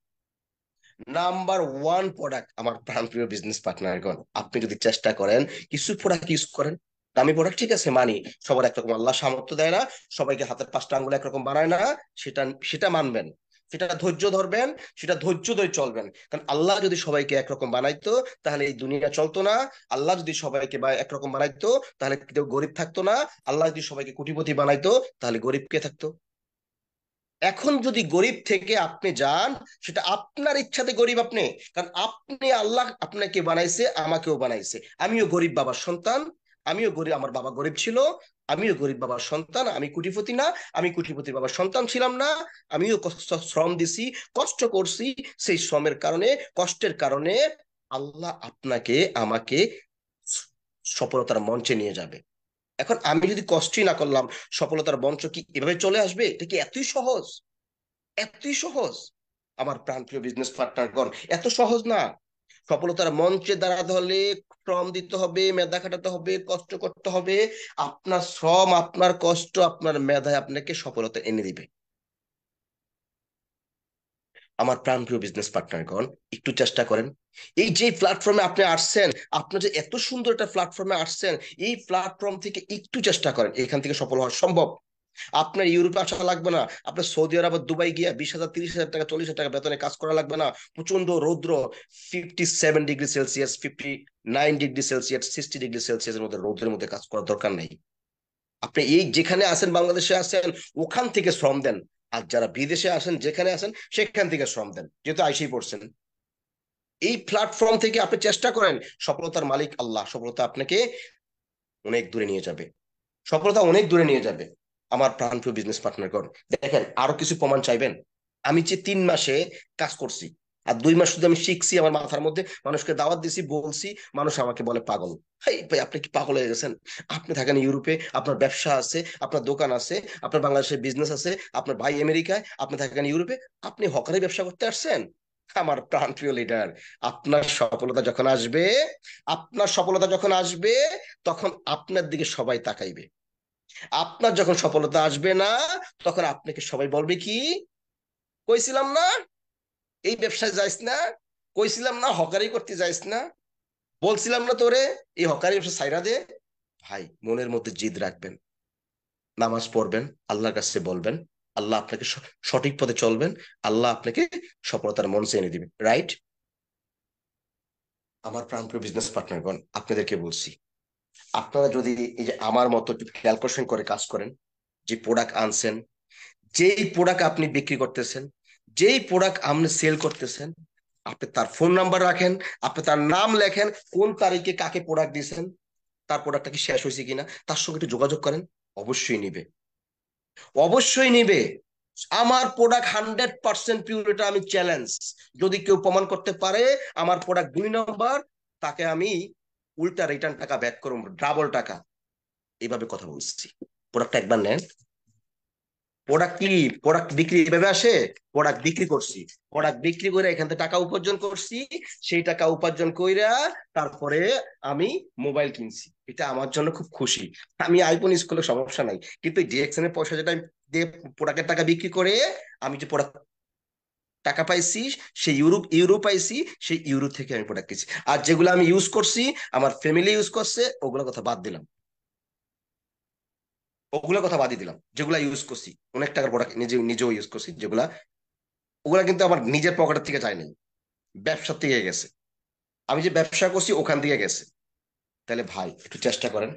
number 1 product. আমার প্রাণপ্রিয় বিজনেস পার্টনারগণ, আপনি যদি চেষ্টা করেন, কিছু প্রোডাক্ট ইউজ করেন, দামি প্রোডাক্ট ঠিক আছে মানি, সবার একরকম আল্লাহ সামর্থ্য দেয় না, সবাইকে হাতের 5টা আঙ্গুল একরকম বানায় না, সেটা সেটা মানবেন, সেটা ধৈর্য ধরবেন, সেটা ধৈর্য ধরে চলবেন। কারণ আল্লাহ যদি সবাইকে একরকম বানাইতো তাহলে এই দুনিয়া চলতো না। আল্লাহ যদি সবাইকে একরকম বানাইতো তাহলে কেউ গরিব থাকতো না। আল্লাহ যদি সবাইকে কোটিপতি বানাইতো তাহলে গরিব কে থাকতো? এখন যদি গরিব থেকে আপনি যান, সেটা আপনার ইচ্ছাতে গরিব আপনি, কারণ আপনি, আল্লাহ আপনাকে বানাইছে, আমাকেও বানাইছে। আমিও গরিব বাবার সন্তান, আমিও গরিব, আমার বাবা গরিব ছিল, আমিও গরিব বাবার সন্তান, আমি কোটিপতি না, আমি কোটিপতির বাবার সন্তান ছিলাম না, আমিও শ্রম দিছি, কষ্ট করছি, সেই শ্রমের কারণে, কষ্টের কারণে আল্লাহ আপনাকে আমাকে সফলতার মঞ্চে নিয়ে যাবে। এখন আমি যদি কষ্টই না করলাম, সফলতার মঞ্চ কি এভাবে চলে আসবে? এটা কি এতই সহজ? এতই সহজ? আমার প্রাণপ্রিয় বিজনেস পার্টনারগণ, এত সহজ না। সফলতার মঞ্চে দাঁড়াতে হলে শ্রম দিতে হবে, মেধা খাটাতে হবে, কষ্ট করতে হবে। আপনার শ্রম, আপনার কষ্ট, আপনার মেধায় আপনাকে সফলতা এনে দিবে। আমার প্রাণপ্রিয় বিজনেস পার্টনারগণ, একটু চেষ্টা করেন। এই যে প্ল্যাটফর্মে আপনি আসছেন, আপনি যে এত সুন্দর একটা প্ল্যাটফর্মে আসছেন, এই প্ল্যাটফর্ম থেকে একটু চেষ্টা করেন, এখান থেকে সফল হওয়া সম্ভব। আপনার ইউরোপে আসা লাগবে না, আপনার সৌদি আরব, দুবাই গিয়া 20,000, 30,000 টাকা, 40,000 টাকা বেতনে কাজ করা লাগবে না। প্রচন্ড রৌদ্র, 57 degree Celsius, 59 degree Celsius, 60 degree সেলসিয়াসের মধ্যে রৌদ্রের মধ্যে কাজ করার দরকার নেই। আপনি এই যেখানে আছেন, বাংলাদেশে আছেন, ওখান থেকে শ্রম দেন। আর যারা বিদেশে আসেন, যেখানে আছেন সেখান থেকে শ্রম দেন, যেহেতু আইসেই পড়ছেন। এই প্ল্যাটফর্ম থেকে আপনি চেষ্টা করেন, সফলতার মালিক আল্লাহ সফলতা আপনাকে অনেক দূরে নিয়ে যাবে, সফলতা অনেক দূরে নিয়ে যাবে। আমার প্রাণপ্রিয় বিজনেস পার্টনারগণ, দেখেন, আরো কিছু প্রমাণ চাইবেন? আমি যে 3 মাসে কাজ করছি, আর 2 মাস শুধু আমি শিখছি, আমার মাথার মধ্যে মানুষকে দাওয়াত দিছি, বলছি, মানুষ আমাকে বলে পাগল। এই ভাই, আপনি কি পাগল হয়ে গেছেন? আপনি থাকেন ইউরোপে, আপনার ব্যবসা আছে, আপনার দোকান আছে, আপনার বাংলাদেশে বিজনেস আছে, আপনার ভাই আমেরিকায়, আপনি থাকেন ইউরোপে, আপনি হকারি ব্যবসা করতে আসছেন? আমার প্রাণপ্রিয় লিডার, আপনার সফলতা যখন আসবে, আপনার সফলতা যখন আসবে, তখন আপনার দিকে সবাই তাকাইবে। আপনার যখন সফলতা আসবে না, তখন আপনাকে সবাই বলবে কি, কইছিলাম না এই ব্যবসায় যাইস না, কইছিলাম না হকারি করতে যাইস না, বলছিলাম না তোরে এই হকারি ব্যবসা ছাইরা দে। ভাই, মনের মধ্যে জিদ রাখবেন, নামাজ পড়বেন, আল্লাহর কাছে বলবেন, আল্লাহ আপনাকে সঠিক পথে চলবেন, আল্লাহ আপনাকে সফলতার মঞ্চে এনে দিবেন। রাইট? আমার প্রাণপ্রিয় বিজনেস পার্টনারগণ, আপনাদেরকে বলছি, আপনারা যদি এই যে আমার মতো একটু ক্যালকুলেশন করে কাজ করেন, যে প্রোডাক্ট আনছেন, যেই প্রোডাক্ট আপনি বিক্রি করতেছেন, যেই প্রোডাক্ট আপনি সেল করতেছেন, আপনি তার ফোন নাম্বার রাখেন, আপনি তার নাম লেখেন, কোন তারিখে কাকে প্রোডাক্ট দিয়েছেন, তার প্রোডাক্টটা কি শেষ হয়েছে কিনা, তার সঙ্গে একটু যোগাযোগ করেন। অবশ্যই নিবে, অবশ্যই নিবে। আমার প্রোডাক্ট 100% পিওর, এটা আমি চ্যালেঞ্জ। যদি কেউ প্রমাণ করতে পারে আমার প্রোডাক্ট 2 নম্বর, তাকে আমি উল্টা রিটার্ন টাকা ব্যাক করবো, ডাবল টাকা। এইভাবে কথা বলছি। প্রোডাক্ট একবার নেন। প্রোডাক্ট কি, প্রোডাক্ট বিক্রি এভাবে আসে? প্রোডাক্ট বিক্রি করছি, প্রোডাক্ট বিক্রি করে এখান থেকে টাকা উপার্জন করছি, সেই টাকা উপার্জন কইরা তারপরে আমি মোবাইল কিনছি। এটা আমার জন্য খুব খুশি। আমি আইফোন ইউজ করলে সমস্যা নাই, কিন্তু ডিএক্সএন এর পয়সা যেটা আমি দিয়ে প্রোডাক্টের টাকা বিক্রি করে আমি যে প্রোডাক্ট টাকা পাইছি, সেই ইউরো পাইছি, সেই ইউরো থেকে আমি প্রোডাক্ট কিনছি। আর যেগুলো আমি ইউজ করছি, আমার ফ্যামিলি ইউজ করছে, ওগুলো কথা বাদ দিলাম, ওগুলোর কথা বাদই দিলাম। যেগুলা ইউজ করছি, অনেক টাকার প্রোডাক্ট নিজেও ইউজ করছি, যেগুলা ওগুলা কিন্তু আমার নিজের পকেটের থেকে যায় নাই, ব্যবসার থেকে গেছে। আমি যে ব্যবসা করছি ওখান থেকে গেছে। তাহলে ভাই, একটু চেষ্টা করেন।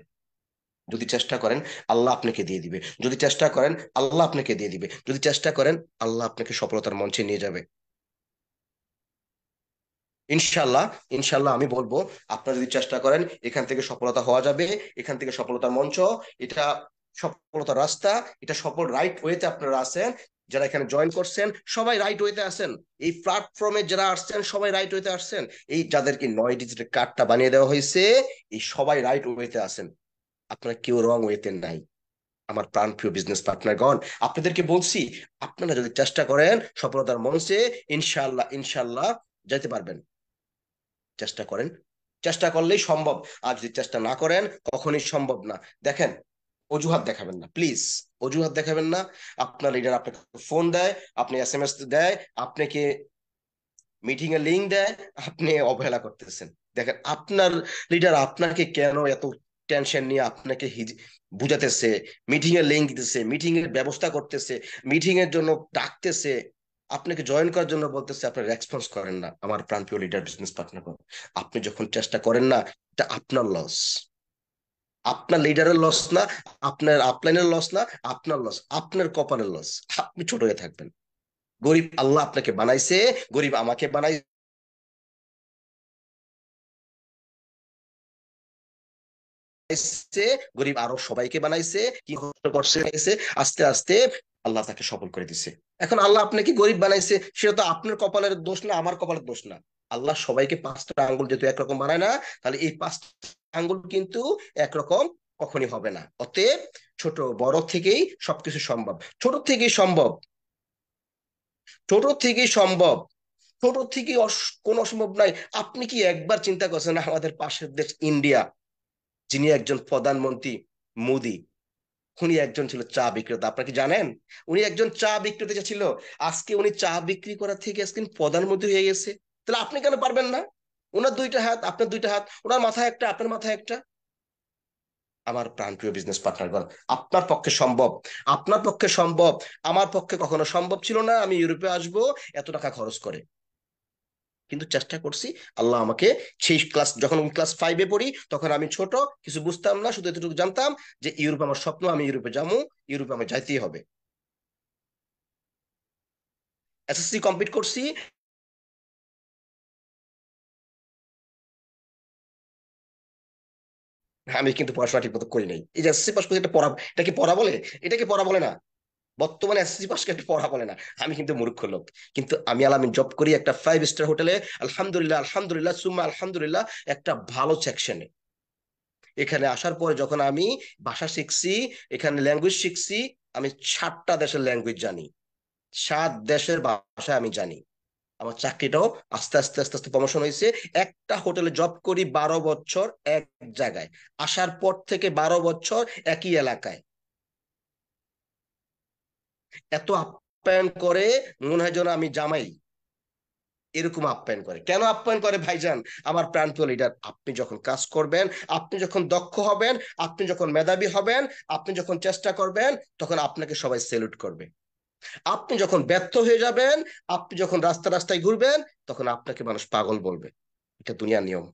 যদি চেষ্টা করেন, আল্লাহ আপনাকে দিয়ে দিবে। যদি চেষ্টা করেন, আল্লাহ আপনাকে দিয়ে দিবে। যদি চেষ্টা করেন, আল্লাহ আপনাকে সফলতার মঞ্চে নিয়ে যাবে। ইনশাল্লাহ, ইনশাল্লাহ আমি বলবো, আপনারা যদি চেষ্টা করেন, এখান থেকে সফলতা হওয়া যাবে। এখান থেকে সফলতার মঞ্চ, এটা সফলতার রাস্তা, এটা সফল রাইট ওয়েতে আপনারা আছেন। যারা এখানে জয়েন করছেন সবাই রাইট ওয়েতে আছেন। এই প্ল্যাটফর্মে যারা আসছেন সবাই রাইট ওয়েতে আসছেন। এই যাদেরকে 9 ডিজিটের কার্ডটা বানিয়ে দেওয়া হয়েছে, এই সবাই রাইট ওয়েতে আছেন। আপনারা কেউ রং ওয়েতে নাই। আমার প্রাণপ্রিয় বিজনেস পার্টনারগণ, আপনাদেরকে বলছি, আপনারা যদি চেষ্টা করেন সফলতার মঞ্চে, ইনশাল্লাহ, ইনশাল্লাহ যাইতে পারবেন। চেষ্টা করেন, চেষ্টা করলেই সম্ভব। আর যদি চেষ্টা না করেন, কখনোই সম্ভব না। দেখেন, অজুহাত দেখাবেন না, প্লিজ, অজুহাত দেখাবেন না। আপনার লিডার আপনাকে ফোন দেয়, আপনি এসএমএস দেয়, আপনাকে মিটিং এর লিঙ্ক দেয়, আপনি অবহেলা করতেছেন। দেখেন, আপনার লিডার আপনাকে কেন এত টেনশন নিয়ে আপনাকে বুঝাতেছে, মিটিং এর লিঙ্ক দিতেছে, মিটিং এর ব্যবস্থা করতেছে, মিটিং এর জন্য ডাকতেছে, আপনাকে জয়েন করার জন্য বলতেছে, আপনি রেসপন্স করেন না। আমার প্রাণপ্রিয় লিডার, বিজনেস পার্টনার, আপনি যখন চেষ্টা করেন না, এটা আপনার লস। আপনার লিডারের লস না, আপনার আপলাইনের লস না, আপনার লস, আপনার কপালের লস। আপনি ছোট হয়ে থাকবেন। গরিব আল্লাহ আপনাকে বানাইছে, গরিব আমাকে বানাই বানাইছে, গরিব আরো সবাইকে বানাইছে, কি কষ্ট করছে আস্তে আস্তে আল্লাহ তাকে সফল করে দিছে। এখন আল্লাহ আপনাকে গরিব বানাইছে, সেটা তো আপনার কপালের দোষ না, আমার কপালের দোষ না। আল্লাহ সবাইকে 5টা আঙ্গুল যেহেতু একরকম বানায় না, তাহলে এই 5টা আঙ্গুল কিন্তু একরকম কখনই হবে না। অতএব ছোট বড় থেকেই সবকিছু সম্ভব, ছোট থেকেই সম্ভব, ছোট থেকেই সম্ভব, ছোট থেকে কোনো অসম্ভব নাই। আপনি কি একবার চিন্তা করছেন আমাদের পাশের দেশ ইন্ডিয়া, যিনি একজন প্রধানমন্ত্রী মোদি, উনি একজন ছিল চা বিক্রেতা, আপনারা কি জানেন? উনি একজন চা বিক্রেতা ছিল, আজকে উনি চা বিক্রি করা থেকে আজকে প্রধানমন্ত্রী হয়ে গেছে। তাহলে আপনি কেন পারবেন না? ওনার 2টা হাত, আপনার 2টা হাত, ওনার মাথায় একটা, আপনার মাথায় একটা। আমার প্রাণপ্রিয় বিজনেস পার্টনারগণ, আপনার পক্ষে সম্ভব, আপনার পক্ষে সম্ভব। আমার পক্ষে কখনো সম্ভব ছিল না আমি ইউরোপে আসব এত টাকা খরচ করে, কিন্তু চেষ্টা করছি। আল্লাহ আমাকে সেই যখন ক্লাস 5-এ পড়ি, তখন আমি ছোট, কিছু বুঝতাম না, শুধু এতটুকু জানতাম যে ইউরোপ আমার স্বপ্ন, আমি ইউরোপে যাবো, ইউরোপে আমার যাইতেই হবে। এসএসসি কমপ্লিট করছি, আমি কিন্তু পড়াশোনা ঠিক মতো করি নাই। এই যে এসএসসি পাস করছি, এটা পড়া, এটা কি পড়া বলে? এটা কি পড়া বলে না? বর্তমানে এসএসসি পাস করে পড়া বলে না। আমি কিন্তু মূর্খ লোক, কিন্তু আমি আলামিন জব করি একটা 5 স্টার হোটেলে, আলহামদুলিল্লাহ, আলহামদুলিল্লাহ সুম্মা আলহামদুলিল্লাহ, একটা ভালো সেকশনে। এখানে আসার পরে যখন আমি ভাষা শিখছি, এখানে ল্যাঙ্গুয়েজ শিখছি, আমি 7টা দেশের ল্যাঙ্গুয়েজ জানি, 7 দেশের ভাষা আমি জানি। আমার চাকরিটাও আস্তে আস্তে আস্তে আস্তে প্রমোশন হয়েছে। একটা হোটেলে জব করি 12 বছর এক জায়গায়, আসার পর থেকে 12 বছর একই এলাকায়। এত আপ্যায়ন করে, মনে হয় যেন আমি জামাই, এরকম আপ্যায়ন করে। কেন আপ্যায়ন করে ভাইজান? আমার প্রাণপ্রিয় লিডার, আপনি যখন কাজ করবেন, আপনি যখন দক্ষ হবেন, আপনি যখন মেধাবী হবেন, আপনি যখন চেষ্টা করবেন, তখন আপনাকে সবাই সেলুট করবে। আপনি যখন ব্যর্থ হয়ে যাবেন, আপনি যখন রাস্তা রাস্তায় ঘুরবেন, তখন আপনাকে মানুষ পাগল বলবে। এটা দুনিয়ার নিয়ম,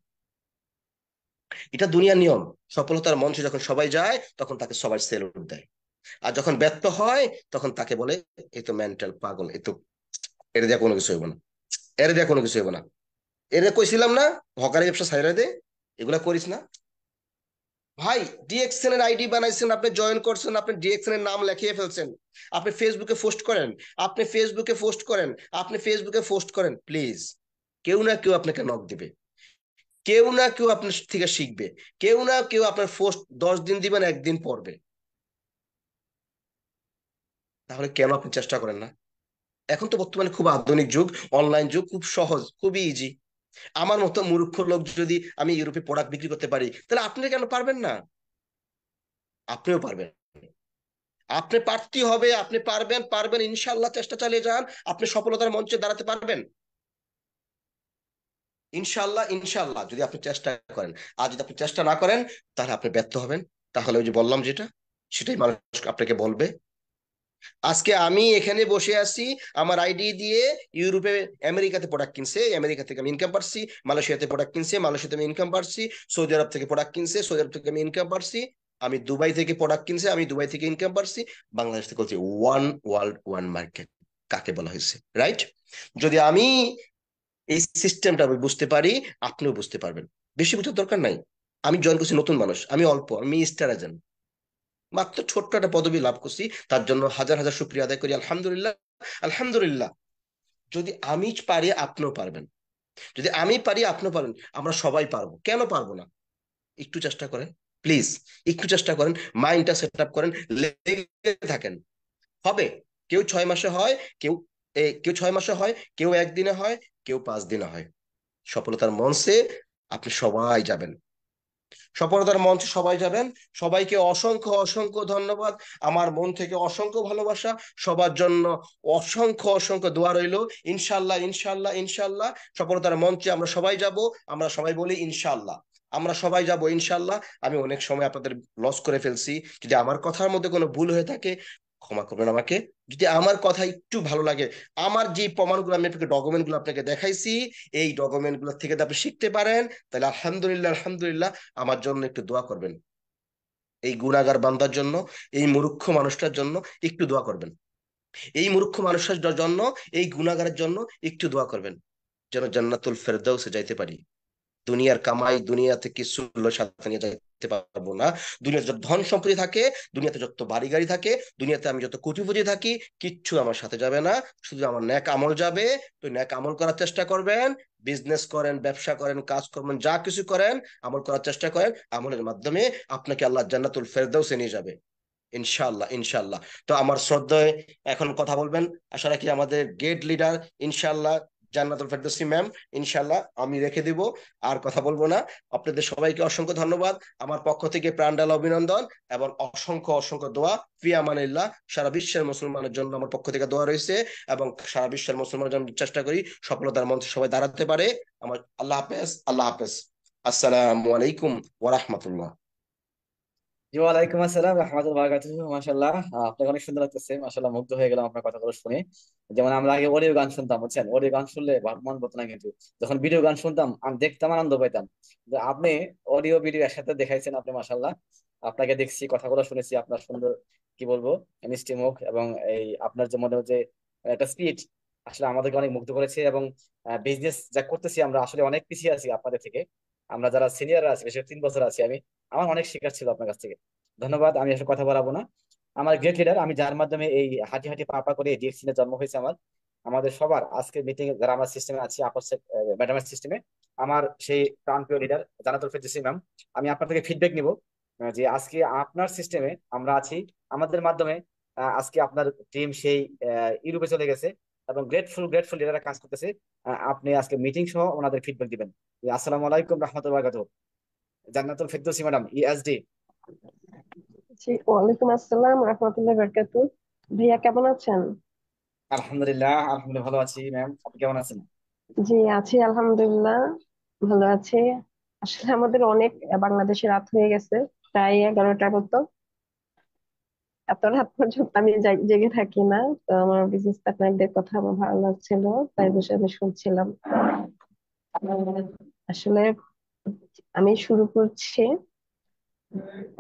এটা দুনিয়ার নিয়ম। সফলতার মঞ্চে যখন সবাই যায়, তখন তাকে সবাই সেলুট দেয়। আর যখন ব্যর্থ হয়, তখন তাকে বলে এই তো মেন্টাল পাগল, এই তো, এর দিয়ে কোনো কিছু হইব না, এর দিয়ে কোনো কিছু হইব না। এর কইছিলাম না হকারি ব্যবসা ছাইরা দে, এগুলা করিস না। ভাই, ডিএক্সএন এর আইডি বানাইছেন, আপনি জয়েন করছেন, আপনি ডিএক্সএন এর নাম লিখিয়ে ফেলছেন, আপনি ফেসবুকে পোস্ট করেন, আপনি ফেসবুকে পোস্ট করেন, আপনি ফেসবুকে পোস্ট করেন, প্লিজ, কেউ না কেউ আপনাকে নক দিবে, কেউ না কেউ আপনার থেকে শিখবে, কেউ না কেউ আপনার পোস্ট 10 দিন দিবেন, একদিন পড়বে। তাহলে কেন আপনি চেষ্টা করেন না? এখন তো বর্তমানে খুব আধুনিক যুগ, অনলাইন যুগ, খুব সহজ, খুবই ইজি। আমার মতো মূর্খ লোক যদি আমি ইউরোপে প্রোডাক্ট বিক্রি করতে পারি, তাহলে আপনি কেন পারবেন না? আপনিও পারবেন, আপনি পারতেই হবে, আপনি পারবেন, পারবেন ইনশাল্লাহ। চেষ্টা চালিয়ে যান, আপনি সফলতার মঞ্চে দাঁড়াতে পারবেন ইনশাল্লাহ, ইনশাল্লাহ, যদি আপনি চেষ্টা করেন। আর যদি আপনি চেষ্টা না করেন, তাহলে আপনি ব্যর্থ হবেন। তাহলে ওই যে বললাম যেটা, সেটাই মানুষ আপনাকে বলবে। আজকে আমি এখানে বসে আছি, আমার আইডি দিয়ে ইউরোপে, আমেরিকাতে প্রোডাক্ট কিনছে, আমেরিকা থেকে আমি ইনকাম পাচ্ছি, মালয়েশিয়াতে প্রোডাক্ট কিনছে, মালয়েশিয়াতে আমি ইনকাম পাচ্ছি, সৌদি আরব থেকে প্রোডাক্ট কিনছে, সৌদি আরব থেকে আমি ইনকাম পাচ্ছি, আমি দুবাই থেকে প্রোডাক্ট কিনছে, আমি দুবাই থেকে ইনকাম পাচ্ছি। বাংলাদেশ থেকে হচ্ছে ওয়ান ওয়ার্ল্ড ওয়ান মার্কেট কাকে বলা হয়েছে, রাইট? যদি আমি এই সিস্টেমটা আমি বুঝতে পারি, আপনিও বুঝতে পারবেন। বেশি বুঝার দরকার নাই। আমি জয়েন করছি নতুন মানুষ, আমি অল্প, আমি স্টার এজেন্ট, মাত্র ছোট্ট একটা পদবি লাভ করছি, তার জন্য হাজার হাজার শুক্রিয়া আদায় করি, আলহামদুলিল্লাহ, আলহামদুলিল্লাহ। যদি আমি পারি, আপনিও পারবেন, যদি আমি পারি, আপনিও পারেন, আমরা সবাই পারবো। কেন পারবো না? একটু চেষ্টা করেন, প্লিজ, একটু চেষ্টা করেন, মাইন্ডটা সেট আপ করেন, লেগে থাকেন, হবে। কেউ 6 মাসে হয়, কেউ 6 মাসে হয়, কেউ একদিনে হয়, কেউ 5 দিনে হয়। সফলতার মঞ্চে আপনি সবাই যাবেন, সফলতার মঞ্চে সবাই যাবেন। সবাইকে অসংখ্য অসংখ্য ধন্যবাদ, আমার মন থেকে অসংখ্য ভালোবাসা, সবার জন্য অসংখ্য অসংখ্য দোয়া রইল। ইনশাল্লাহ, ইনশাল্লাহ, ইনশাল্লাহ, সফলতার মঞ্চে আমরা সবাই যাব, আমরা সবাই বলি ইনশাল্লাহ, আমরা সবাই যাব ইনশাল্লাহ। আমি অনেক সময় আপনাদের লস করে ফেলছি, যদি আমার কথার মধ্যে কোনো ভুল হয়ে থাকে ক্ষমা করবেন আমাকে। যদি আমার কথা একটু ভালো লাগে, আমার যে প্রমাণগুলো আমি আপনাকে, ডকুমেন্ট গুলো আপনাকে দেখাইছি, এই ডকুমেন্ট গুলো থেকে আপনি শিখতে পারেন, তাহলে আলহামদুলিল্লাহ, আলহামদুলিল্লাহ, আমার জন্য একটু দোয়া করবেন। এই গুনাহগার বান্দার জন্য, এই মূর্খ মানুষটার জন্য একটু দোয়া করবেন, এই মূর্খ মানুষটার জন্য, এই গুনাহগারের জন্য একটু দোয়া করবেন, যেন জান্নাতুল ফেরদাউসে যাইতে পারি। দুনিয়ার কামাই দুনিয়া থেকে কিছু সাথে নিয়ে যাই। করতে পারবো না। দুনিয়াতে যত ধন সম্পত্তি থাকে, দুনিয়াতে যত বাড়ি গাড়ি থাকে, দুনিয়াতে আমি যত কোটিপতি থাকি, কিচ্ছু আমার সাথে যাবে না, শুধু আমার নেক আমল যাবে। তো নেক আমল করার চেষ্টা করবেন, বিজনেস করেন, ব্যবসা করেন, কাজ করবেন, যা কিছু করেন আমল করার চেষ্টা করেন। আমলের মাধ্যমে আপনাকে আল্লাহ জান্নাতুল ফেরদাউসে নিয়ে যাবে, ইনশাআল্লাহ ইনশাআল্লাহ। তো আমার শ্রদ্ধেয় এখন কথা বলবেন আশা রাখি আমাদের গেট লিডার, ইনশাআল্লাহ জান্নাতুল ফেরদৌসী ম্যাম। ইনশাআল্লাহ আমি রেখে দিব, আর কথা বলবো না। আপনাদের সবাইকে অসংখ্য ধন্যবাদ, আমার পক্ষ থেকে প্রাণঢালা অভিনন্দন এবং অসংখ্য অসংখ্য দোয়া। ফি আমানিল্লাহ। সারা বিশ্বের মুসলমানের জন্য আমার পক্ষ থেকে দোয়া রয়েছে, এবং সারা বিশ্বের মুসলমানের জন্য চেষ্টা করি সফলতার মঞ্চে সবাই দাঁড়াতে পারে। আমার আল্লাহ হাফেজ, আল্লাহ হাফেজ। আসসালামু আলাইকুম ওয়া রাহমাতুল্লাহ। জি, ওয়ালাইকুম আসসালাম রহমতুল্লাহ বারাকাতুহু। মাশাআল্লাহ, আপনাকে অনেক সুন্দর লাগতেছে। মাশাআল্লাহ, মুগ্ধ হয়ে গেলাম আপনার কথাগুলো শুনে। যেমন আমরা আগে অডিও গান শুনতাম, বুঝছেন, অডিও গান শুনলে মন বলতো না, কিন্তু যখন ভিডিও গান শুনতাম আমি দেখতাম, আনন্দ পাইতাম। যে আপনি অডিও ভিডিও একসাথে দেখাইছেন, আপনি মাশাআল্লাহ। আপনাকে দেখছি, কথাগুলো শুনেছি, আপনার সুন্দর, কি বলবো, মিষ্টি মুখ এবং এই আপনার যে মনে যে একটা স্পিড আসলে আমাদেরকে অনেক মুগ্ধ করেছে। এবং বিজনেস যা করতেছি আমরা আসলে অনেক পিছিয়ে আছি আপনাদের থেকে। আমরা যারা সিনিয়র আছি, বিশেষ করে 3 বছর আছি আমি, আমার অনেক শেখার ছিল আপনার কাছ থেকে। ধন্যবাদ, আমি আসলে কথা বলাবো না। আমার গ্রেট লিডার, আমি যার মাধ্যমে এই হাঁটি হাঁটি পা পা করে ডিএক্সি জন্ম হয়েছে আমার, আমাদের সবার আজকে মিটিং যারা আমরা সিস্টেমে আছি, আপস ম্যাডামের সিস্টেমে, আমার সেই প্রাণপ্রিয় লিডার জান্নাতুল ফেরদৌসী ম্যাম। আমি আপনার থেকে ফিডব্যাক নিব যে আজকে আপনার সিস্টেমে আমরা আছি, আমাদের মাধ্যমে আজকে আপনার টিম সেই ইউরোপে চলে গেছে, এবং গ্রেটফুল গ্রেটফুল লিডাররা কাজ করতেছে। আপনি আজকে মিটিং সহ ওনাদের ফিডব্যাক দিবেন। আসসালামু আলাইকুম রহমতুল্লাহ বারাকাতুহু। জান্নাতুল ফেরদৌসী ম্যাডাম, ইএসডি। জি, ওয়ালাইকুম আসসালাম রহমতুল্লাহ বরকাতু। ভাইয়া কেমন আছেন? আলহামদুলিল্লাহ, আলহামদুলিল্লাহ ভালো আছি। ম্যাম, আপনি কেমন আছেন? জি, আছি আলহামদুলিল্লাহ, ভালো আছি। আসলে আমাদের অনেক বাংলাদেশে রাত হয়ে গেছে, প্রায় 11টার মতো। এত রাত পর্যন্ত আমি জেগে থাকি না। তো আমার বিজনেস পার্টনারদের কথা আমার ভালো লাগছিল, তাই বসে আমি শুনছিলাম। আসলে আমি শুরু করছি।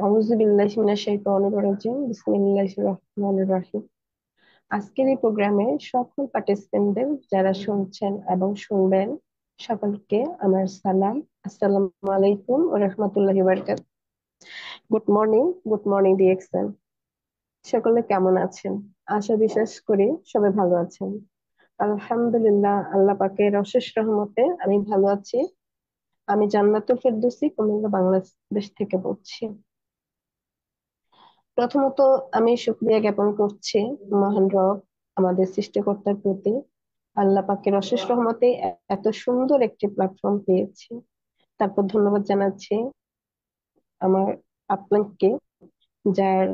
আউযু বিল্লাহি মিনাশ শাইতানির রাজিম, বিসমিল্লাহির রহমানির রহিম। আজকের এই প্রোগ্রামে সকল পার্টিসিপেন্টদের যারা শুনছেন এবং শুনবেন, সকলকে আমার সালাম। আসসালামু আলাইকুম ওয়া রাহমাতুল্লাহি ওয়া বারাকাতুহু। Good morning DXN. সকলে কেমন আছেন? আশা বিশ্বাস করি সবাই ভালো আছেন। আলহামদুলিল্লাহ, আল্লাহ পাকের অশেষ রহমতে আমি ভালো আছি। আমি জান্নাতুল ফেরদৌসী, কুমিল্লা, বাংলাদেশ থেকে বলছি। প্রথমত আমি শুকরিয়া জ্ঞাপন করছি মহান রব, আমাদের সৃষ্টিকর্তার প্রতি। আল্লাহ পাকের অশেষ রহমতে এত সুন্দর একটি প্ল্যাটফর্ম পেয়েছি। তারপর ধন্যবাদ জানাচ্ছি আমার আপনাকে, যার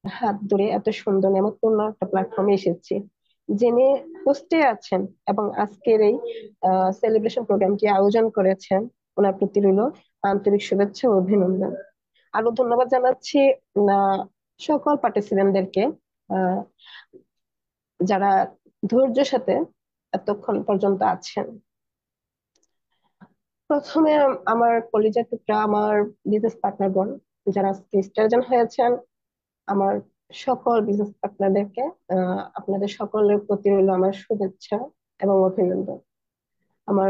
হাত ধরে এত সুন্দর নেমন্তন্ন একটা প্ল্যাটফর্মে এসেছি, যিনি হোস্টে আছেন এবং আজকের এই সেলিব্রেশন প্রোগ্রামটি আয়োজন করেছেন। ওনার প্রতি রইল আন্তরিক শুভেচ্ছা ও অভিনন্দন। আরো ধন্যবাদ জানাচ্ছি সকল পার্টিসিপেন্টদেরকে, আহ যারা ধৈর্যের সাথে এতক্ষণ পর্যন্ত আছেন। প্রথমে আমার কলিজার টুকরা, আমার বিজনেস পার্টনারগণ যারা আজকে স্টারজন হয়েছেন, আমার সকল বিজনেস পার্টনারদেরকে আপনাদের সকলের প্রতি রইল আমার শুভেচ্ছা এবং অভিনন্দন। আমার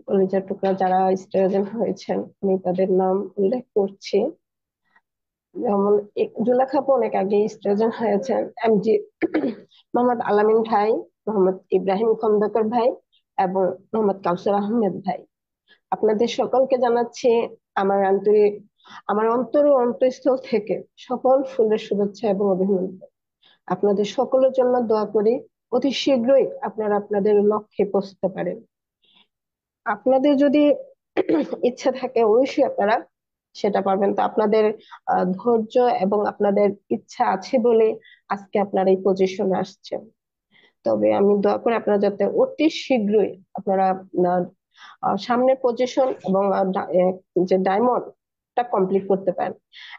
কলিজার টুকরা যারা স্টারজন হয়েছেন, আমি তাদের নাম উল্লেখ করছি। যেমন জুলেখা আপু অনেক আগে স্টারজন হয়েছেন, এমজি মোহাম্মদ আলামিন ভাই, মোহাম্মদ ইব্রাহিম খন্দকার ভাই এবং মোহাম্মদ কাউসার আহমেদ ভাই। আপনাদের সকলকে জানাচ্ছি আমার আন্তরিক, আমার অন্তর ও অন্তঃস্থল থেকে সকল ফুলের শুভেচ্ছা এবং অভিনন্দন। আপনাদের সকলের জন্য দোয়া করি অতি শীঘ্রই আপনারা আপনাদের লক্ষ্যে পৌঁছতে পারেন। আপনাদের যদি ইচ্ছা থাকে অবশ্যই আপনারা সেটা পারবেন। তো আপনাদের ধৈর্য এবং আপনাদের ইচ্ছা আছে বলে আজকে আপনারা এই পজিশনে আসছেন। তবে আমি দোয়া করি আপনারা যাতে অতি শীঘ্রই আপনারা সামনের পজিশন এবং যে ডায়মন্ডটা কমপ্লিট করতে পারেন।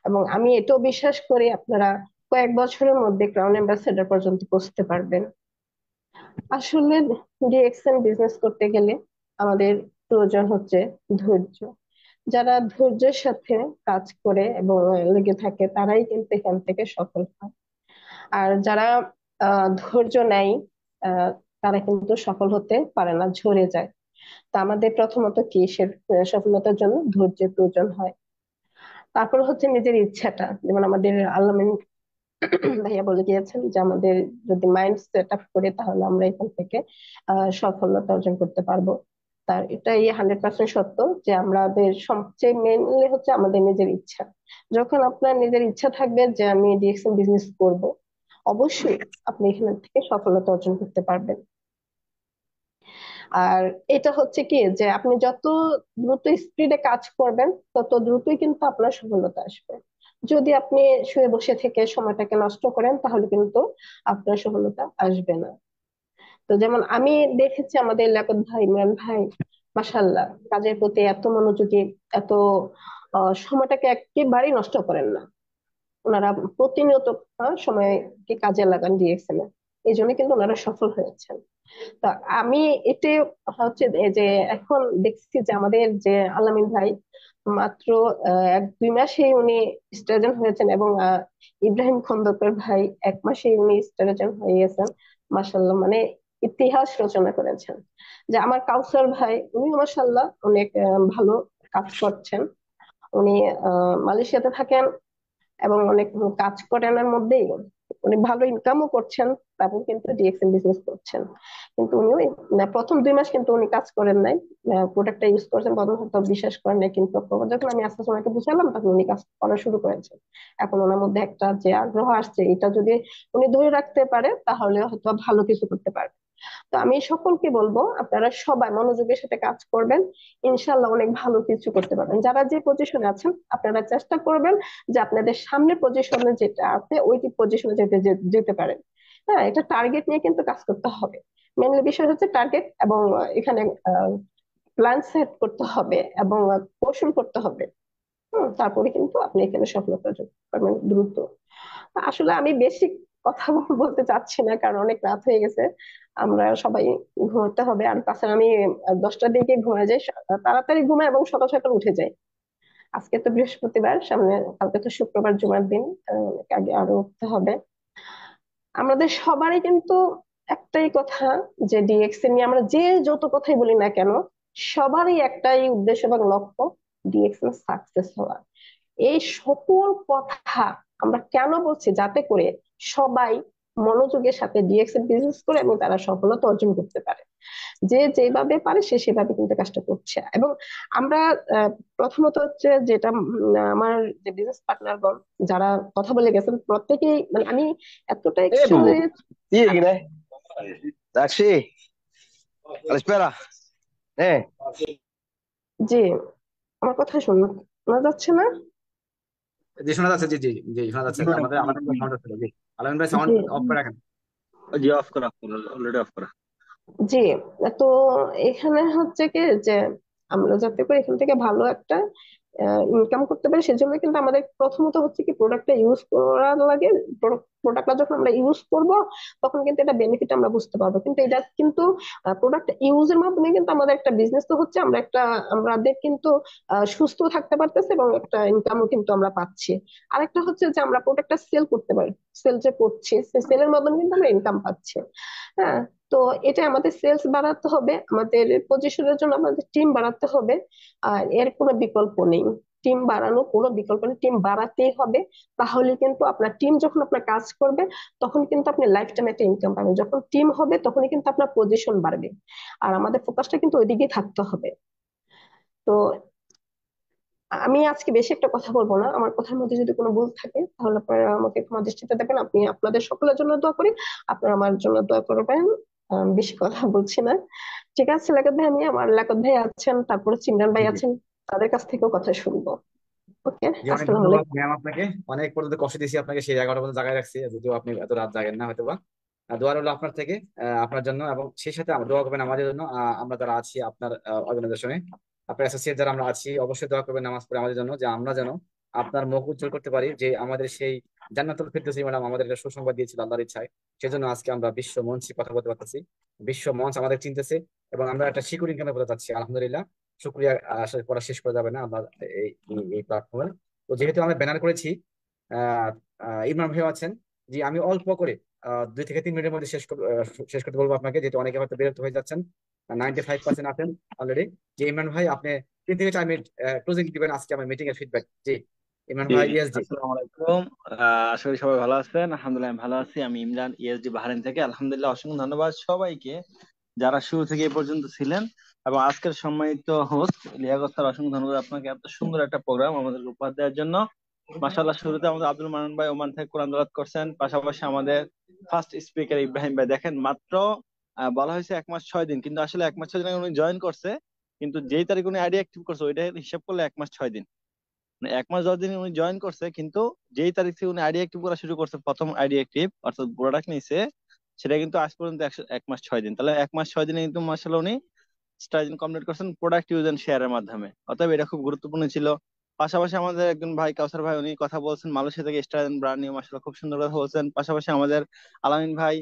এবং আমি এটাও বিশ্বাস করি আপনারা কয়েক বছরের মধ্যে ক্রাউন অ্যাম্বাসেডর পর্যন্ত পৌঁছতে পারবেন। আসলে ডিএক্সএন বিজনেস করতে গেলে আমাদের প্রয়োজন হচ্ছে ধৈর্য। যারা ধৈর্যের সাথে কাজ করে এবং লেগে থাকে তারাই কিন্তু এখান থেকে সফল হয়। আর যারা ধৈর্য নেয় তারা কিন্তু সফল হতে পারে না, ঝরে যায়। তো আমাদের প্রথমত কি সফলতার জন্য ধৈর্যের প্রয়োজন হয়। তারপর হচ্ছে নিজের ইচ্ছাটা, যেমন আমাদের আল্লামিন ভাইয়া বলে গিয়েছেন যে আমাদের যদি মাইন্ড সেট আপ করি তাহলে আমরা এখান থেকে সফলতা অর্জন করতে পারবো। তার এটাই 100% সত্য যে আমাদের সবচেয়ে মেইনলি হচ্ছে আমাদের নিজের ইচ্ছা। যখন আপনার নিজের ইচ্ছা থাকবে যে আমি ডিএক্সএন বিজনেস করব, অবশ্যই আপনি এখান থেকে সফলতা অর্জন করতে পারবেন। আর এটা হচ্ছে কি যে আপনি যত দ্রুত স্পিডে কাজ করবেন তত দ্রুতই কিন্তু আপনার সফলতা আসবে। যদি আপনি শুয়ে বসে থেকে সময়টাকে নষ্ট করেন তাহলে কিন্তু আপনার সফলতা আসবে না। তো যেমন আমি দেখেছি আমাদের লিয়াকত ভাই, ইমরান ভাই, মাশাআল্লাহ কাজের প্রতি এত মনোযোগী, এত সময়টাকে একেবারেই নষ্ট করেন না। ওনারা প্রতিনিয়ত সময়কে কাজে লাগান ডিএক্সএল এ, এই জন্য কিন্তু ওনারা সফল হয়েছেন। তা আমি এতে হচ্ছে এই যে এখন দেখছি যে আমাদের যে আলামিন ভাই মাত্র 1-2 মাসেই উনি স্টার হয়েছেন, এবং ইব্রাহিম খন্দকার ভাই 1 মাসেই উনি স্টার হয়ে গেছেন। মাশাল্লাহ, মানে ইতিহাস রচনা করেছেন। যে আমার কাউসার ভাই, উনি মাশাল্লাহ অনেক ভালো কাজ করছেন। উনি মালয়েশিয়াতে থাকেন এবং অনেক কাজ করেন, এর মধ্যেই উনি ভালো ইনকামও করছেন, তারপর কিন্তু ডিএক্সএল বিজনেস করছেন। কিন্তু উনিও প্রথম 2 মাস কিন্তু উনি কাজ করেন নাই, প্রোডাক্টটা ইউজ করছেন, প্রথম হয়তো বিশ্বাস করেন নাই, কিন্তু যখন আমি আস্তে আস্তে ওনাকে বুঝালাম তখন উনি কাজ করা শুরু করেছেন। এখন ওনার মধ্যে একটা যে আগ্রহ আসছে, এটা যদি উনি ধরে রাখতে পারে তাহলে হয়তো ভালো কিছু করতে পারবে। তো আমি সকলকে বলবো আপনারা সবাই মনোযোগের সাথে কাজ করবেন, ইনশাল্লাহ অনেক ভালো কিছু করতে পারবেন। যারা যে পজিশনে আছেন আপনারা চেষ্টা করবেন যে আপনাদের সামনে পজিশনে যেটা আছে ওই পজিশনে যেতে পারেন। হ্যাঁ, এটা টার্গেট নিয়ে কিন্তু কাজ করতে হবে। মেনলি বিষয় হচ্ছে টার্গেট, এবং এখানে প্ল্যান সেট করতে হবে এবং কৌশল করতে হবে। তারপরে কিন্তু আপনি এখানে সফলতা অর্জন করবেন দ্রুত। আসলে আমি বেশি কথা বলতে চাচ্ছি না, কারণ অনেক রাত হয়ে গেছে, আমরা সবাই ঘুমাতে হবে। আর তাছাড়া আমি 10টার দিকে ঘুমায় যাই, তাড়াতাড়ি ঘুমাই এবং সকাল সকাল উঠে যাই। আজকে তো বৃহস্পতিবার, সামনে কালকে তো শুক্রবার জুমার দিন, অনেক আগে আরো উঠতে হবে। আমাদের সবারই কিন্তু একটাই কথা, যে ডিএক্সএল নিয়ে আমরা যে যত কথাই বলি না কেন, সবারই একটাই উদ্দেশ্য এবং লক্ষ্য, ডিএক্সএল সাকসেস হওয়া। এই সকল কথা আমরা কেন বলছি? যাতে করে সবাই মনোযোগের সাথে ডিএক্সএল বিজনেস করে এবং তারা সফলতা অর্জন করতে পারে। যে যেভাবে পারে সে সেভাবে কিন্তু কাজটা করছে। এবং আমরা প্রথমত হচ্ছে যেটা আমার যে বিজনেস পার্টনারগণ যারা কথা বলে গেছেন প্রত্যেকেই, মানে আমি এতটা Eh, Bubu, experience. iya gini. Taksi, Alispera. Eh, জি, আমার কথা শোনা যাচ্ছে না? জি শোনা যাচ্ছে, জি জি জি শোনা যাচ্ছে। আমাদের আলামিন ভাই সাউন্ড ছিল, জি আলামিন ভাই সাউন্ড জি অফ করে রাখেন। জি অফ করা, অলরেডি অফ করা। জি। তো এখানে হচ্ছে কি যে আমরা যাতে করে এখান থেকে ভালো একটা ইনকাম করতে পারি, সেজন্য কিন্তু আমাদের প্রথমত হচ্ছে কি প্রোডাক্টটা ইউজ করা লাগে। প্রোডাক্টটা যখন আমরা ইউজ করব তখন কিন্তু এটা বেনিফিট আমরা বুঝতে পারবো। কিন্তু এটা কিন্তু প্রোডাক্ট ইউজের মাধ্যমে কিন্তু আমাদের একটা বিজনেস তো হচ্ছে, আমাদের কিন্তু সুস্থ থাকতে পারতেছে এবং একটা ইনকামও কিন্তু আমরা পাচ্ছি। আরেকটা হচ্ছে যে আমরা প্রোডাক্টটা সেল করতে পারি, সেল যে করছি সে সেলের মাধ্যমে কিন্তু আমরা ইনকাম পাচ্ছি। হ্যাঁ, তো এটা আমাদের সেলস বাড়াতে হবে, আমাদের পজিশনের জন্য আমাদের টিম বাড়াতে হবে। আর এর কোনো বিকল্প নেই, টিম বাড়ানোর কোনো বিকল্প নেই, টিম বাড়াতেই হবে। তাহলে কিন্তু আপনার টিম যখন আপনার কাজ করবে তখন কিন্তু আপনি লাইফ টাইম একটা ইনকাম পাবেন। যখন টিম হবে তখনই কিন্তু আপনার পজিশন বাড়বে। আর আমাদের ফোকাসটা কিন্তু ওইদিকেই থাকতে হবে। তো আমি আজকে বেশি একটা কথা বলবো না, আমার কথার মধ্যে যদি কোনো ভুল থাকে তাহলে আপনারা আমাকে ক্ষমা দৃষ্টিতে দেখবেন। আপনি আপনাদের সকলের জন্য দোয়া করি, আপনারা আমার জন্য দোয়া করবেন। বেশি কথা বলছি না, ঠিক আছে? লাকাত ভাই, আমি আমার লাকাত ভাই আছেন, তারপরে সিমরান ভাই জি জি আছেন, তাদের কাছ থেকেও কথা শুনবো। ওকে, জি, অনেক আসসালামু ধন্যবাদ আলাইকুম। ম্যাম আপনাকে। অনেক পর্যন্ত কষ্ট দিয়েছি আপনাকে, সেই 11টা পর্যন্ত জায়গায় রাখছি, যদিও আপনি এত রাত জাগেন না হয়তো বা। দোয়া রইলো আপনার থেকে, আপনার জন্য, এবং সেই সাথে দোয়া করবেন আমাদের জন্য। আমরা যারা আছি আপনার অর্গানাইজেশনে, আপনার অ্যাসোসিয়েট যারা আমরা আছি, অবশ্যই দোয়া করবেন নামাজ পড়ে আমাদের জন্য, যে আমরা যেন আপনার মুখ উজ্জ্বল করতে পারি। যে আমাদের সেই জান্নাতুল ফিরদৌসী ম্যাডাম আমাদের একটা সুসংবাদ দিয়েছিল আল্লাহর ইচ্ছায়, সেজন্য আজকে আমরা বিশ্ব মঞ্চে কথা বলতে পারতেছি, বিশ্ব মঞ্চ আমাদের চিনতেছে, এবং আমরা একটা সিকিউর ইনকামে বলতে চাচ্ছি আলহামদুলিল্লাহ। শুক্রিয়া আসলে করা শেষ করা যাবে না আল্লাহ এই এই প্ল্যাটফর্মে। তো যেহেতু আমরা ব্যানার করেছি, আহ ইমরান ভাইও আছেন, জি আমি অল্প করে 2 থেকে 3 মিনিটের মধ্যে শেষ করতে বলবো আপনাকে, যেহেতু অনেকে হয়তো বিরক্ত হয়ে যাচ্ছেন। 95% আছেন অলরেডি। যে ইমরান ভাই, আপনি 3 থেকে 4 মিনিট ক্লোজিং দিবেন আজকে আমার মিটিং এর ফিডব্যাক। জি ইমরান জি, ভাই, ইএসজি। আসসালামু আলাইকুম। আশা করি সবাই ভালো আছেন। আলহামদুলিল্লাহ আমি ভালো আছি। আমি ইমরান, ইএসডি বাহরাইন থেকে। আলহামদুলিল্লাহ, অসংখ্য ধন্যবাদ সবাইকে যারা শুরু থেকে এ পর্যন্ত ছিলেন, এবং আজকের সম্মানিত হোস্ট লিয়াকত স্যার, অসংখ্য ধন্যবাদ আপনাকে এত সুন্দর একটা প্রোগ্রাম আমাদের উপহার দেওয়ার জন্য। মাশাআল্লাহ, শুরুতে আমাদের আব্দুল মান্নান ভাই ওমান থেকে কোরআন তেলাওয়াত করছেন, পাশাপাশি আমাদের ফার্স্ট স্পিকার ইব্রাহিম ভাই, দেখেন মাত্র বলা হয়েছে 1 মাস 6 দিন, কিন্তু আসলে 1 মাস 6 দিন আগে উনি জয়েন করছে, কিন্তু যেই তারিখ উনি আইডি অ্যাক্টিভ করছে ওইটা হিসাব করলে 1 মাস 6 দিন, মানে 1 মাস 10 দিন উনি জয়েন করছে, কিন্তু যেই তারিখ থেকে উনি আইডি অ্যাক্টিভ করা শুরু করছে, প্রথম আইডি অ্যাক্টিভ অর্থাৎ প্রোডাক্ট নিছে, সেটা কিন্তু আজ পর্যন্ত 1 মাস 6 দিন। তাহলে 1 মাস 6 দিনে কিন্তু মাসাল্লাহ উনি স্ট্রাইজিং কমপ্লিট করছেন প্রোডাক্ট ইউজ এন্ড শেয়ারের মাধ্যমে। অতএব এটা খুব গুরুত্বপূর্ণ ছিল। পাশাপাশি আমাদের একজন ভাই কাউসার ভাই, উনি কথা বলছেন মালয়েশিয়া থেকে স্ট্রাইজিং ব্র্যান্ড নিয়ে, মাসাল্লাহ খুব সুন্দর কথা বলছেন। পাশাপাশি আমাদের আলামিন ভাই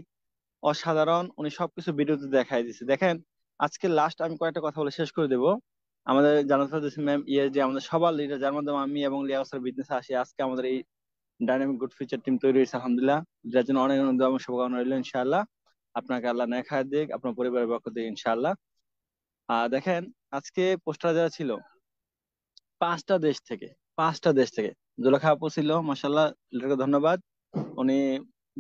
অসাধারণ, উনি সবকিছু ভিডিওতে দেখাই দিচ্ছে। দেখেন, আজকে লাস্ট আমি কয়েকটা কথা বলে শেষ করে দেবো। আমাদের জানাত ম্যাম, ইএসডি, আমাদের সবার লিডার, যার মাধ্যমে আমি এবং লিয়াকত বিজনেস আসি, আজকে আমাদের এই ডাইনামিক গুড ফিচার টিম তৈরি হয়েছে আলহামদুলিল্লাহ, যার জন্য অনেক অনেক দোয়া এবং শুভকামনা রইল ইনশাআল্লাহ। আপনাকে আল্লাহ নেক হায়াত দিক, আপনার পরিবারের পক্ষ থেকে ইনশাআল্লাহ। দেখেন, আজকে পোস্টার যারা ছিল 5টা দেশ থেকে, 5টা দেশ থেকে জুলেখা আপু ছিল, মাশাআল্লাহ, লিডারকে ধন্যবাদ। উনি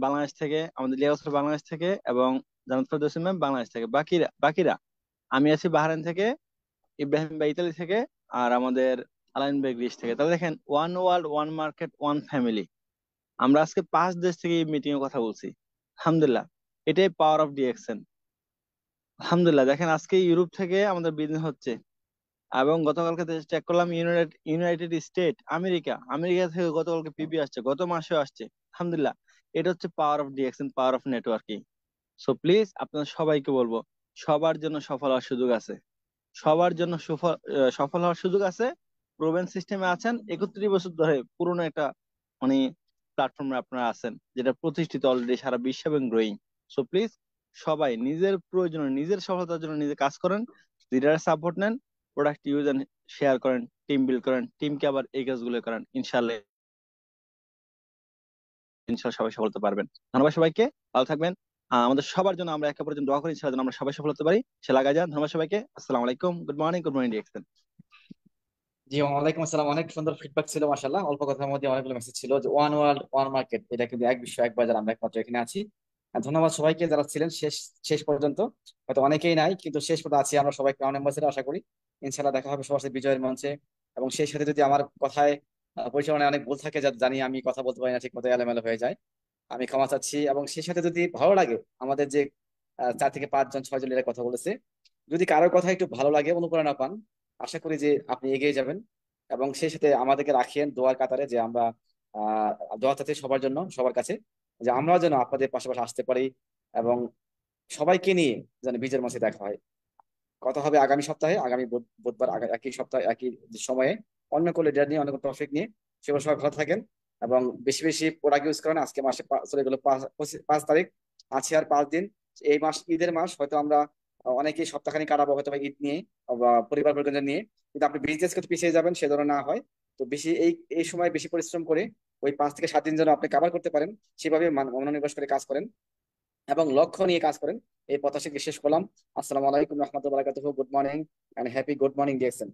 বাংলাদেশ থেকে, আমাদের লিয়াকত স্যার বাংলাদেশ থেকে, এবং জানাত ফেরদৌসী ম্যাম বাংলাদেশ থেকে। বাকিরা বাকিরা আমি আছি বাহরাইন থেকে, ইব্রাহিম ভাই ইতালি থেকে, আর আমাদের আলাইন ভাই গ্রিস থেকে। তাহলে দেখেন, one world, one market, one family. আমরা আজকে 5 দেশ থেকে এই মিটিং এ কথা বলছি, আলহামদুলিল্লাহ। এটাই পাওয়ার অফ ডিএক্সএন। আলহামদুলিল্লাহ, দেখেন আজকে ইউরোপ থেকে আমাদের বিজনেস হচ্ছে, এবং গতকালকে চেক করলাম ইউনাইটেড স্টেট, আমেরিকা আমেরিকা থেকে গতকালকে পিবি আসছে, গত মাসেও আসছে। আলহামদুলিল্লাহ, এটা হচ্ছে power of DXN, power of networking. So please আপনাদের সবাইকে বলবো, সবার জন্য সফল হওয়ার সুযোগ আছে, সবার জন্য সফল হওয়ার সুযোগ আছে। প্রোভেন সিস্টেমে আছেন, 31 বছর ধরে পুরনো একটা মানে প্ল্যাটফর্মে আপনারা আছেন, যেটা প্রতিষ্ঠিত অলরেডি সারা বিশ্ব এবং গ্রোয়িং। সো প্লিজ সবাই নিজের প্রয়োজনে, নিজের সফলতার জন্য নিজে কাজ করেন, লিডারের সাপোর্ট নেন, প্রোডাক্ট ইউজ এন্ড শেয়ার করেন, টিম বিল্ড করেন, টিমকে আবার এই কাজগুলো করেন। ইনশাল্লাহ ইনশাল্লাহ সবাই সফল হতে পারবেন। ধন্যবাদ সবাইকে, ভালো থাকবেন। আমাদের সবার জন্য আমরা একে অপরের জন্য দোয়া করি, ইনশাআল্লাহ যেন আমরা সবাই সফল হতে পারি। সে লাগাই যান। ধন্যবাদ সবাইকে। আসসালামু আলাইকুম, গুড মর্নিং ডিএক্সএন। জি ওয়ালাইকুম আসসালাম। অনেক সুন্দর ফিডব্যাক ছিল মাশাআল্লাহ। অল্প কথার মধ্যে অনেকগুলো মেসেজ ছিল, যে ওয়ান ওয়ার্ল্ড ওয়ান মার্কেট, এটা কিন্তু এক বিশ্ব এক বাজার, আমরা একমাত্র এখানে আছি। আর ধন্যবাদ সবাইকে যারা ছিলেন শেষ শেষ পর্যন্ত। হয়তো অনেকেই নাই, কিন্তু শেষ পর্যন্ত আছি আমরা সবাই ক্রাউন অ্যাম্বাসেডর। আশা করি ইনশাআল্লাহ দেখা হবে সবার সাথে বিজয়ের মঞ্চে। এবং সেই সাথে যদি আমার কথায় পরিচালনায় অনেক ভুল থাকে, যা জানি আমি কথা বলতে পারি না ঠিক মতো, এলোমেলো হয়ে যায়, আমি ক্ষমা চাচ্ছি। এবং সেই সাথে যদি ভালো লাগে, আমাদের যে 4 থেকে 5 জন 6 জন এরা কথা বলেছে, যদি কারোর কথা একটু ভালো লাগে, অনুপ্রেরণা পান, আশা করি যে আপনি এগিয়ে যাবেন। এবং সেই সাথে আমাদেরকে রাখিয়েন দোয়ার কাতারে, যে আমরা দোয়া চাচ্ছি সবার জন্য, সবার কাছে, যে আমরাও যেন আপনাদের পাশাপাশি আসতে পারি, এবং সবাইকে নিয়ে যেন বীজের মাঝে দেখা হয়। কথা হবে আগামী সপ্তাহে, আগামী বুধবার, একই সপ্তাহে একই সময়ে, অন্য কোনো লিডার নিয়ে, অন্য কোনো টপিক নিয়ে। সেগুলো সবাই ভালো থাকেন, এবং বেশি বেশি প্রোডাক্ট ইউজ করেন। আজকে মাসে চলে গেলো 5 তারিখ, আছে আর 5 দিন। এই মাস ঈদের মাস, হয়তো আমরা অনেকেই সপ্তাহখানি কাটাবো হয়তো বা ঈদ নিয়ে বা পরিবার পরিজন নিয়ে, কিন্তু আপনি বিজনেস করতে পিছিয়ে যাবেন, সে ধরনের না হয়। তো বেশি এই সময় বেশি পরিশ্রম করে ওই 5 থেকে 7 দিন যেন আপনি কভার করতে পারেন, সেভাবে মনোনিবেশ করে কাজ করেন এবং লক্ষ্য নিয়ে কাজ করেন। এই প্রত্যাশাকে শেষ করলাম। আসসালামু আলাইকুম রহমতুল্লাহ, good morning, and happy good morning DXN.